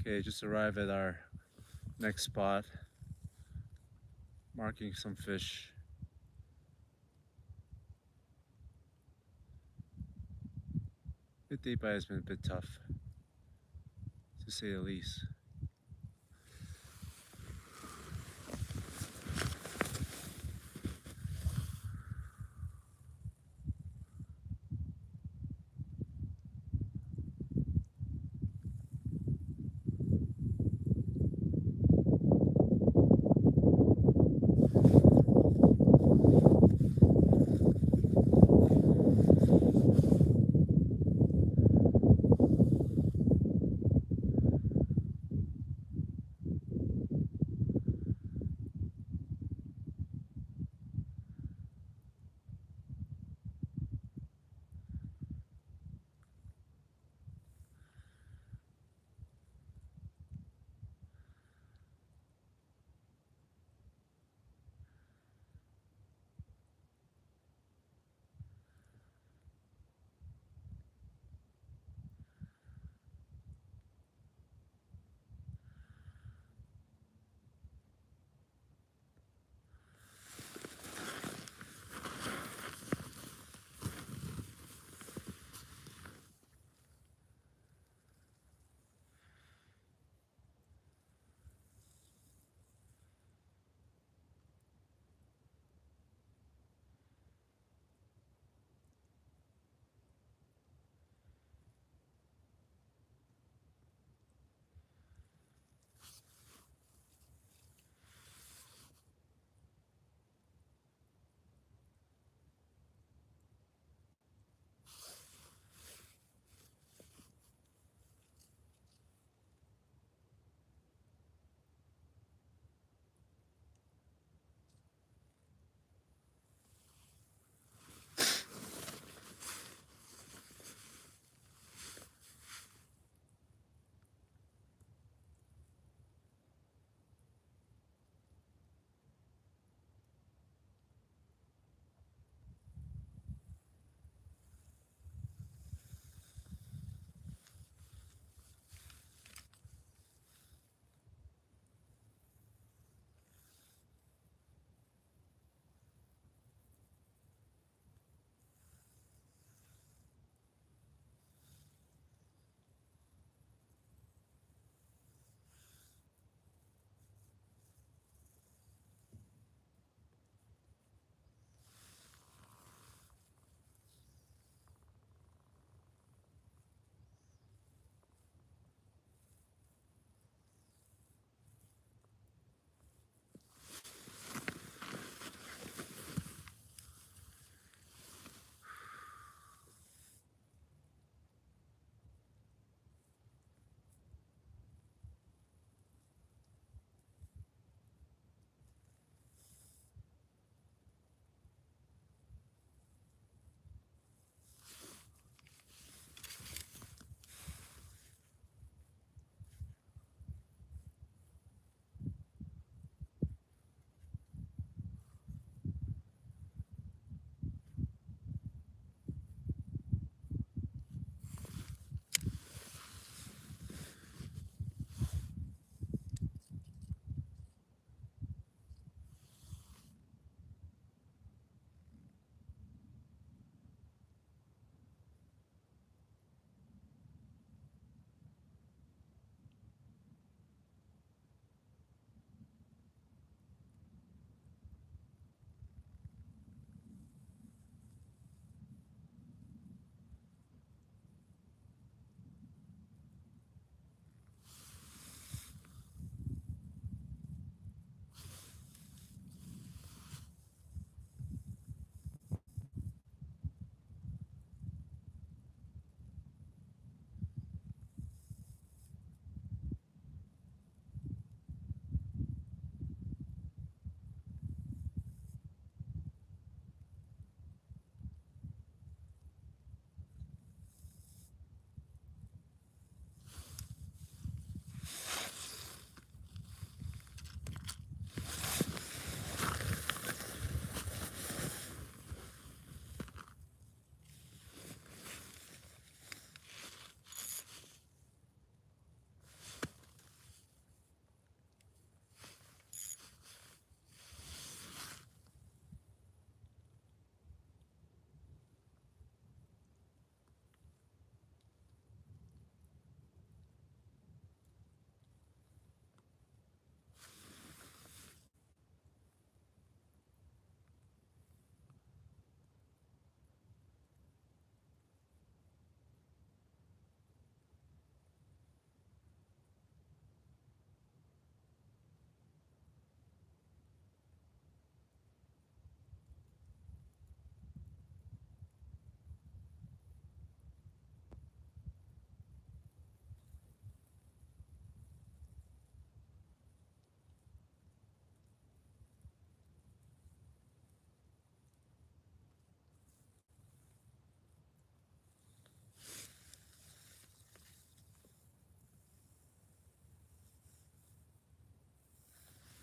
Okay, just arrived at our next spot, marking some fish. The day bite has been a bit tough, to say the least.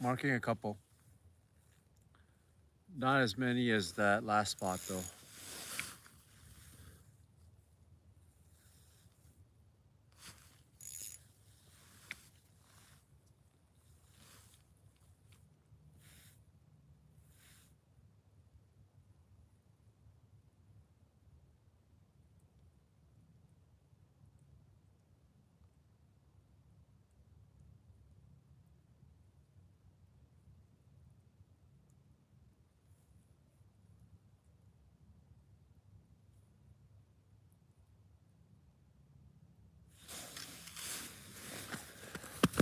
Marking a couple. Not as many as that last spot though.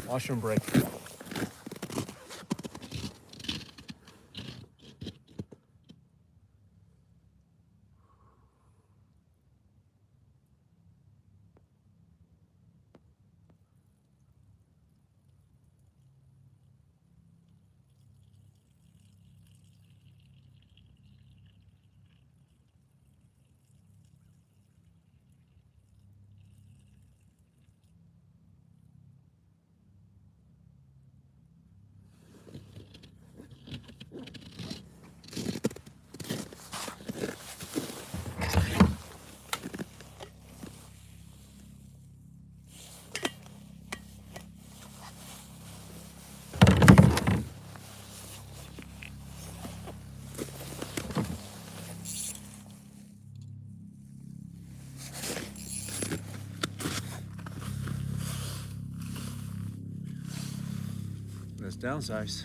Washroom break. Let's downsize.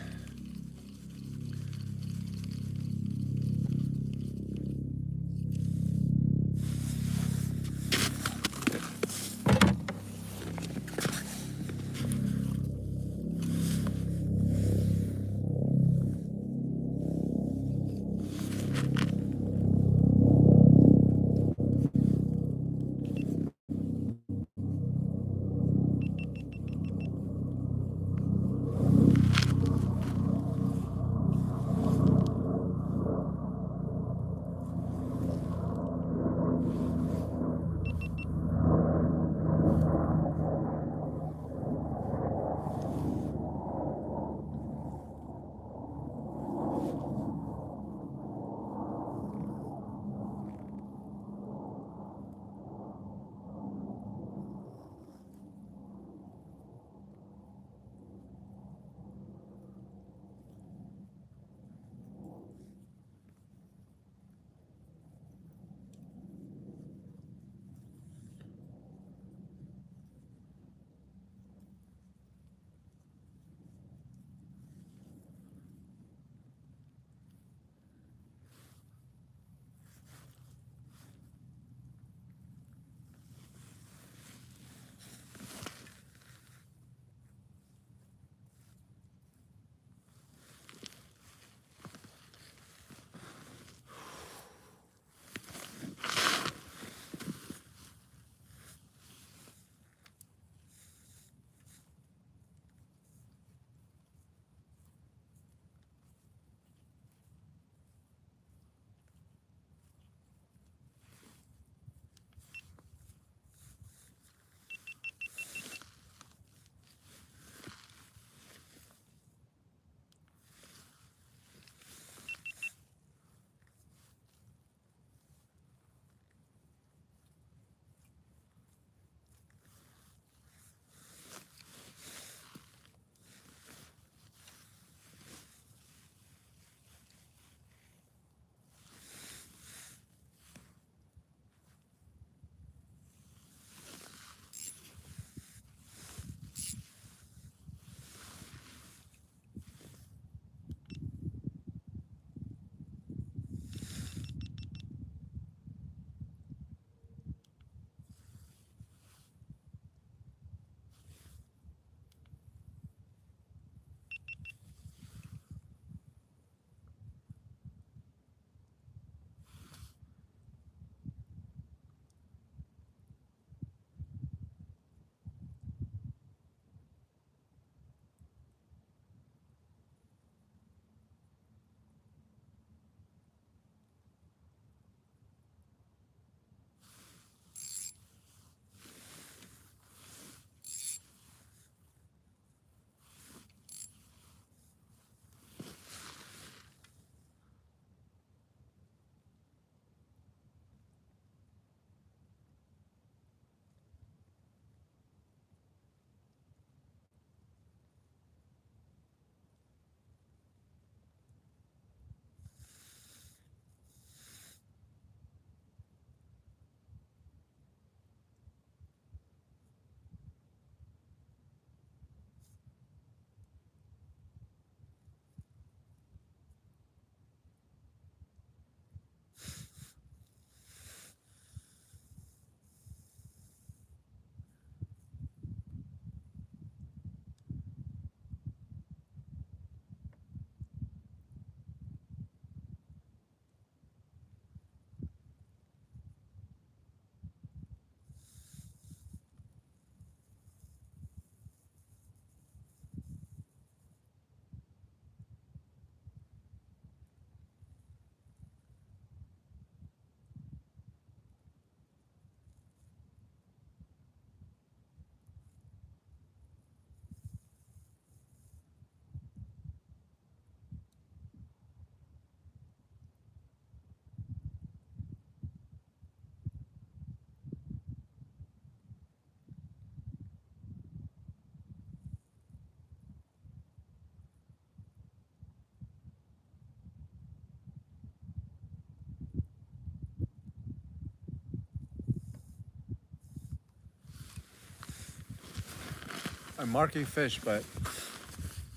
I'm marking fish, but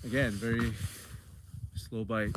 again, very slow bite.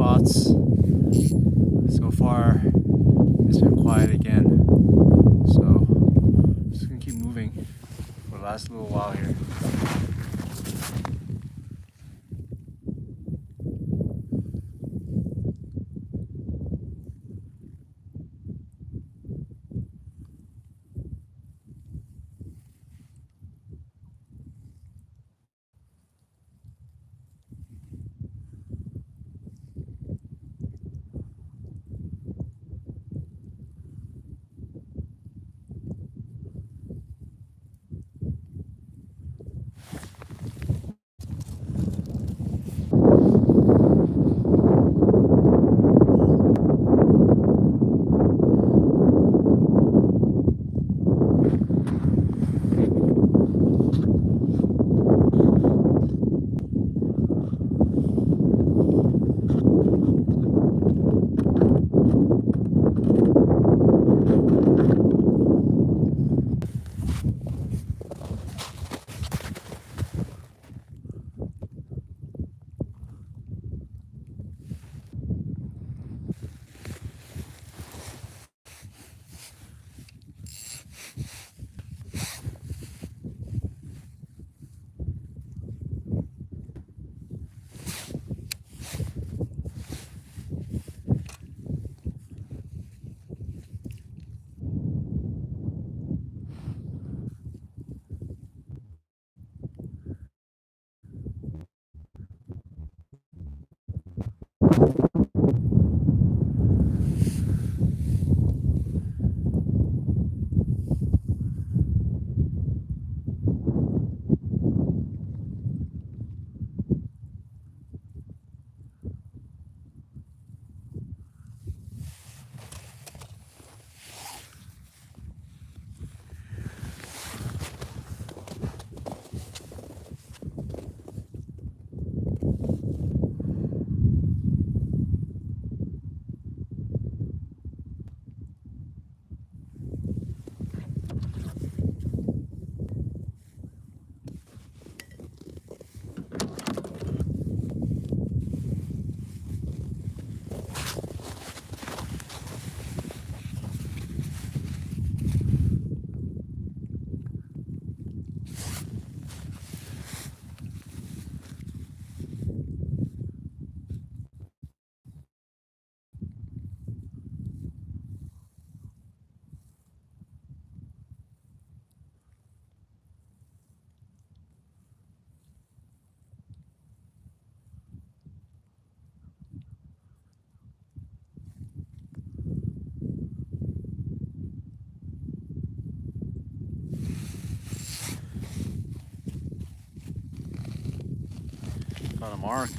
spots. So far, it's been quiet again. So, just gonna keep moving for the last little while here. Got a mark.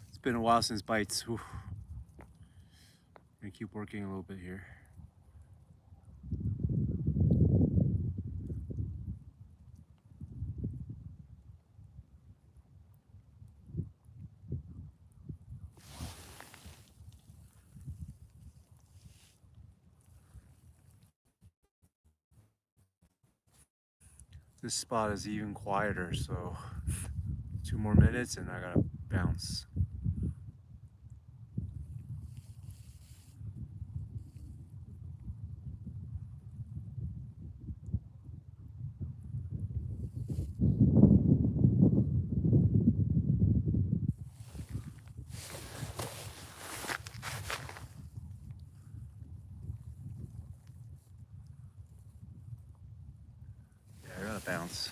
It's been a while since bites. Whew. Gonna keep working a little bit here. This spot is even quieter, so 2 more minutes and I gotta bounce. Yeah, I gotta bounce.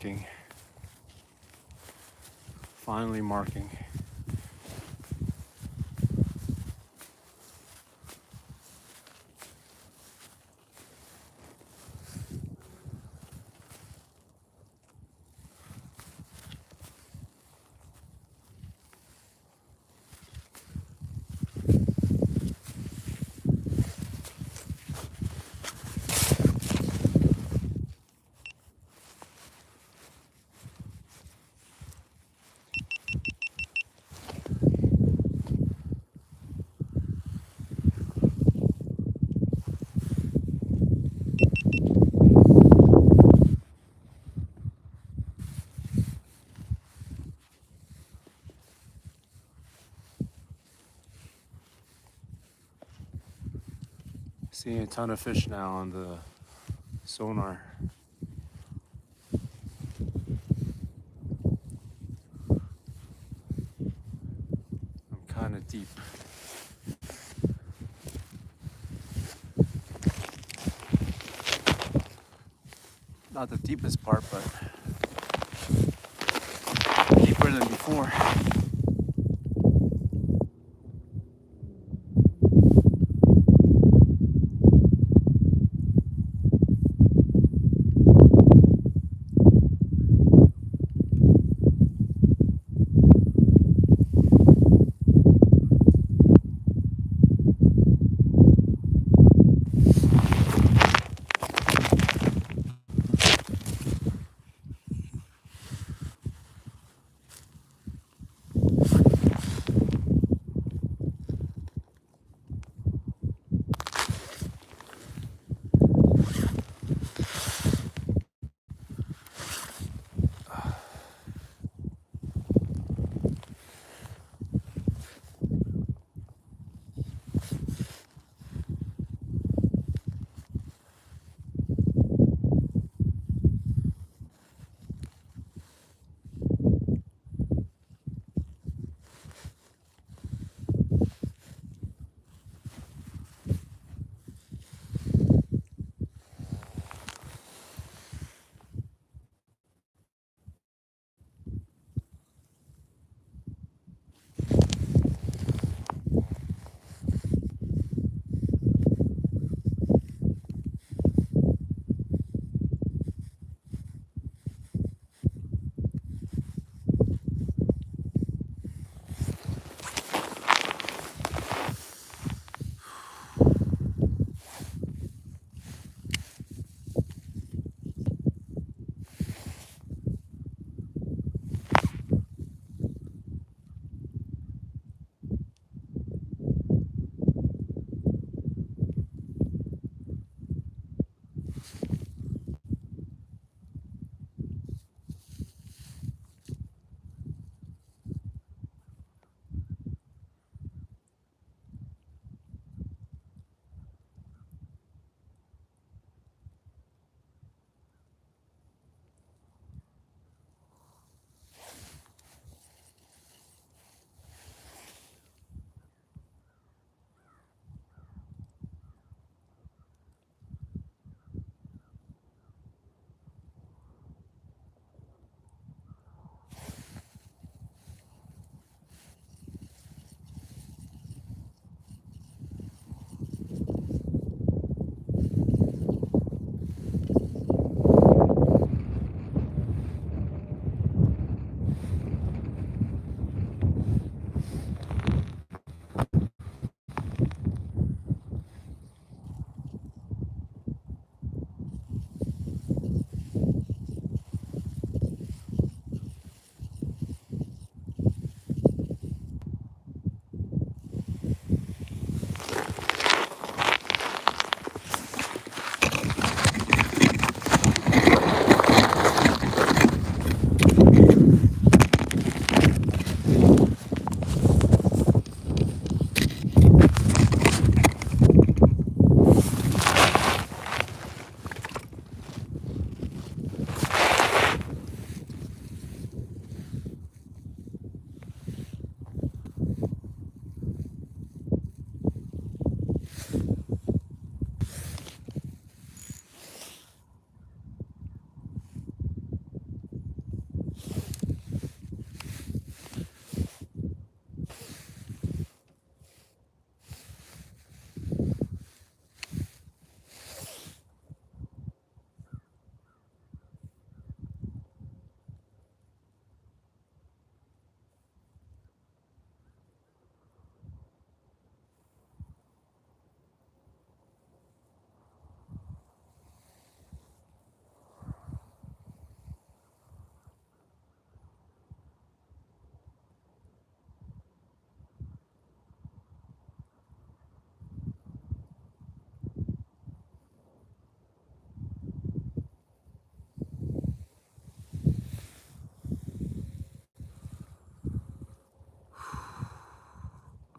marking. Finally marking. Seeing a ton of fish now on the sonar. I'm kind of deep. Not the deepest part, but deeper than before.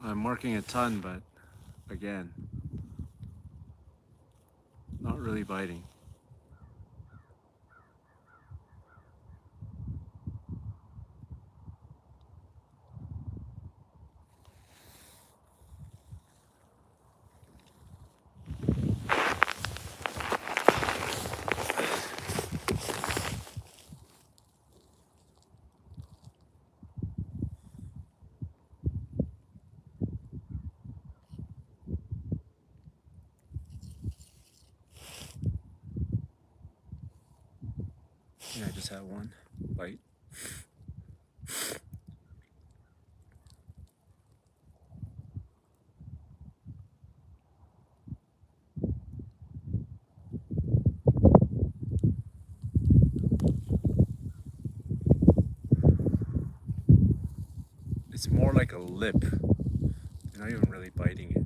I'm working a ton, but again, not really biting. Yeah, I just had one bite. It's more like a lip. You're not even really biting it.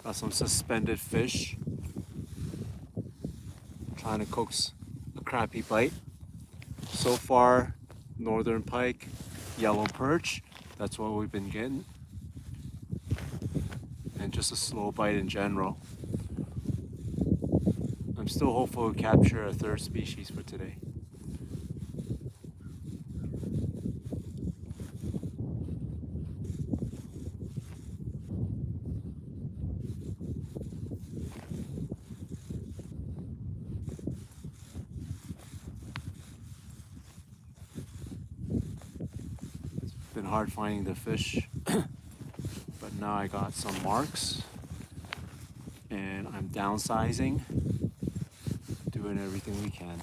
Got some suspended fish. Trying to coax a crappie bite. So far, northern pike, yellow perch. That's what we've been getting. And just a slow bite in general. I'm still hopeful to capture a third species for today. Been hard finding the fish, but now I got some marks and I'm downsizing, doing everything we can.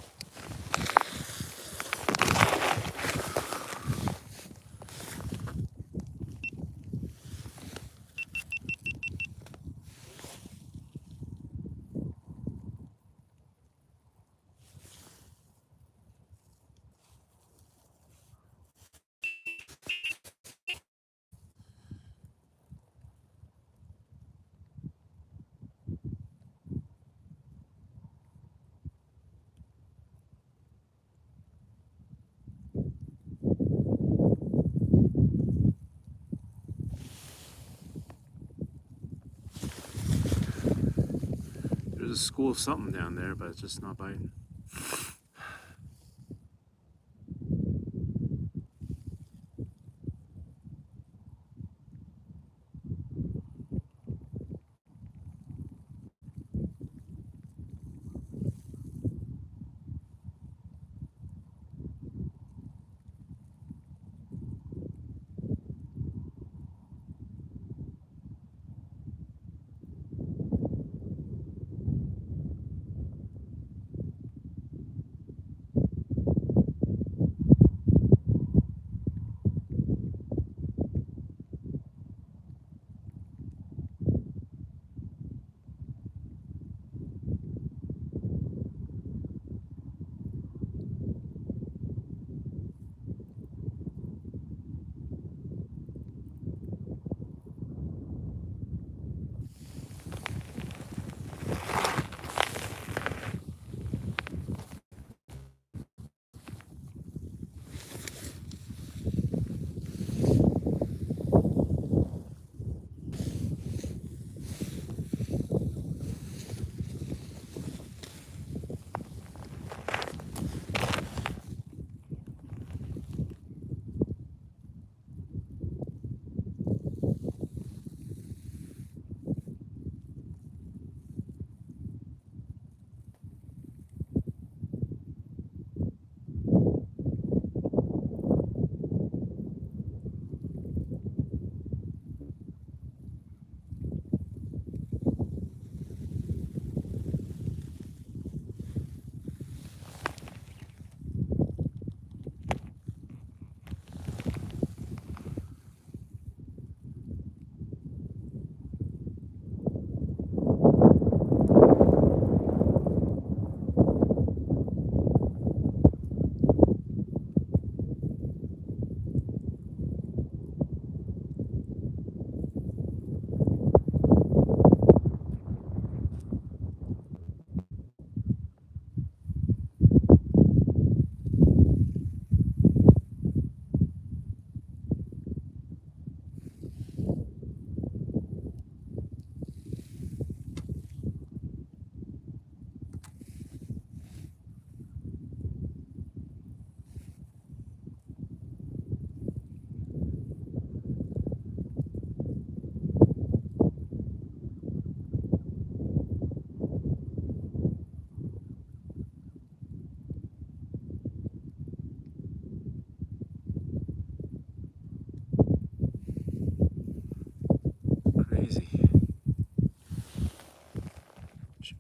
There's a school of something down there, but it's just not biting.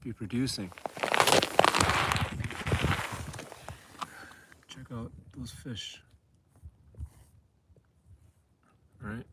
be producing. Check out those fish. All right.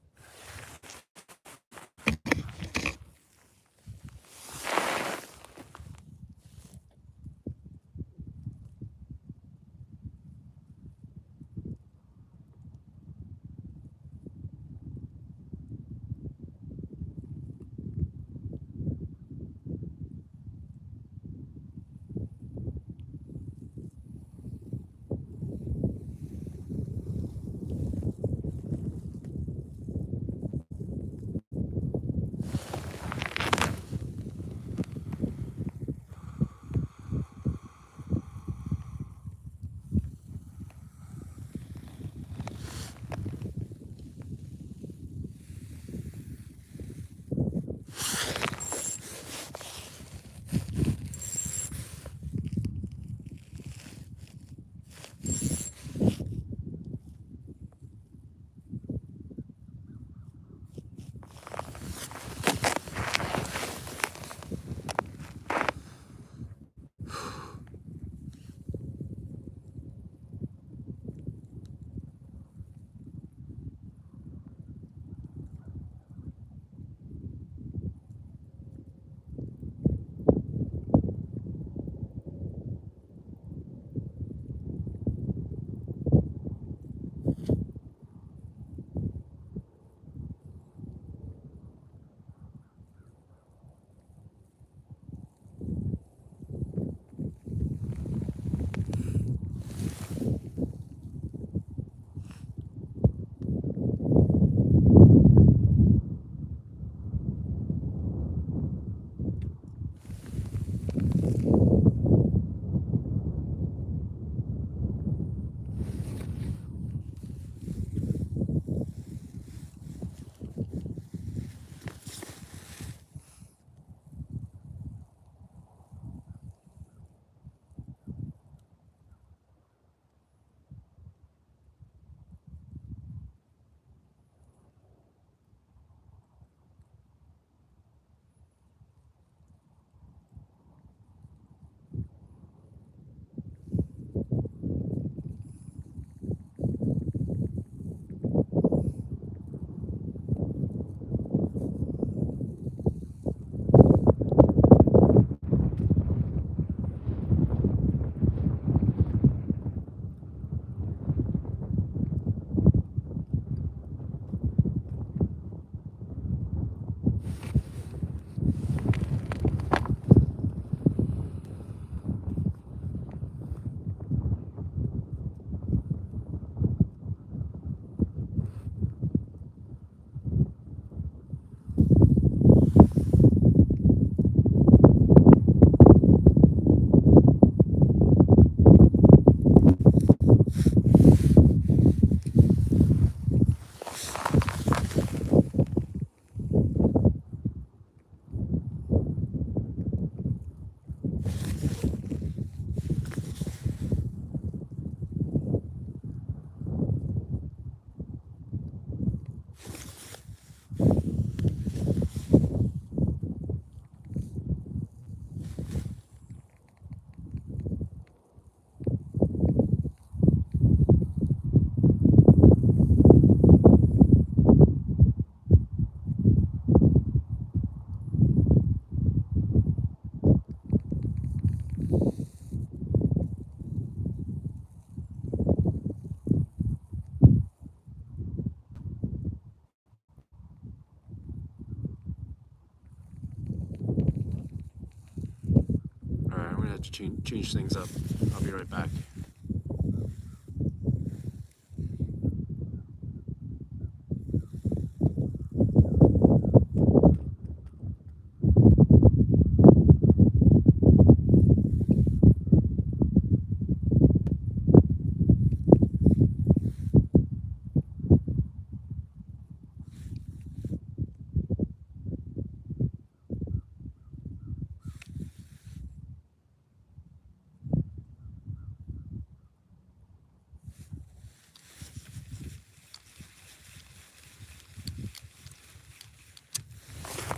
To change things up. I'll be right back.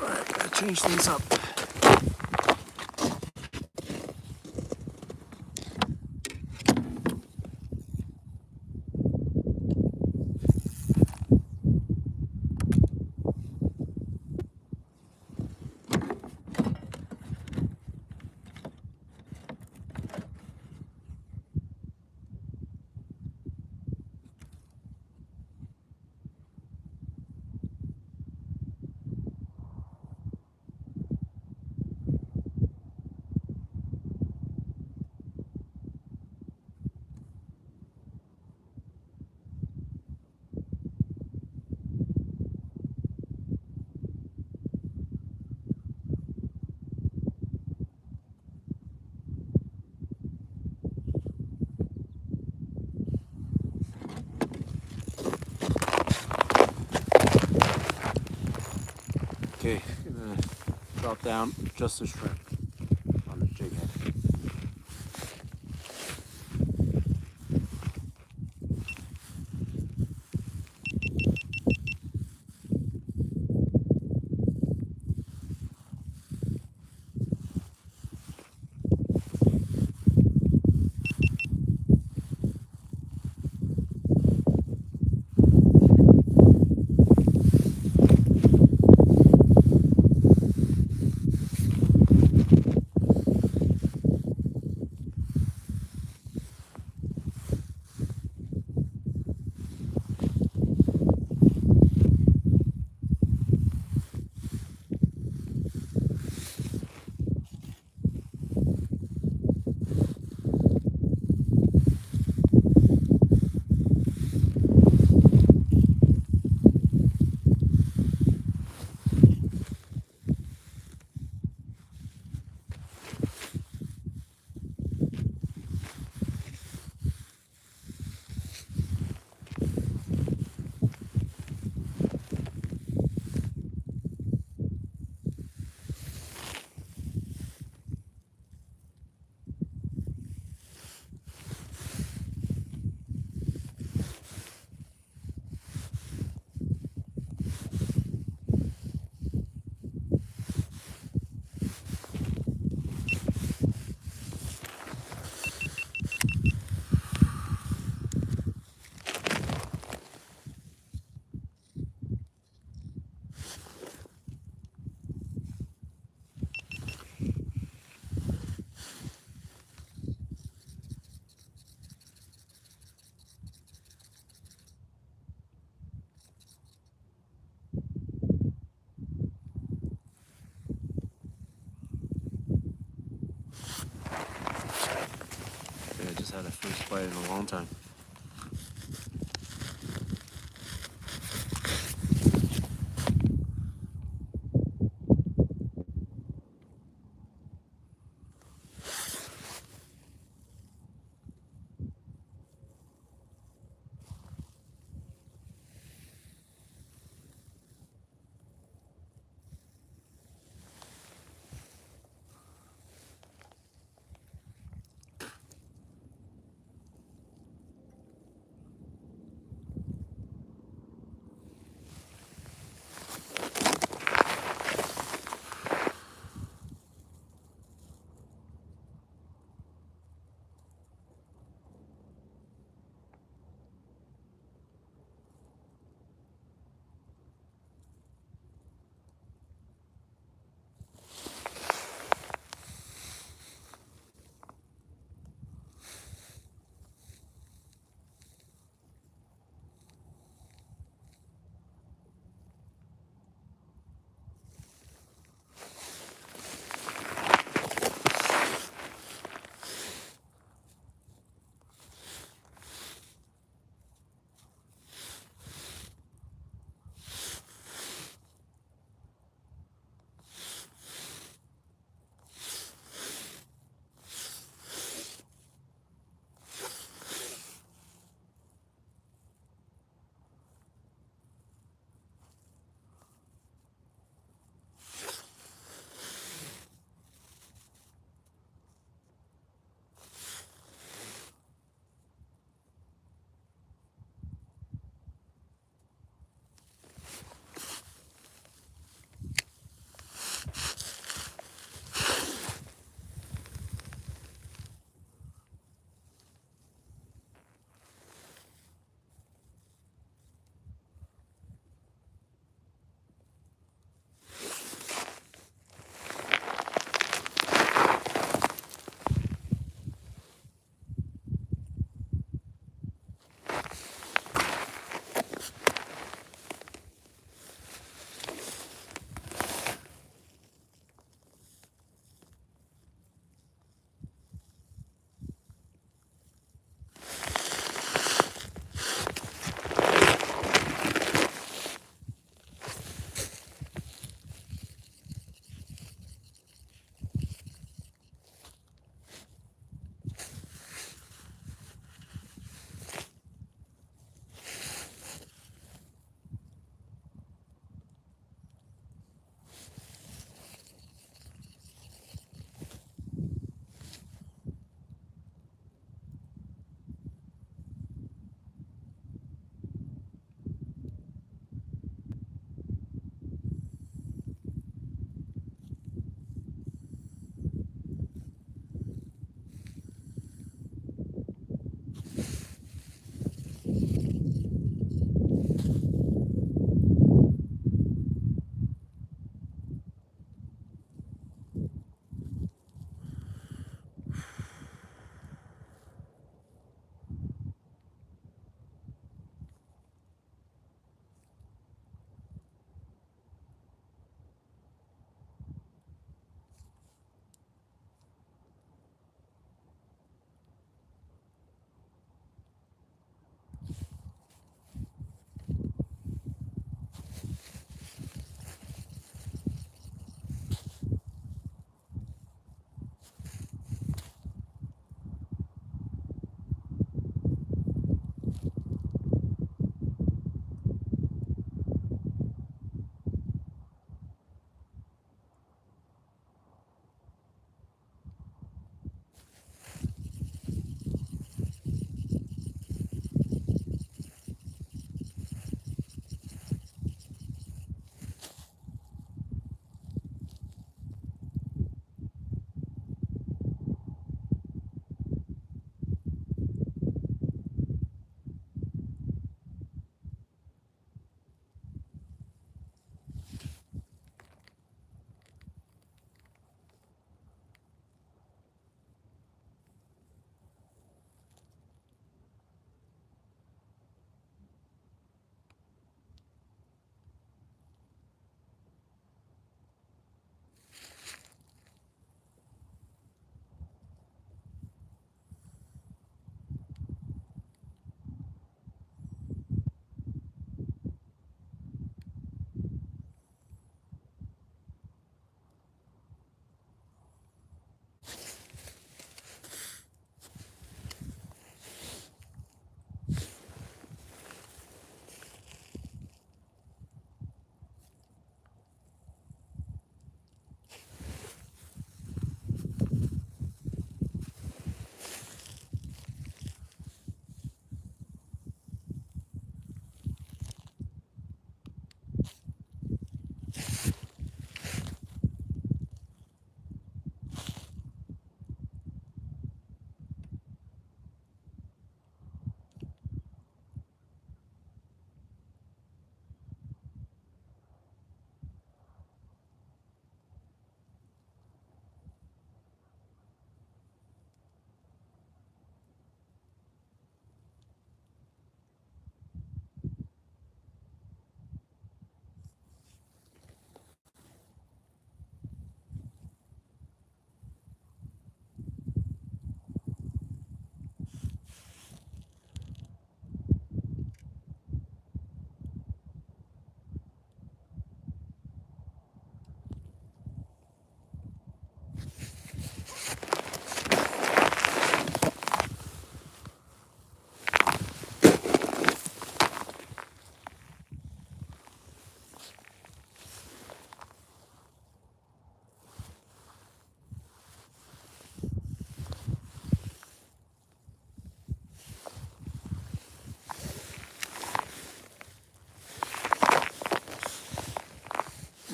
Alright, gotta change things up. Drop down just a shrimp on the jig head. Okay, I just had a first bite in a long time.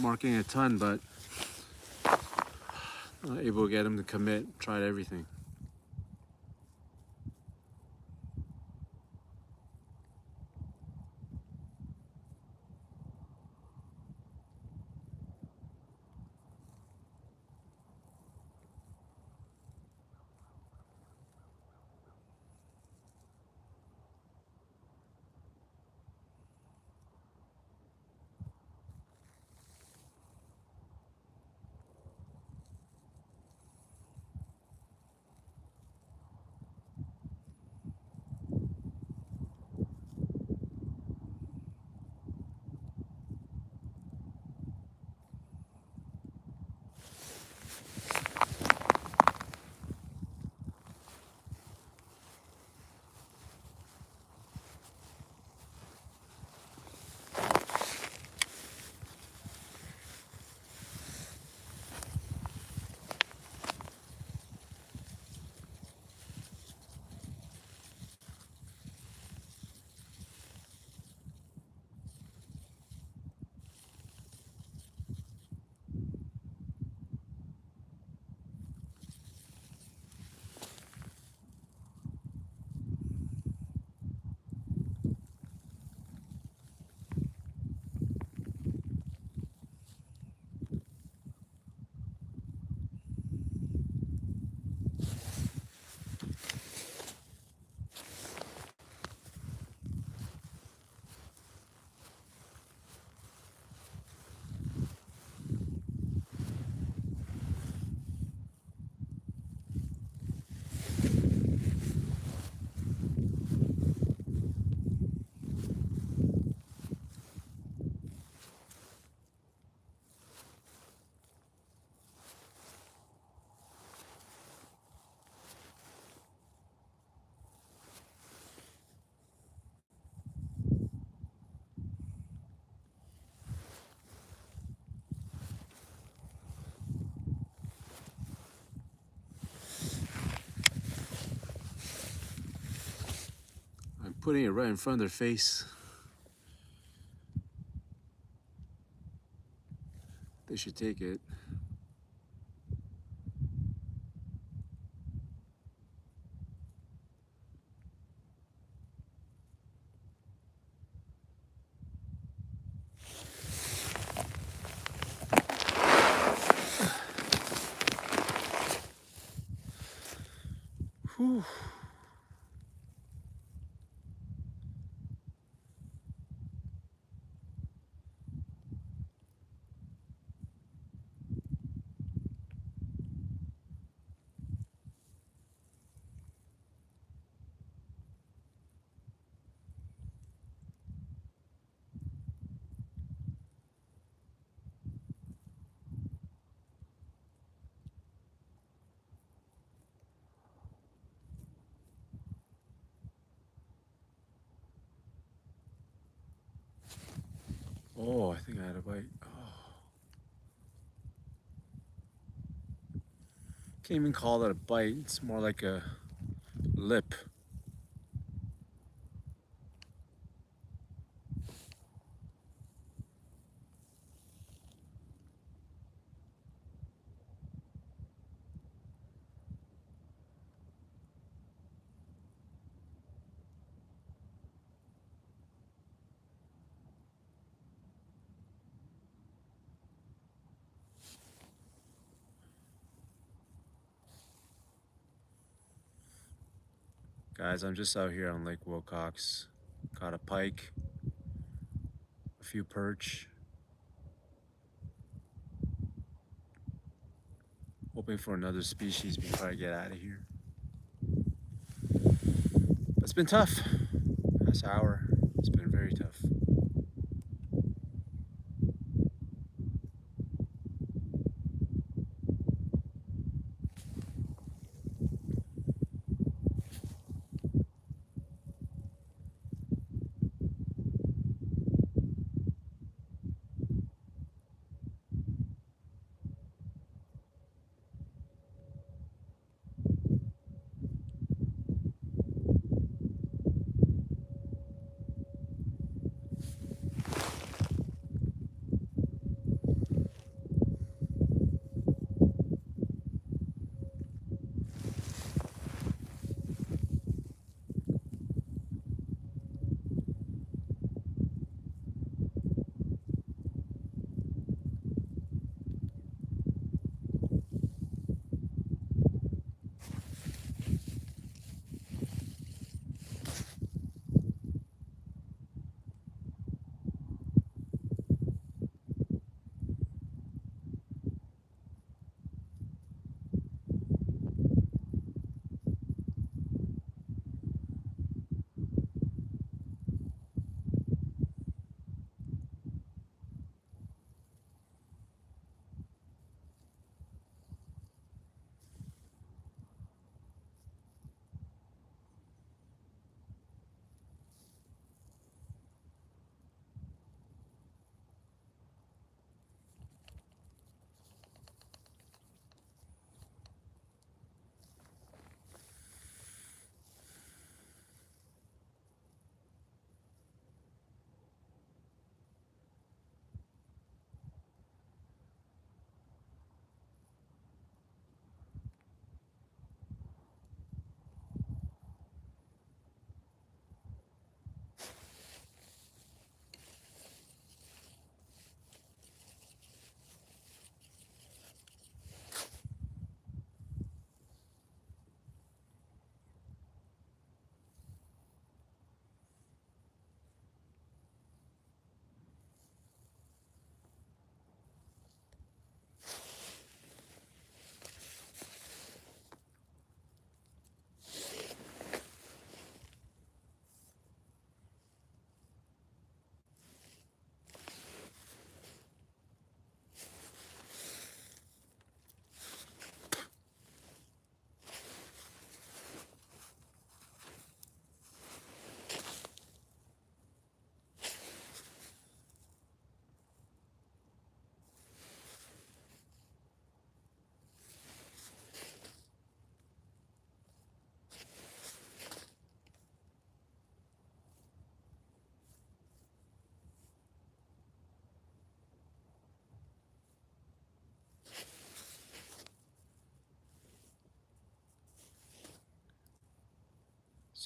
marking a ton, but not able to get him to commit. Tried everything. I'm putting it right in front of their face. They should take it. Whew. Oh, I think I had a bite. Oh. Can't even call it a bite. It's more like a lip. Guys, I'm just out here on Lake Wilcox. Caught a pike, a few perch. Hoping for another species before I get out of here. But it's been tough. Last hour, it's been very tough.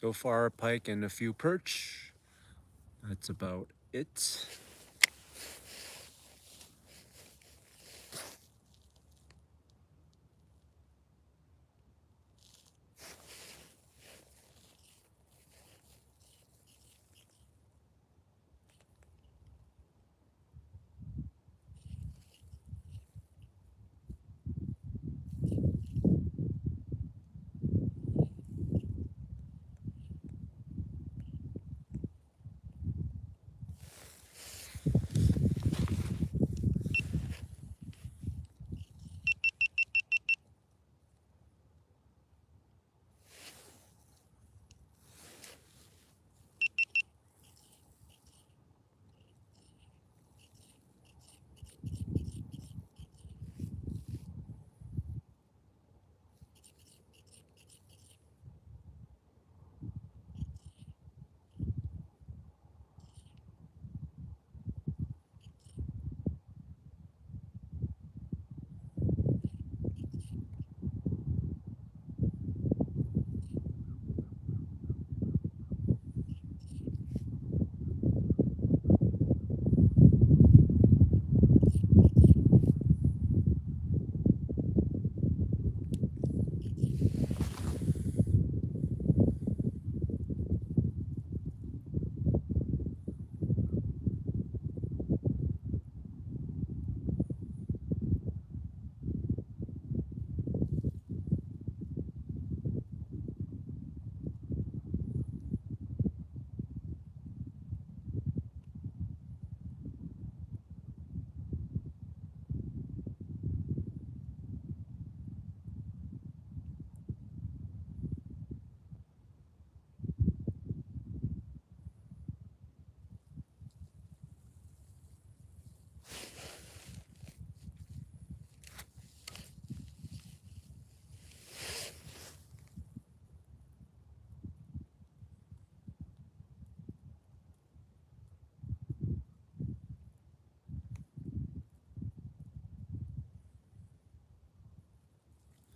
So far, pike and a few perch. That's about it.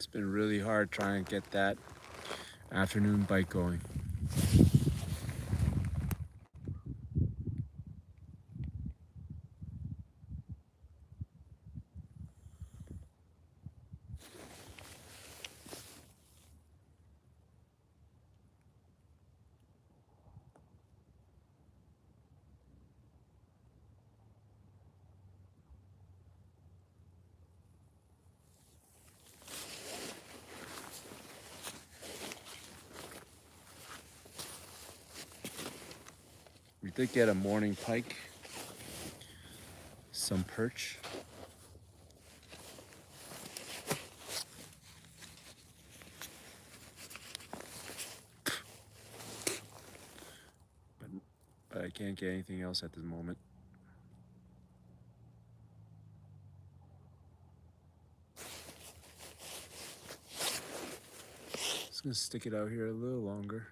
It's been really hard trying to get that afternoon bike going. We did get a morning pike, some perch. But I can't get anything else at the moment. Just gonna stick it out here a little longer.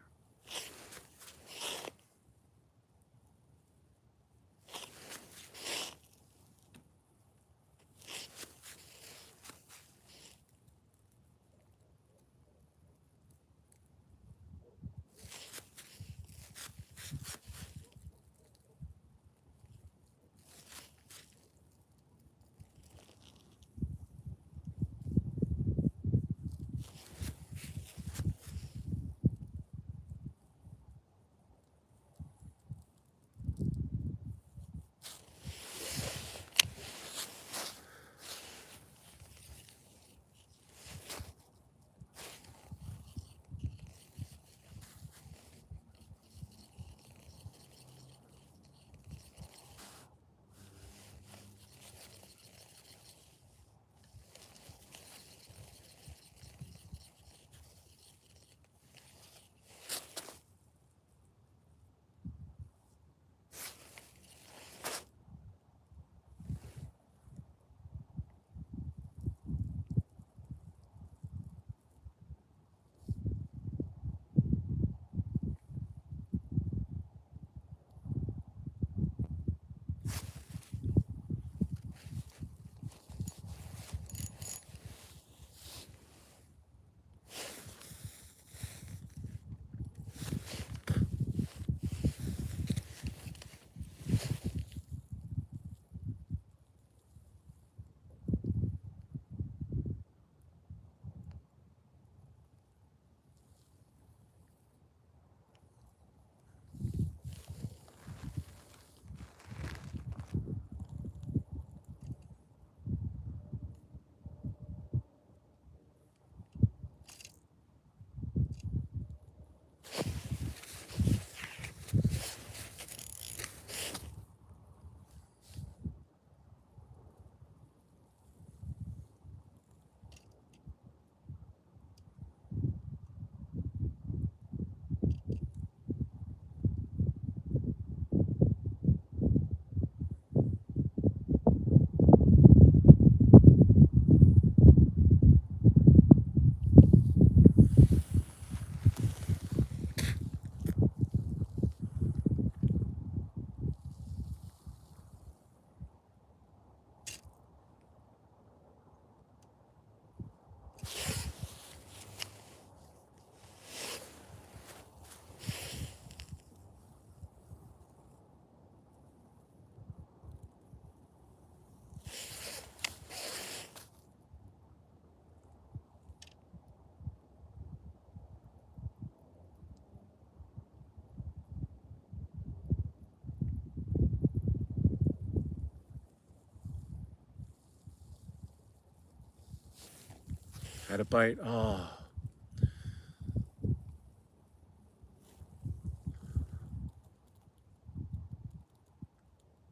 Had a bite. Oh.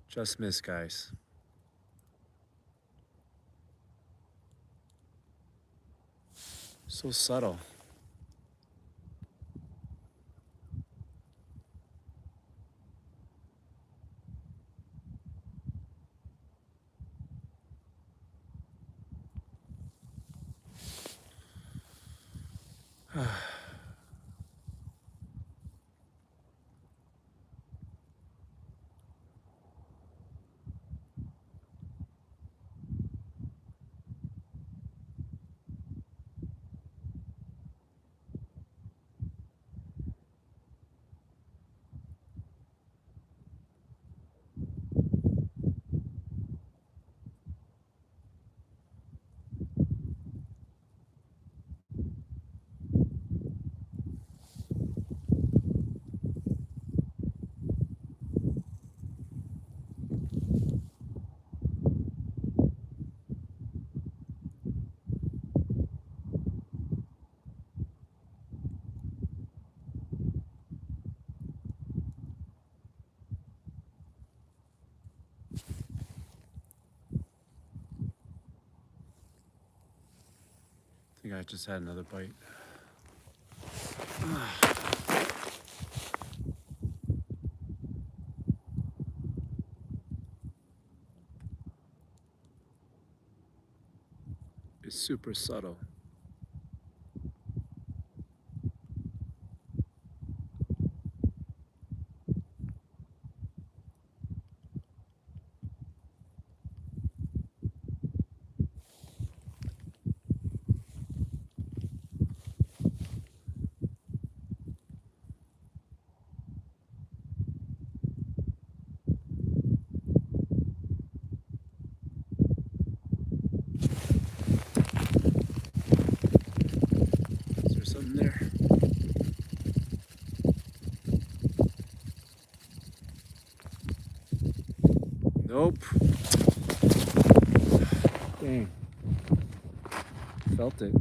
Just missed, guys. So subtle. I think I just had another bite. It's super subtle. Is there something there? Nope. Dang. Felt it.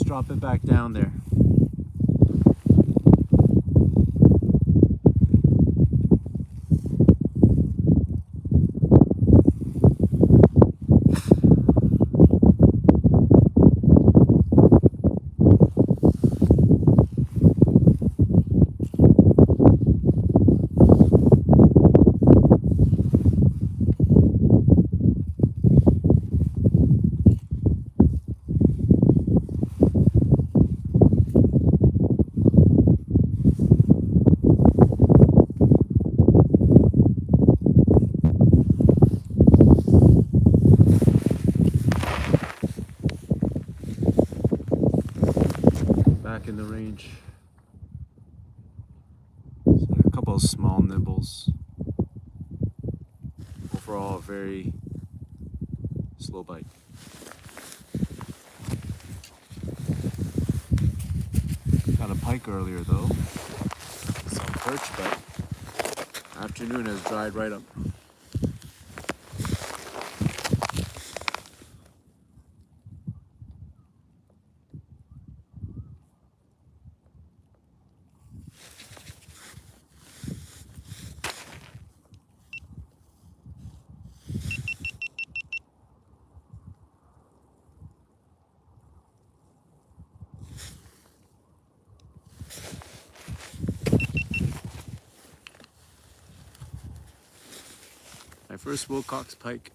Drop it back down there. couple of small nibbles. Overall, a very slow bite. Got a pike earlier though. Some perch, but afternoon has dried right up. My first Wilcox pike.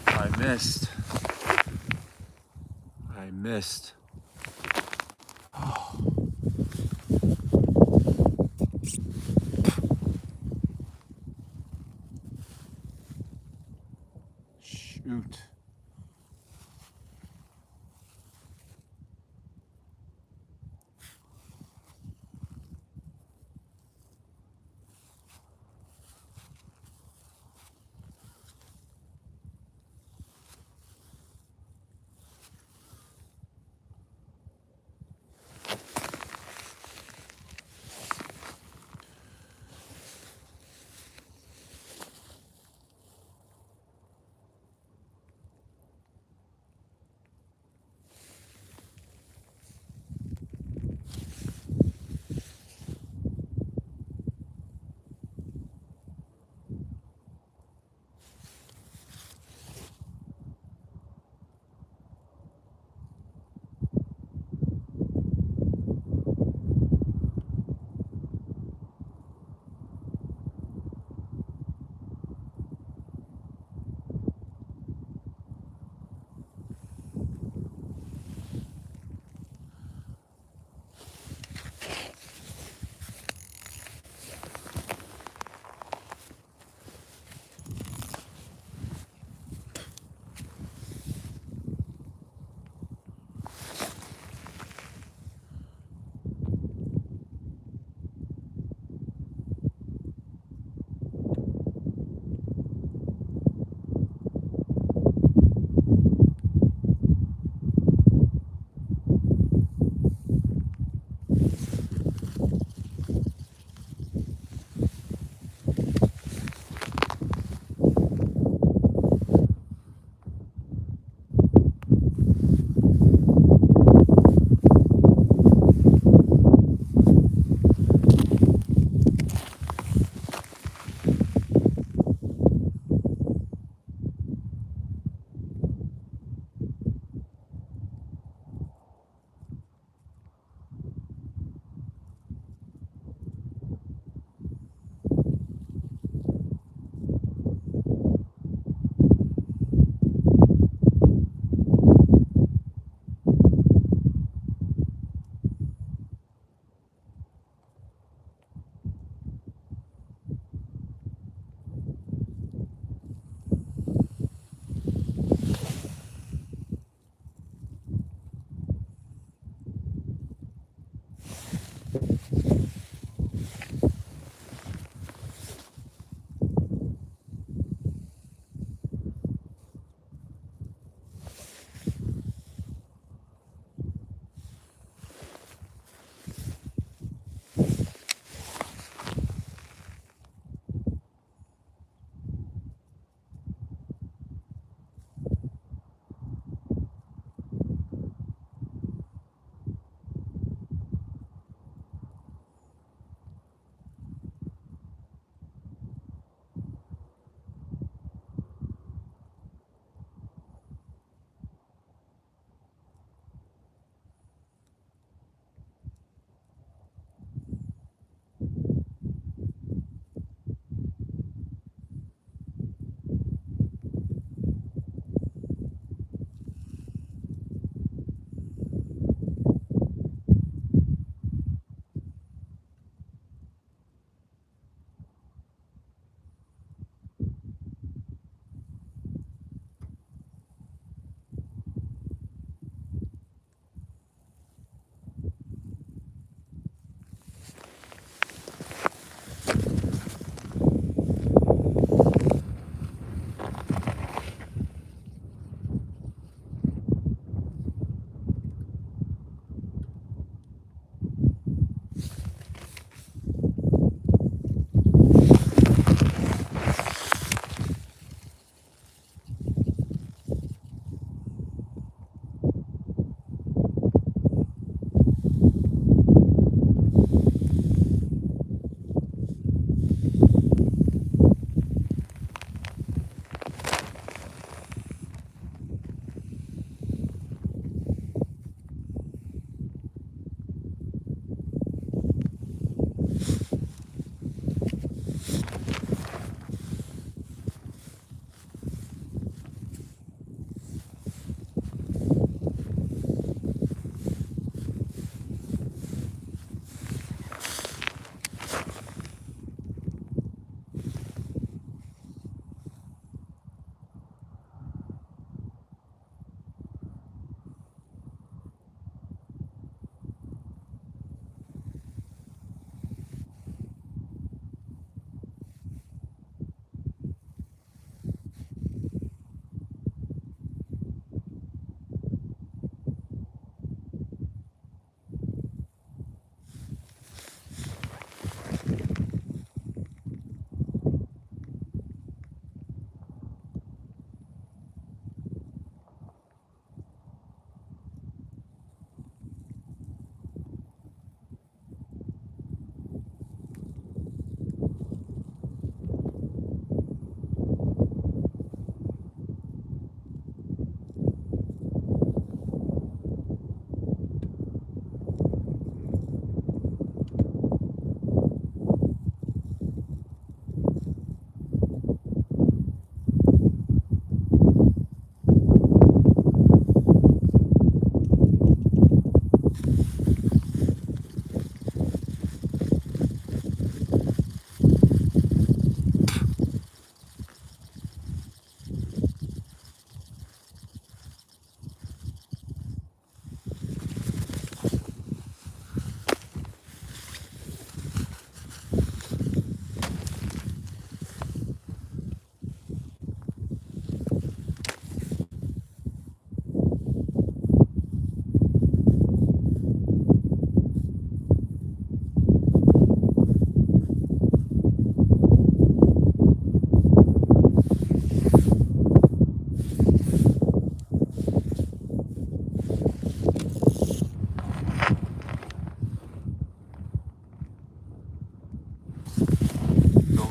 I missed. I missed. Shoot.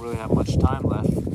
really have much time left.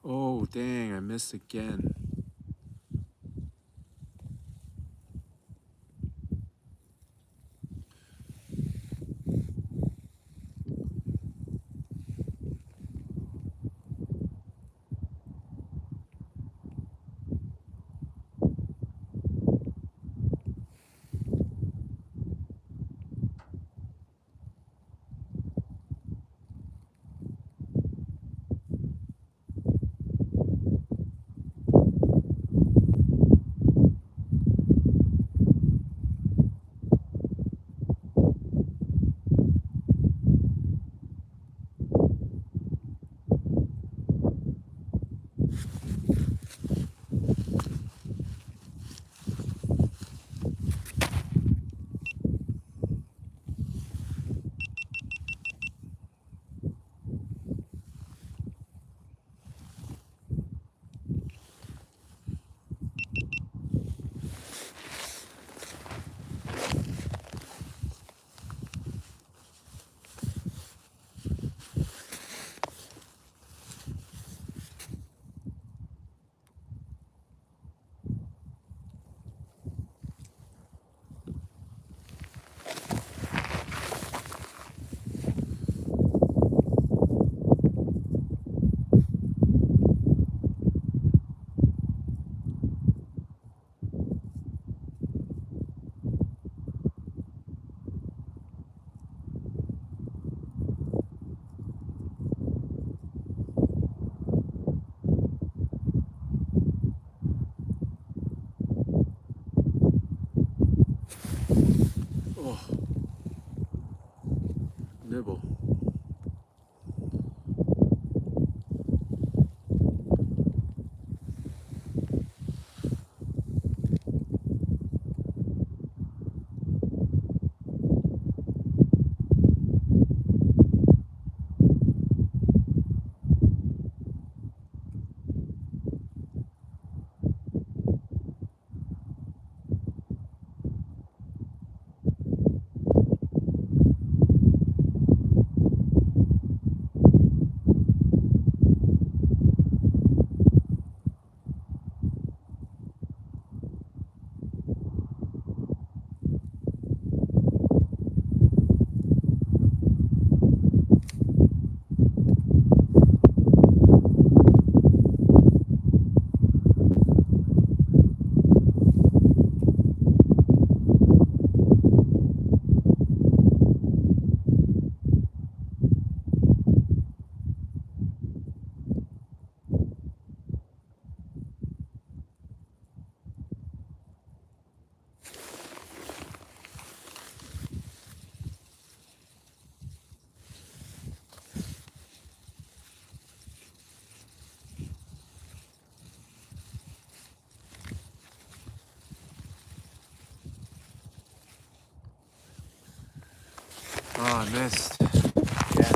Oh, dang, I missed again. Oh, nibble. I missed. Yeah.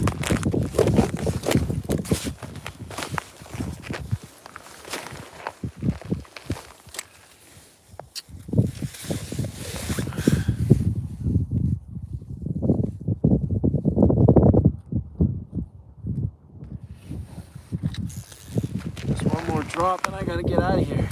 Just one more drop and I gotta get out of here.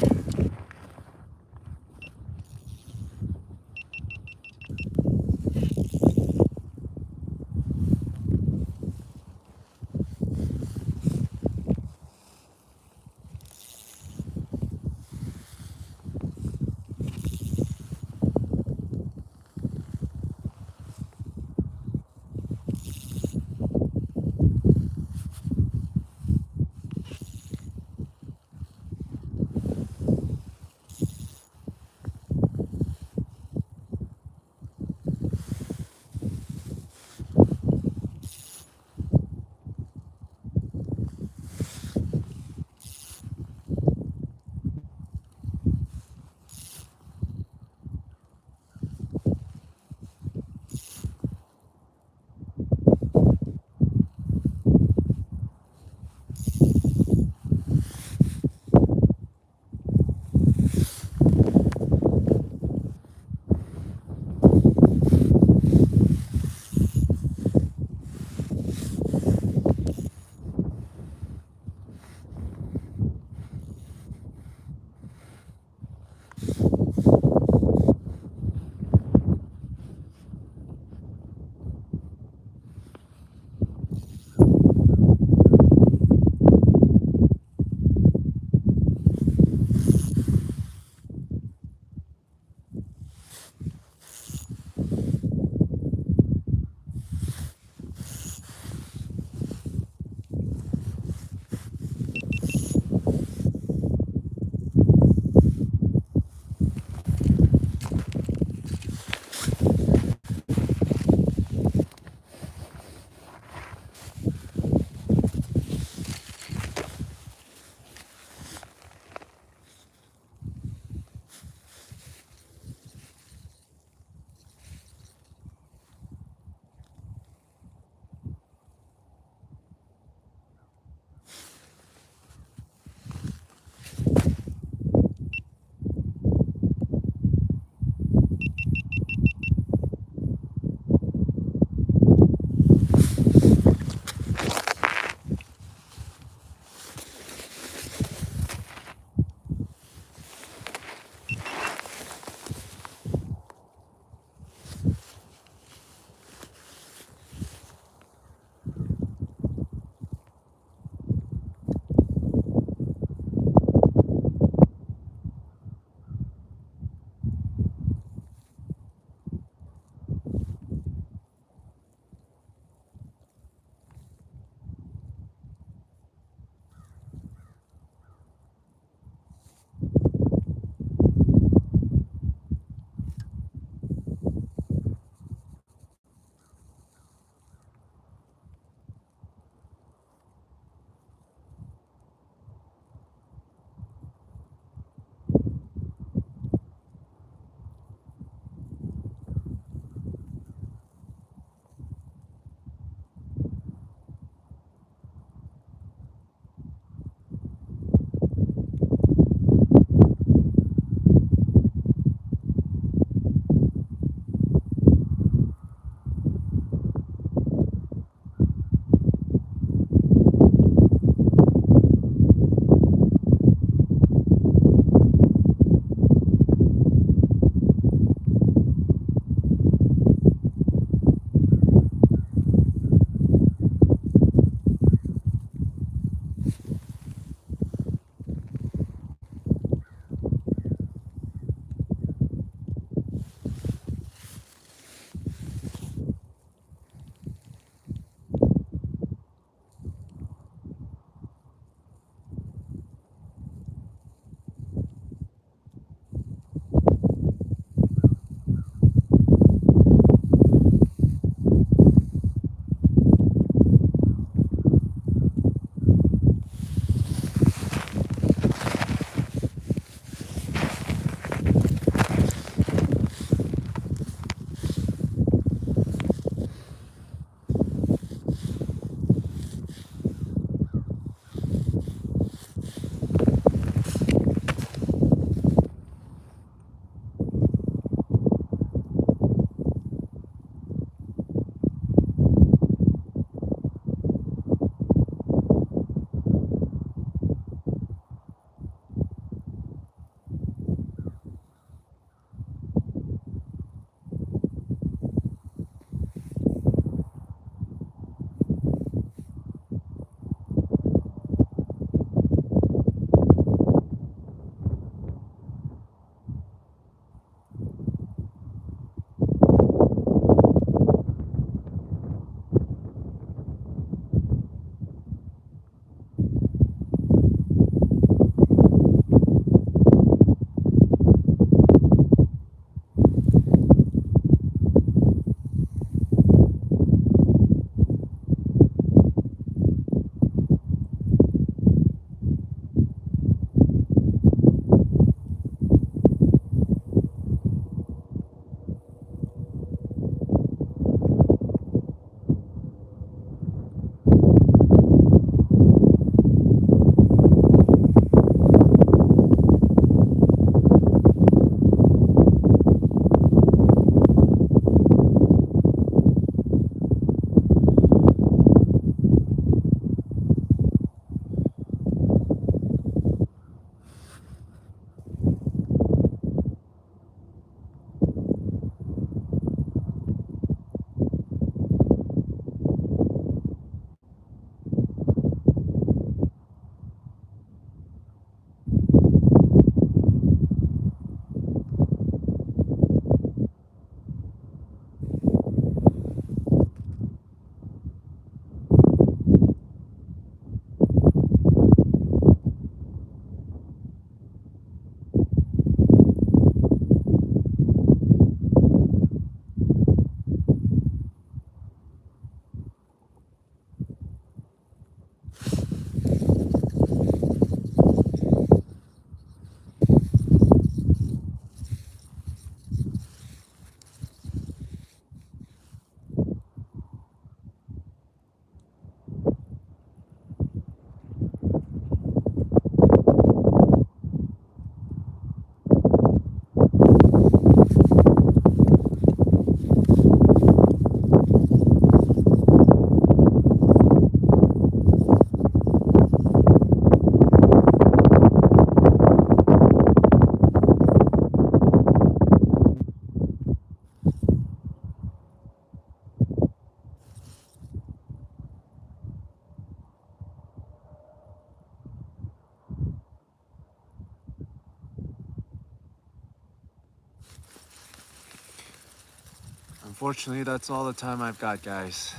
Unfortunately, that's all the time I've got, guys.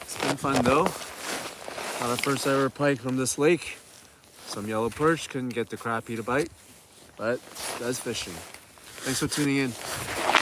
It's been fun though. Got our first ever pike from this lake. Some yellow perch, couldn't get the crappie to bite, but does fishing. Thanks for tuning in.